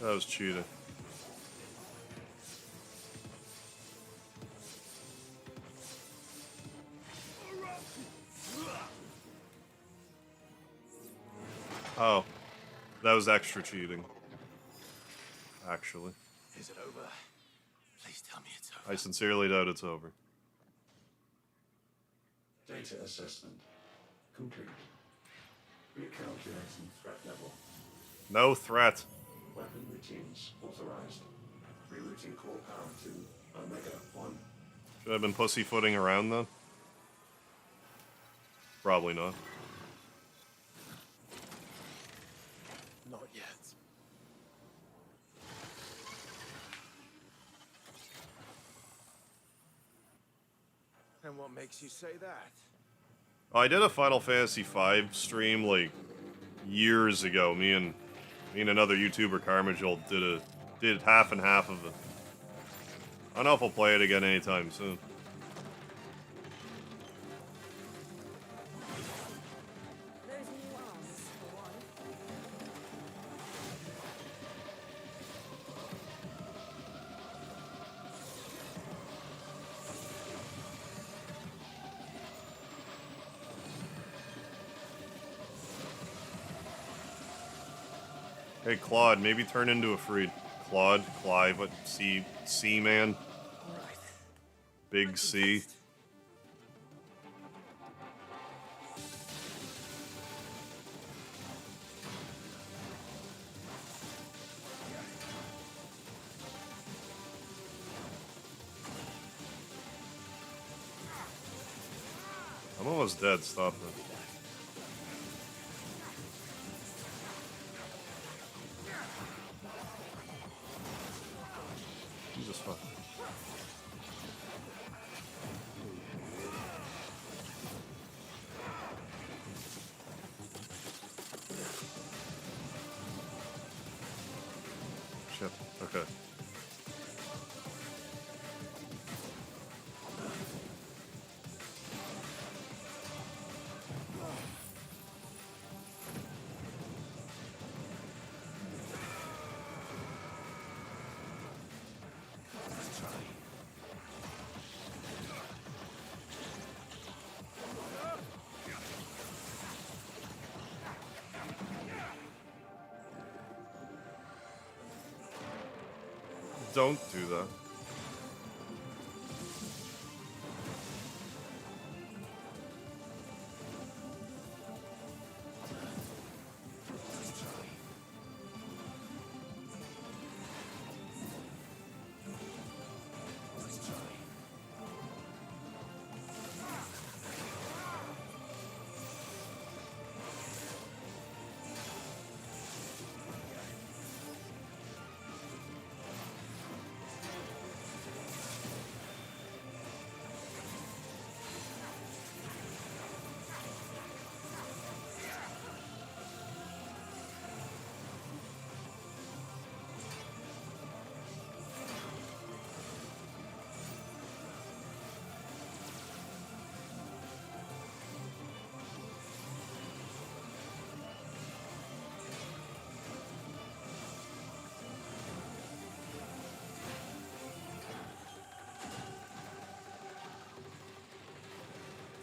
A: That was cheating. Oh, that was extra cheating. Actually.
B: Is it over? Please tell me it's over.
A: I sincerely doubt it's over.
J: Data assessment complete. Recalculating threat level.
A: No threat.
J: Weapon routines authorized. Rerouting core power to Omega 1.
A: Should I have been pussyfooting around then? Probably not.
B: Not yet. And what makes you say that?
A: Oh, I did a Final Fantasy V stream like years ago. Me and another YouTuber, Carmagel, did half and half of it. I don't know if I'll play it again anytime soon.
F: Those new arms, for one.
A: Hey, Claude, maybe turn into a Freed. Claude, Clive, what? C man?
B: Right.
A: Big C. I'm almost dead, stop it. Jesus fuck. Shit, okay. Don't do that.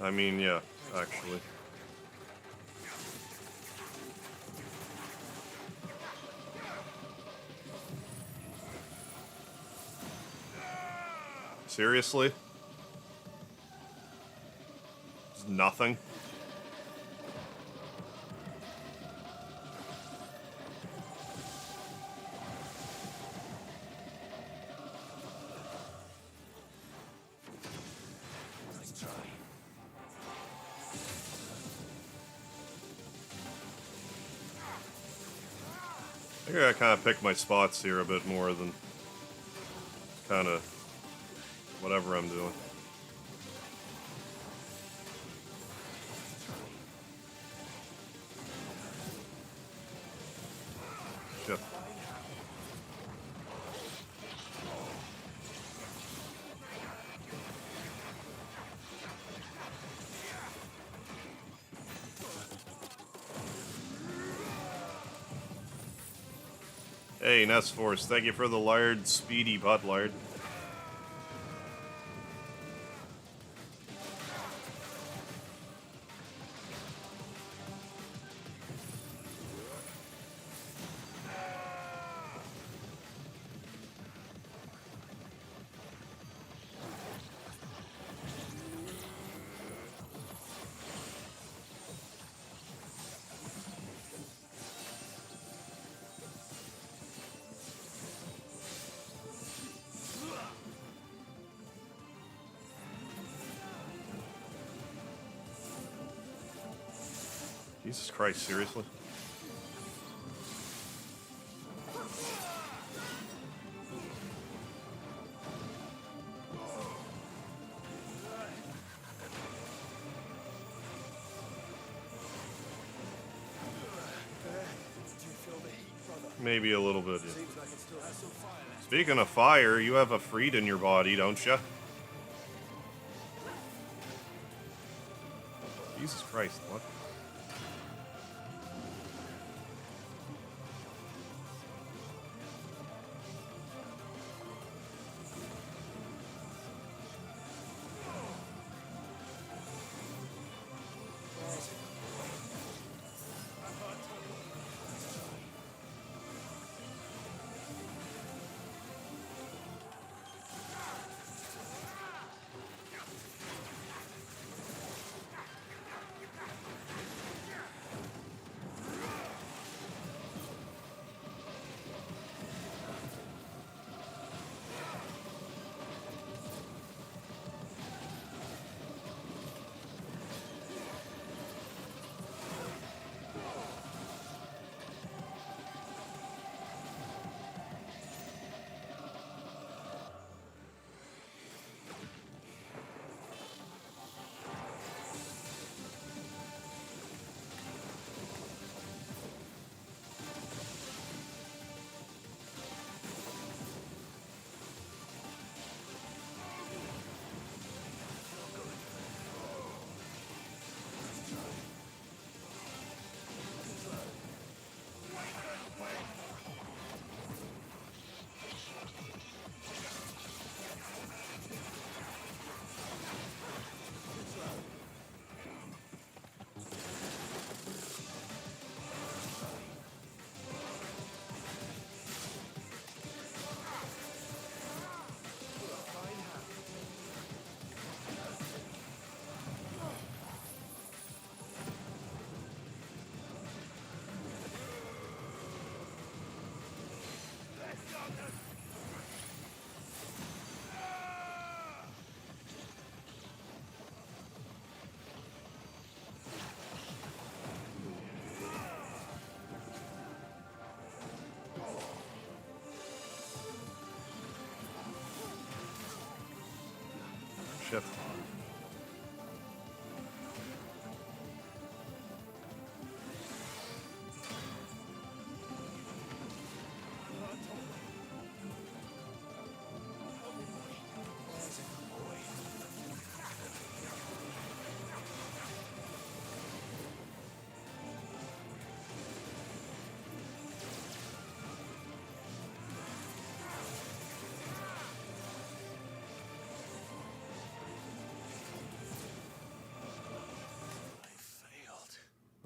A: I mean, yeah, actually. Seriously? It's nothing?
B: Nice try.
A: I think I kind of pick my spots here a bit more than kind of whatever I'm doing. Shit. Hey, Nest Force, thank you for the lard, speedy butt lard. Jesus Christ, seriously? Maybe a little bit, yeah.
B: Seems like it still has some fire left.
A: Speaking of fire, you have a Freed in your body, don't you? Jesus Christ, what?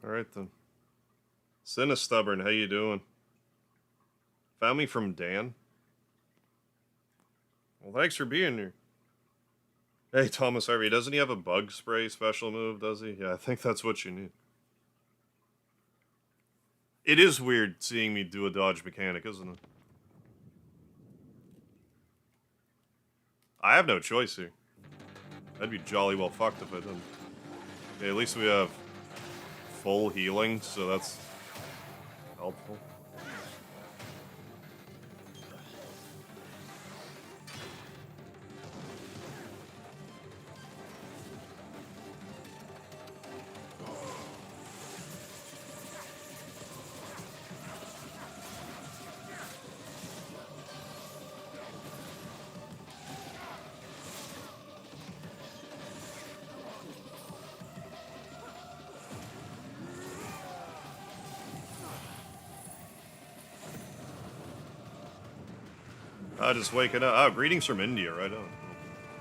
A: Alright then. Cinestubborn, how you doing? Found me from Dan. Well, thanks for being here. Hey, Thomas Harvey, doesn't he have a bug spray special move, does he? Yeah, I think that's what you need. It is weird seeing me do a dodge mechanic, isn't it? I have no choice here. I'd be jolly well fucked if I didn't. Okay, at least we have full healing, so that's helpful. Just waking up. Oh, greetings from India, right on.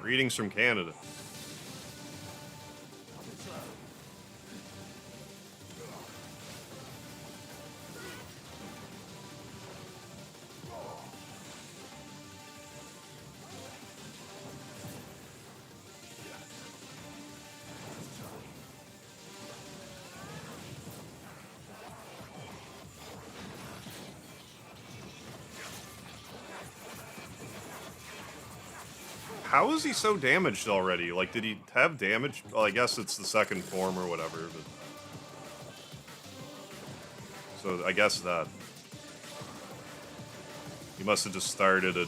A: Greetings from Canada. How is he so damaged already? Like, did he have damage? Well, I guess it's the second form or whatever, but... So, I guess that. He must have just started at...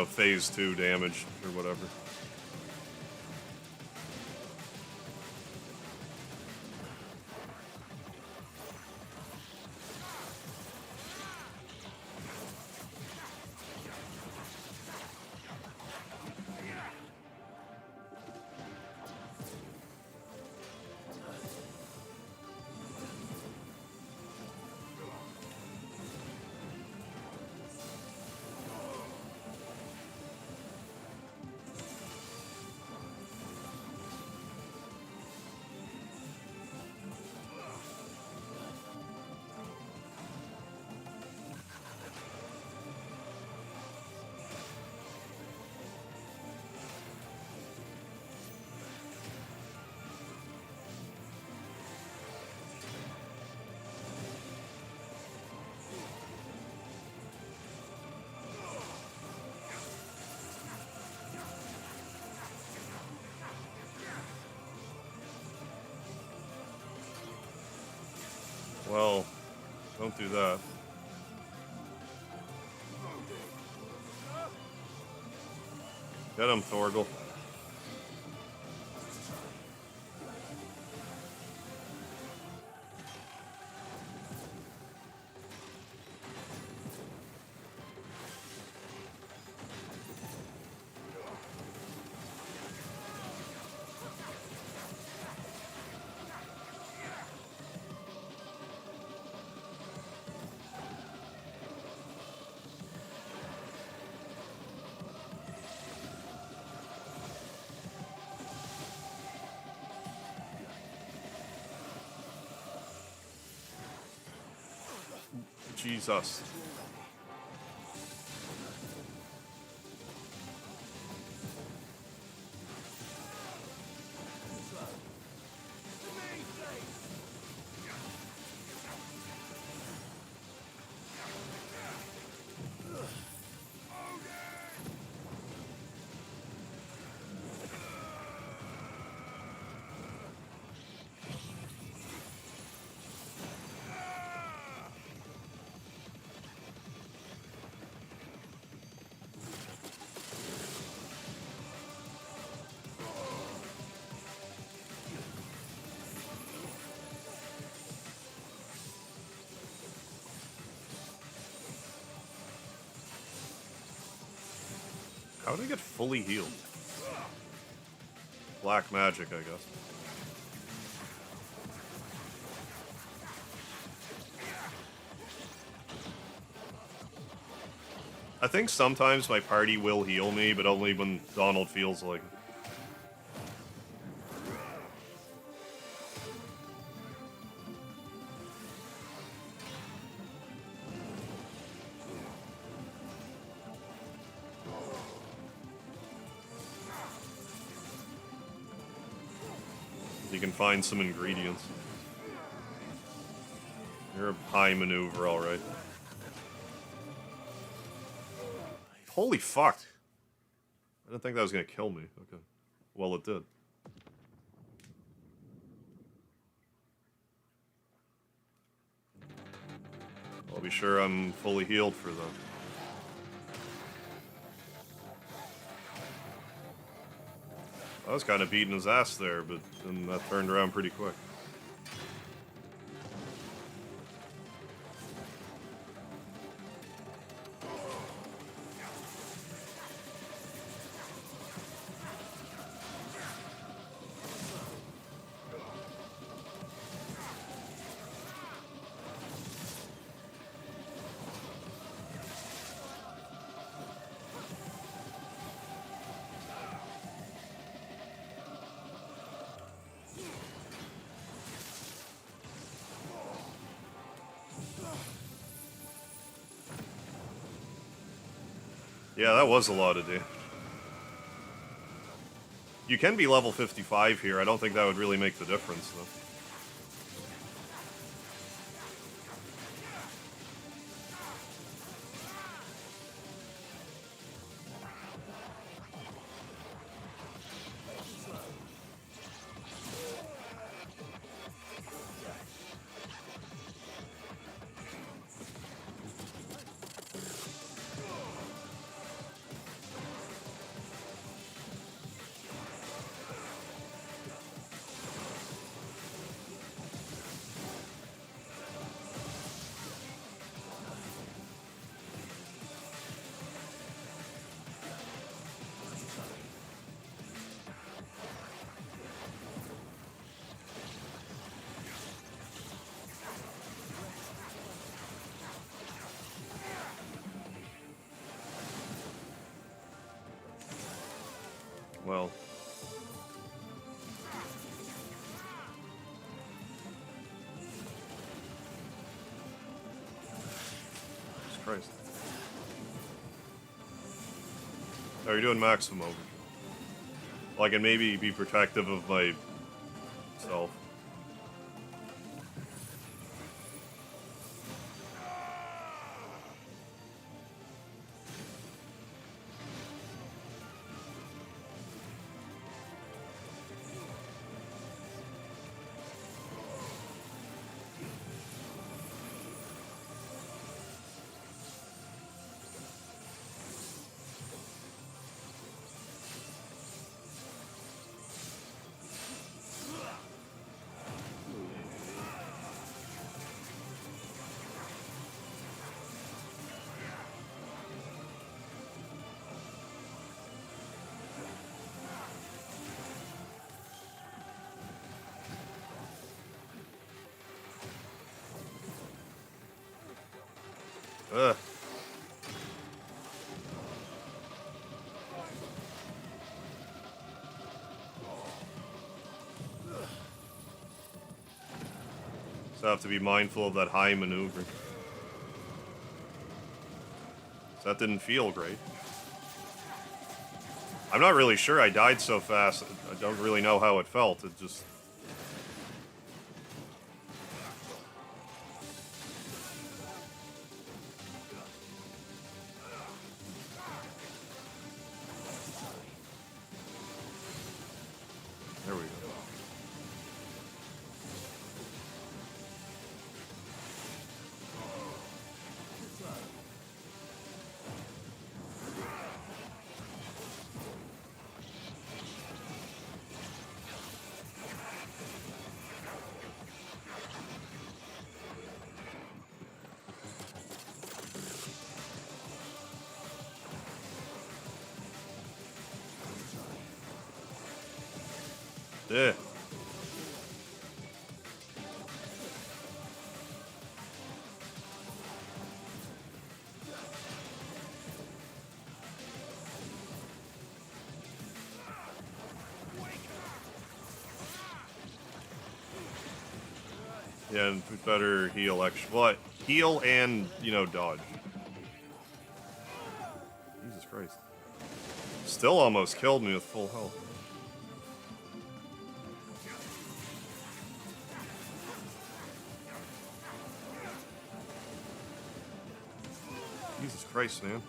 A: phase 2 damage or whatever. Well, don't do that. Get him, Thorgal. Jesus. How did I get fully healed? Black magic, I guess. I think sometimes my party will heal me, but only when Donald feels like it. You can find some ingredients. You're a high maneuver, alright. Holy fuck! I didn't think that was gonna kill me. Okay. Well, it did. I'll be sure I'm fully healed for that. I was kind of beating his ass there, but then that turned around pretty quick. Yeah, that was a lot of damage. You can be level 55 here. I don't think that would really make the difference, though. Well. Jesus Christ. Oh, you're doing maximum overkill. Well, I can maybe be protective of myself. Ugh. So I have to be mindful of that high maneuver. So that didn't feel great. I'm not really sure I died so fast. I don't really know how it felt. It just... There we go. Yeah. Yeah, and we better heal extra. What? Heal and, you know, dodge. Jesus Christ. Still almost killed me with full health. Christ, man.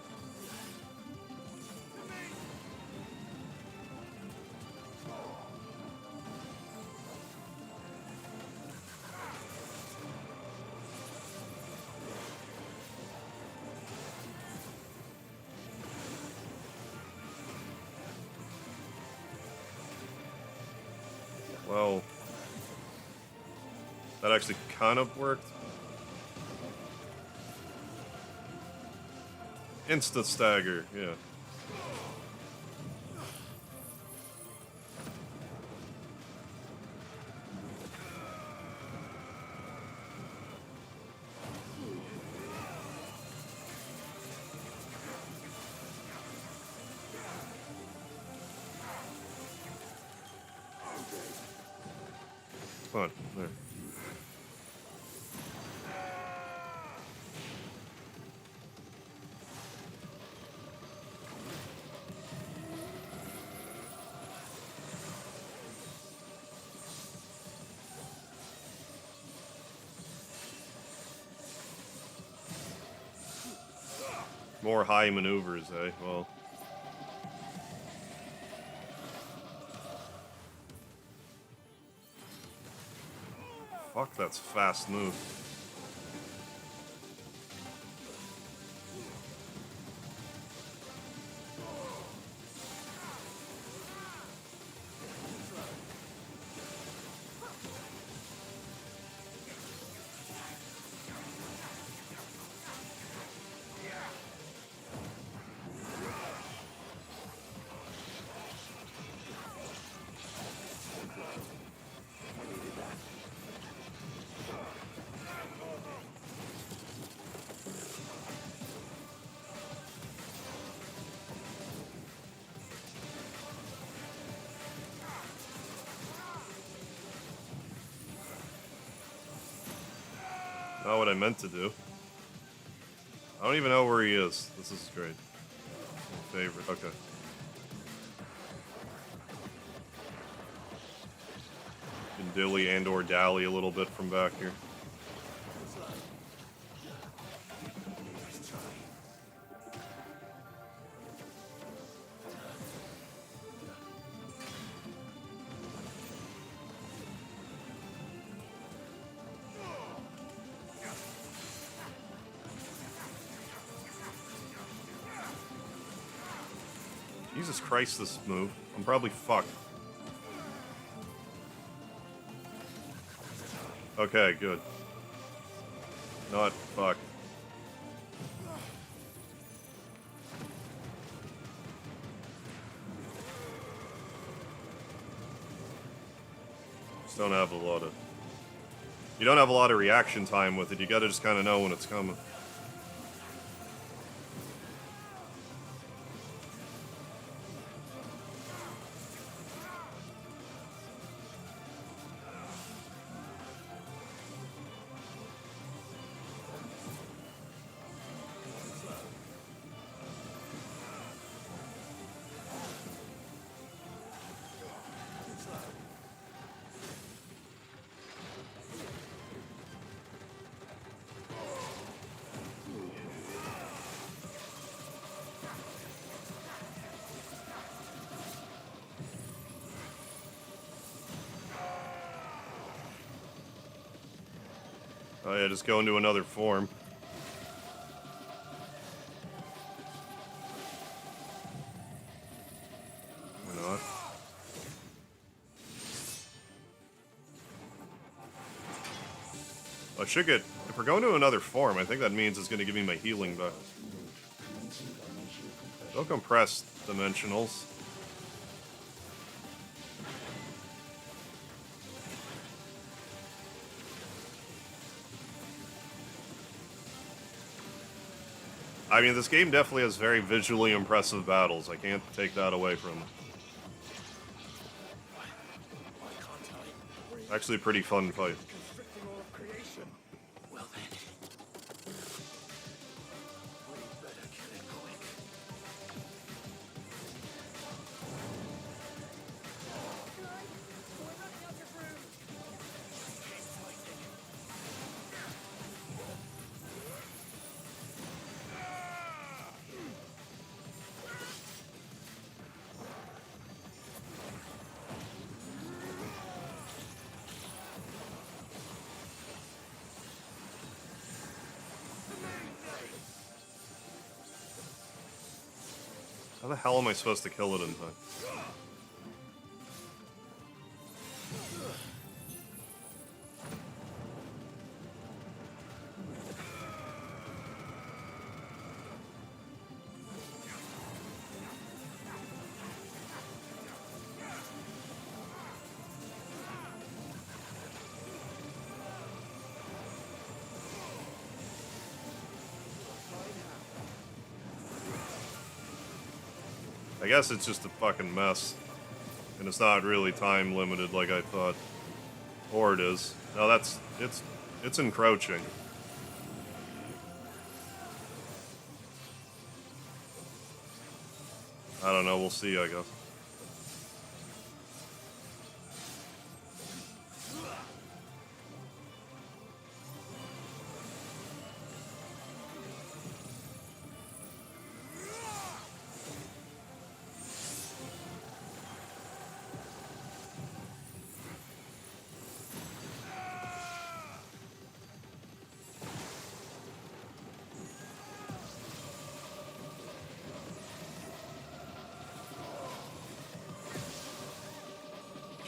A: Well, that actually kind of worked. Insta stagger, yeah. Come on, there. More high maneuvers, eh? Well. Fuck, that's fast move. Not what I meant to do. I don't even know where he is. This is great. Favorite. Okay. Can dilly and or dally a little bit from back here. Jesus Christ, this move. I'm probably fucked. Okay, good. Not fucked. Just don't have a lot of... You don't have a lot of reaction time with it. You gotta just kind of know when it's coming. Oh yeah, just go into another form. Why not? I should get... If we're going to another form, I think that means it's going to give me my healing back. Don't compress dimensionals. I mean, this game definitely has very visually impressive battles. I can't take that away from it. Actually a pretty fun fight.
B: Well then, we better kill it quick.
A: How the hell am I supposed to kill it in time? I guess it's just a fucking mess. And it's not really time limited like I thought. Or it is. No, it's encroaching. I don't know, we'll see, I guess.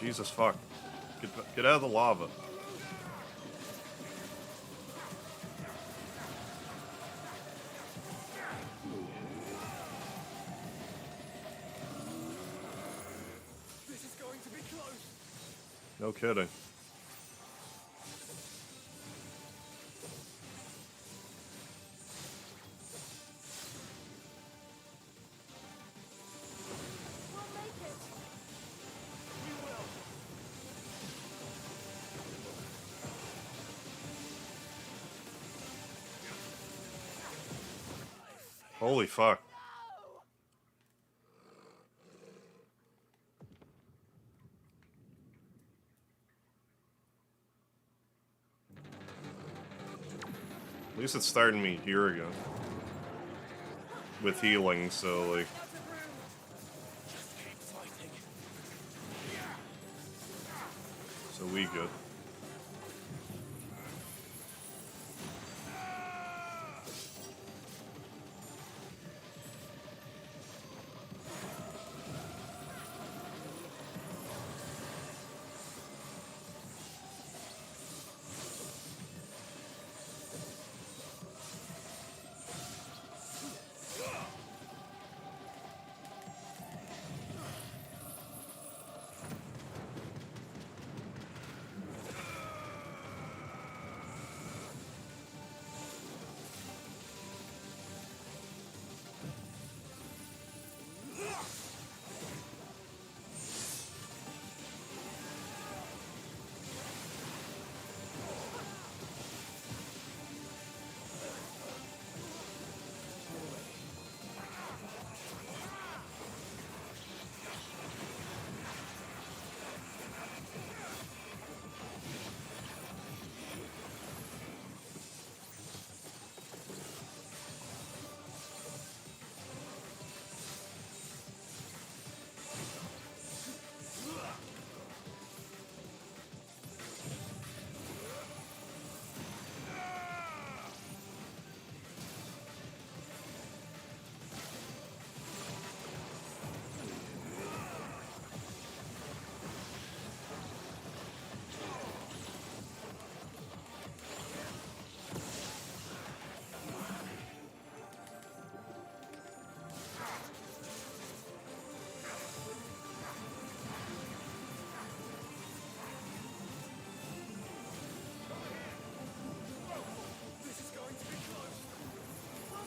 A: Jesus fuck. Get out of the lava.
K: This is going to be close.
A: No kidding.
K: We'll make it. We will.
A: Holy fuck. At least it's starting me here again. With healing, so like... So we good.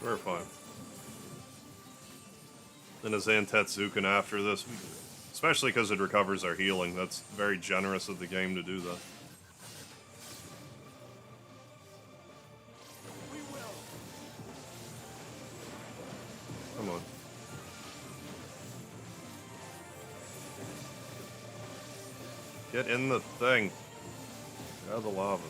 A: We're fine. And a Zantetsuken after this, especially because it recovers our healing. That's very generous of the game to do that. Come on. Get in the thing. Get out of the lava.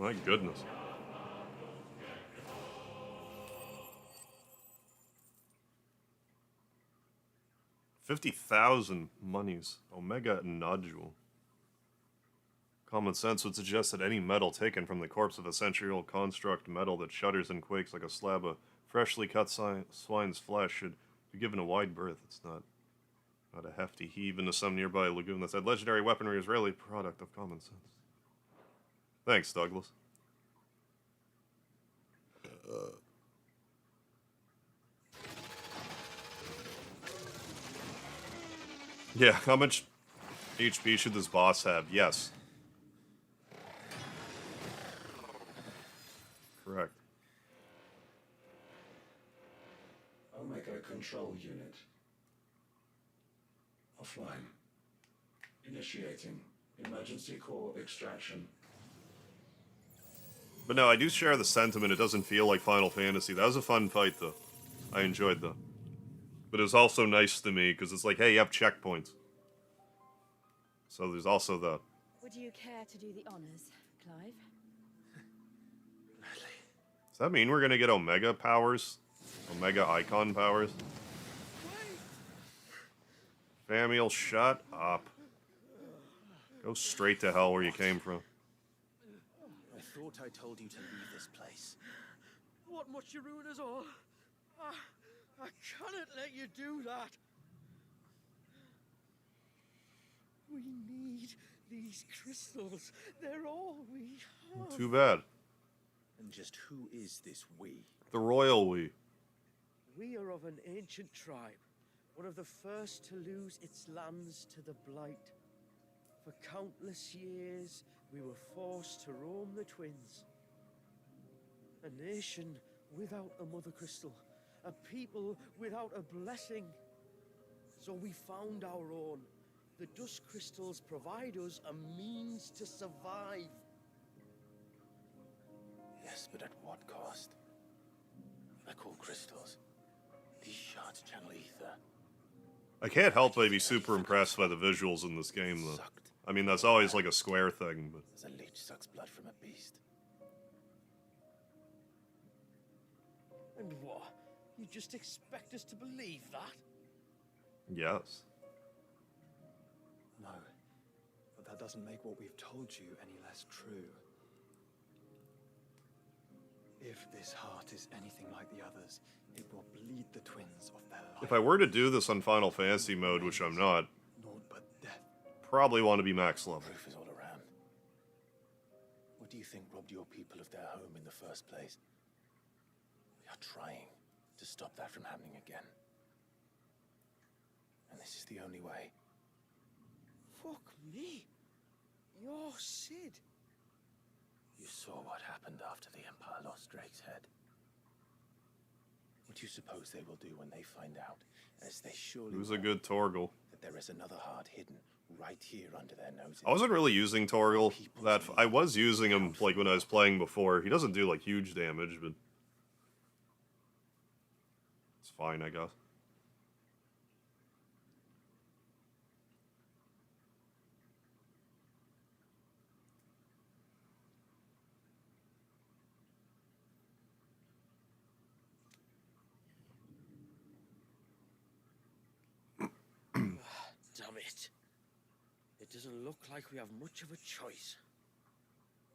A: My goodness. 50,000 monies. Omega nodule. Common sense would suggest that any metal taken from the corpse of a century-old construct metal that shudders and quakes like a slab of freshly cut swine's flesh should be given a wide berth. It's not a hefty heave into some nearby lagoon that said legendary weaponry is rarely a product of common sense. Thanks, Douglas. Yeah, how much HP should this boss have? Yes. Correct.
J: Omega Control Unit. Offline. Initiating emergency core extraction.
A: But no, I do share the sentiment. It doesn't feel like Final Fantasy. That was a fun fight, though. I enjoyed that. But it was also nice to me, because it's like, hey, you have checkpoints. So there's also that.
F: Would you care to do the honors, Clive?
A: Does that mean we're going to get Omega powers? Omega icon powers? Famiel, shut up. Go straight to hell where you came from.
B: I thought I told you to leave this place.
D: What must you ruin us all? I cannot let you do that. We need these crystals. They're all we have.
A: Too bad.
B: And just who is this we?
A: The royal we.
D: We are of an ancient tribe, one of the first to lose its lands to the Blight. For countless years, we were forced to roam the Twins. A nation without a Mother Crystal, a people without a blessing. So we found our own. The Dusk Crystals provide us a means to survive.
B: Yes, but at what cost? They're called crystals. These shards channel ether.
A: I can't help but be super impressed by the visuals in this game, though. I mean, that's always like a Square thing, but...
B: As a leech sucks blood from a beast.
D: And what? You just expect us to believe that?
A: Yes.
E: No, but that doesn't make what we've told you any less true. If this heart is anything like the others, it will bleed the twins of their life.
A: If I were to do this on Final Fantasy mode, which I'm not,
E: Naught but death.
A: probably want to be max level.
B: Proof is all around. What do you think robbed your people of their home in the first place? We are trying to stop that from happening again. And this is the only way.
D: Fuck me. You're Sid.
B: You saw what happened after the Empire lost Drake's head. What do you suppose they will do when they find out, as they surely
A: Who's
B: will,
A: a good Torgal?
B: that there is another heart hidden right here under their noses?
A: I wasn't really using Torgal that... I was using him, like, when I was playing before. He doesn't do, like, huge damage, but... it's fine, I guess.
D: Damn it. It doesn't look like we have much of a choice.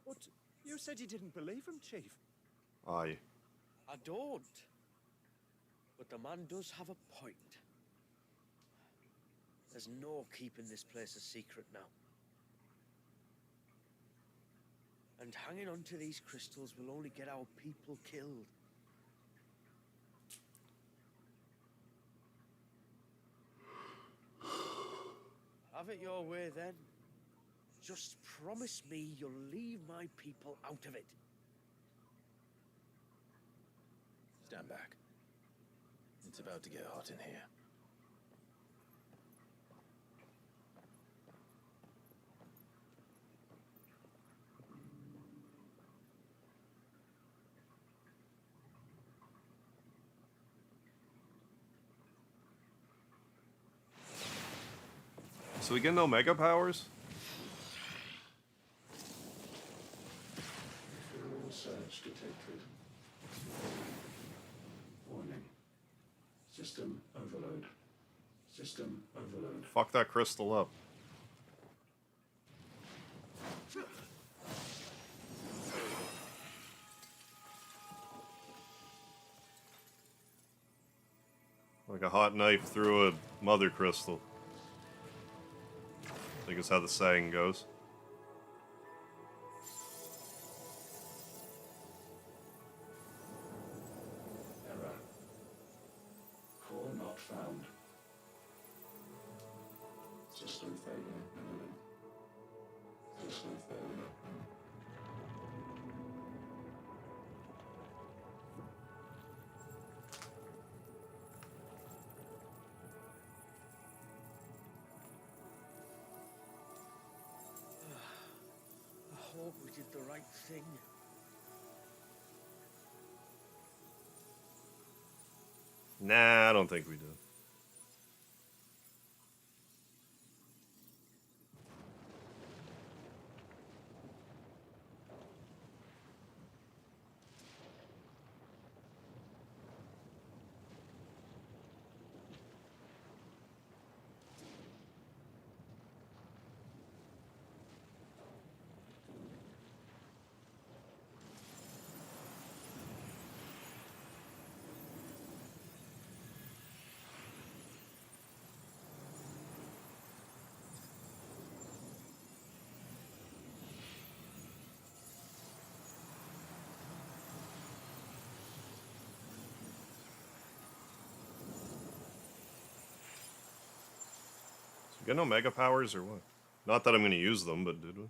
B: But you said you didn't believe him, Chief.
A: Aye.
D: I don't. But the man does have a point. There's no keeping this place a secret now. And hanging on to these crystals will only get our people killed. Have it your way then. Just promise me you'll leave my people out of it.
B: Stand back. It's about to get hot in here.
A: So we get no Mega powers?
J: System overload. System overload.
A: Fuck that crystal up. Like a hot knife through a mother crystal. I think is how the saying goes.
J: Error. Core not found. System failure imminent. System failure.
D: I hope we did the right thing.
A: Nah, I don't think we did. Get no mega powers or what? Not that I'm going to use them, but did we?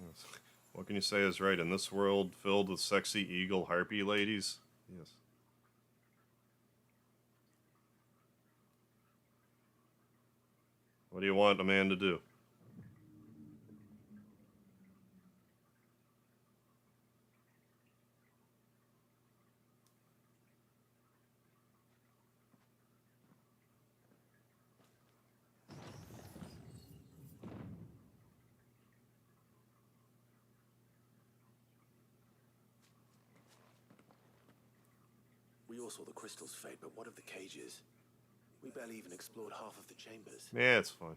A: Yes. What can you say is right? In this world filled with sexy eagle harpy ladies? Yes. What do you want a man to do?
B: We all saw the crystal's fate, but what of the cages? We barely even explored half of the chambers.
A: Yeah, it's fine.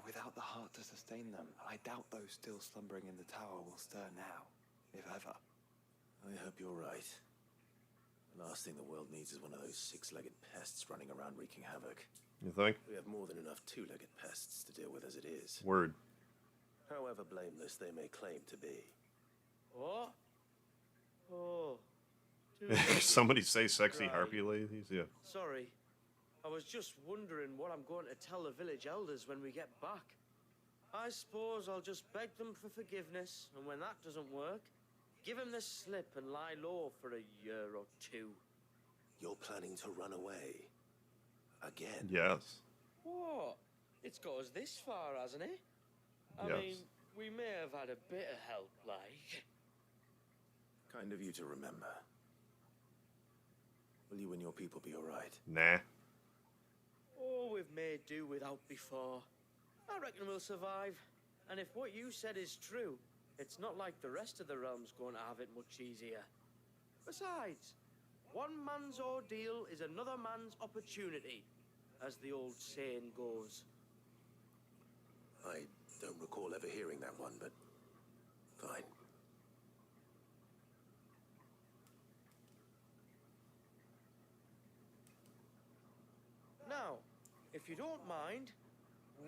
E: Without the heart to sustain them, I doubt those still slumbering in the tower will stir now, if ever.
B: I hope you're right. The last thing the world needs is one of those six-legged pests running around wreaking havoc.
A: You think?
B: We have more than enough two-legged pests to deal with as it is.
A: Word.
B: However blameless they may claim to be.
D: What? Oh.
A: Somebody say sexy
D: Right.
A: harpy ladies? Yeah.
D: Sorry. I was just wondering what I'm going to tell the village elders when we get back. I suppose I'll just beg them for forgiveness, and when that doesn't work, give them the slip and lie low for a year or two.
B: You're planning to run away. Again?
A: Yes.
D: What? It's got us this far, hasn't it? I
A: Yes.
D: mean, we may have had a bit of help, like.
B: Kind of you to remember. Will you and your people be alright?
A: Nah.
D: Oh, we've made do without before. I reckon we'll survive. And if what you said is true, it's not like the rest of the realm's going to have it much easier. Besides, one man's ordeal is another man's opportunity, as the old saying goes.
B: I don't recall ever hearing that one, but fine.
D: Now, if you don't mind,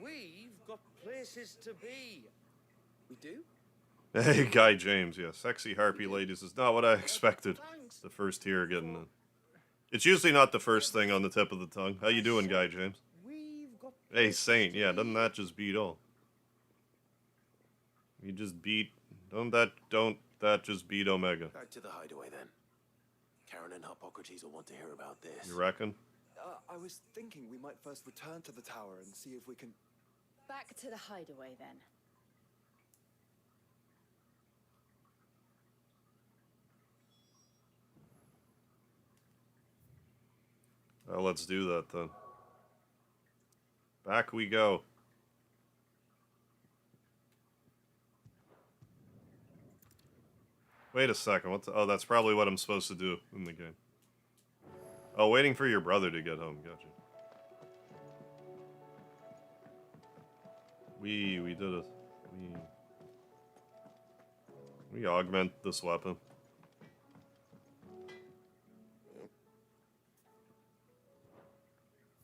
D: we've got places to be.
K: We do?
A: Hey, Guy James, yeah. Sexy harpy ladies is not what I expected.
D: Thanks.
A: The first here getting in. It's usually not the first thing on the tip of the tongue. How you doing, Guy James?
D: We've got
A: Hey, Saint, yeah, doesn't that just beat all? You just beat... Don't that just beat Omega?
B: Back to the hideaway then. Karen and Hippocrates will want to hear about this.
A: You reckon?
E: I was thinking we might first return to the tower and see if we can...
F: Back to the hideaway then.
A: Well, let's do that then. Back we go. Wait a second. Oh, that's probably what I'm supposed to do in the game. Oh, waiting for your brother to get home. Gotcha. We did it. We augment this weapon.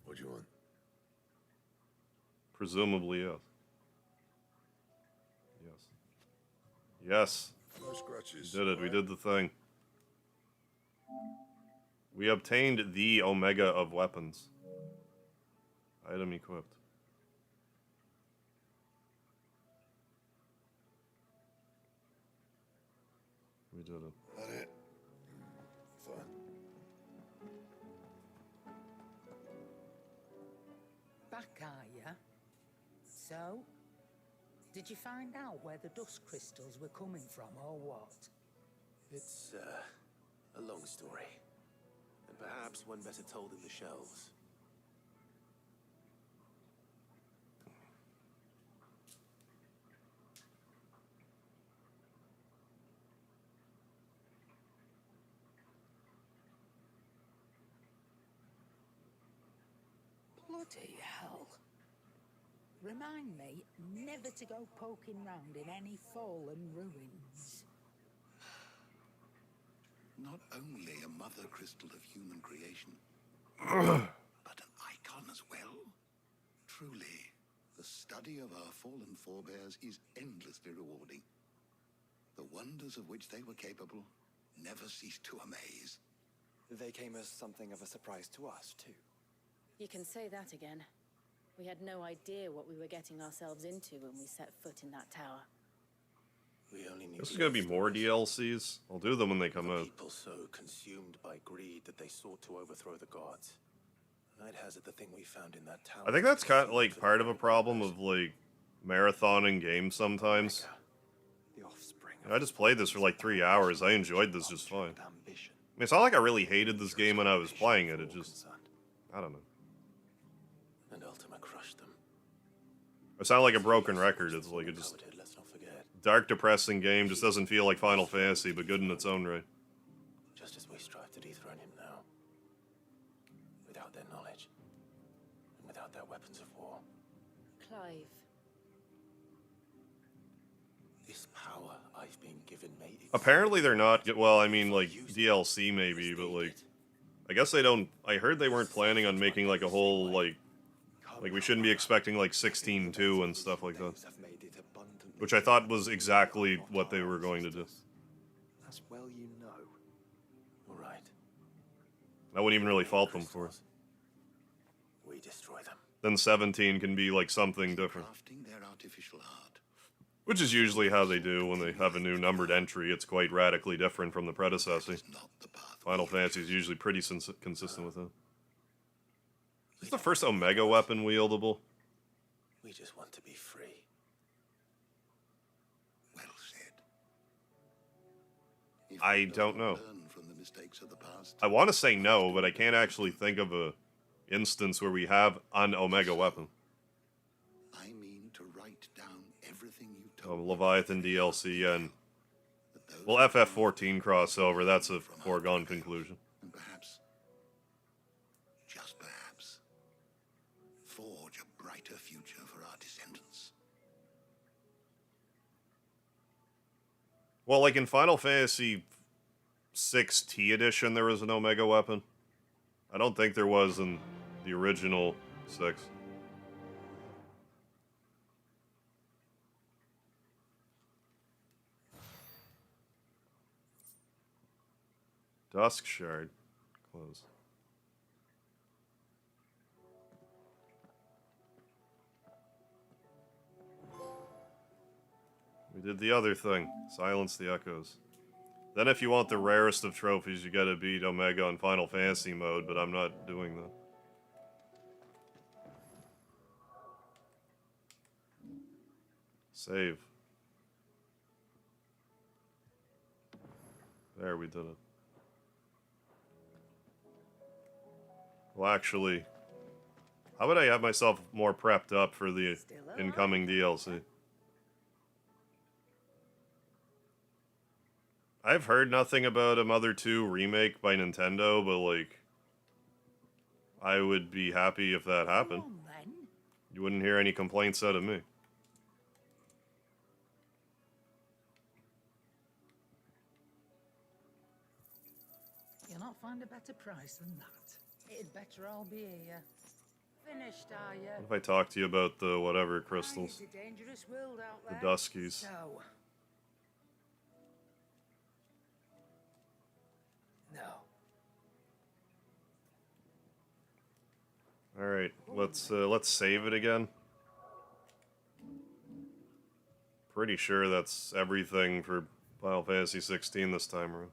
B: What do you want?
A: Presumably, yes. Yes.
H: No scratches.
A: We did it. We did the thing. We obtained the Omega of weapons. Item equipped. We did it.
B: That it? Fine.
C: Back, are ya? So, did you find out where the dust crystals were coming from, or what?
B: It's, a long story. And perhaps one better told in the shelves.
C: Bloody hell. Remind me never to go poking round in any fallen ruins.
G: Not only a mother crystal of human creation, but an icon as well. Truly, the study of our fallen forebears is endlessly rewarding. The wonders of which they were capable never cease to amaze.
E: They came as something of a surprise to us, too.
F: You can say that again. We had no idea what we were getting ourselves into when we set foot in that tower.
B: We only knew
A: This is gonna be more DLCs. I'll do them when they come out.
B: People so consumed by greed that they sought to overthrow the gods. I'd hazard the thing we found in that tower.
A: I think that's kind of like part of a problem of like marathoning games sometimes.
E: The offspring.
A: I just played this for like 3 hours. I enjoyed this just fine. I mean, it's not like I really hated this game when I was playing it. It just, I don't know.
B: And Ultima crushed them.
A: I sound like a broken record. It's like it just dark, depressing game. Just doesn't feel like Final Fantasy, but good in its own right.
B: Just as we strive to dethrone him now. Without their knowledge. And without their weapons of war.
F: Clive.
B: This power I've been given made it.
A: Apparently they're not. Well, I mean, like DLC maybe, but like, I guess they don't. I heard they weren't planning on making like a whole like we shouldn't be expecting like 16.2 and stuff like that. Which I thought was exactly what they were going to do.
E: As well you know.
B: All right.
A: I wouldn't even really fault them for it.
B: We destroy them.
A: Then 17 can be like something different.
G: Crafting their artificial art.
A: Which is usually how they do when they have a new numbered entry. It's quite radically different from the predecessor. Final Fantasy is usually pretty consistent with it. Is this the first Omega weapon wieldable?
B: We just want to be free.
G: Well said. If
A: I
G: we
A: don't know.
G: learn from the mistakes of the past,
A: I want to say no, but I can't actually think of a instance where we have an Omega weapon.
G: I mean to write down everything you
A: Oh,
G: told me.
A: Leviathan DLC and well, FF16 crossover. That's a foregone conclusion.
G: And perhaps, just perhaps, forge a brighter future for our descendants.
A: Well, like in Final Fantasy 6T edition, there was an Omega weapon. I don't think there was in the original 6. Dusk Shard. Close. We did the other thing. Silence the echoes. Then if you want the rarest of trophies, you gotta beat Omega on Final Fantasy mode, but I'm not doing that. Save. There, we did it. Well, actually, how would I have myself more prepped up for the incoming DLC? I've heard nothing about a Mother 2 remake by Nintendo, but like, I would be happy if that happened.
C: Come on, then.
A: You wouldn't hear any complaints out of me.
C: You'll not find a better price than that. It'd better all be here. Finished, are you?
A: What if I talk to you about the whatever crystals?
C: It's a dangerous world out
A: The
C: there.
A: Duskies.
C: So, no.
A: Alright, let's save it again. Pretty sure that's everything for Final Fantasy 16 this time around.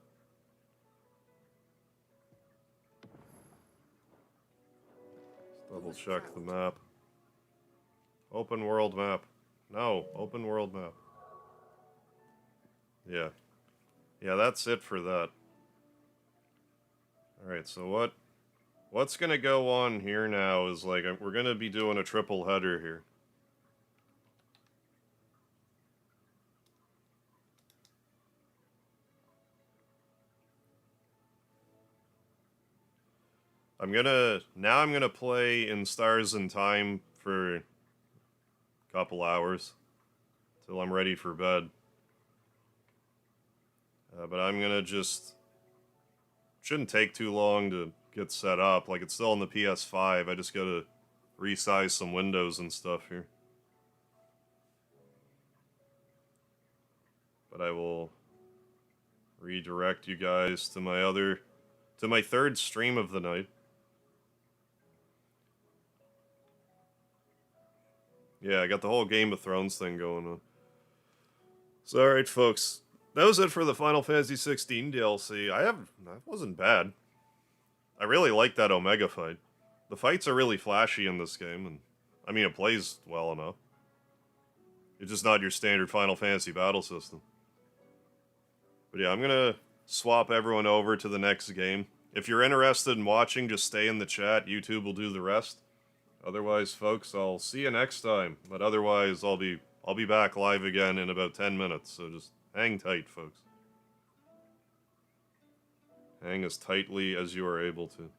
A: Let's double check the map. Open world map. No, open world map. Yeah. Yeah, that's it for that. Alright, so what's gonna go on here now is like, we're gonna be doing a triple header here. I'm gonna play in Stars in Time for a couple hours till I'm ready for bed. But I'm gonna shouldn't take too long to get set up. Like, it's still on the PS5. I just gotta resize some windows and stuff here. But I will redirect you guys to my third stream of the night. Yeah, I got the whole Game of Thrones thing going on. So, alright, folks. That was it for the Final Fantasy 16 DLC. That wasn't bad. I really like that Omega fight. The fights are really flashy in this game, and I mean, it plays well enough. It's just not your standard Final Fantasy battle system. But yeah, I'm gonna swap everyone over to the next game. If you're interested in watching, just stay in the chat. YouTube will do the rest. Otherwise, folks, I'll see you next time. But otherwise, I'll be back live again in about 10 minutes. So just hang tight, folks. Hang as tightly as you are able to.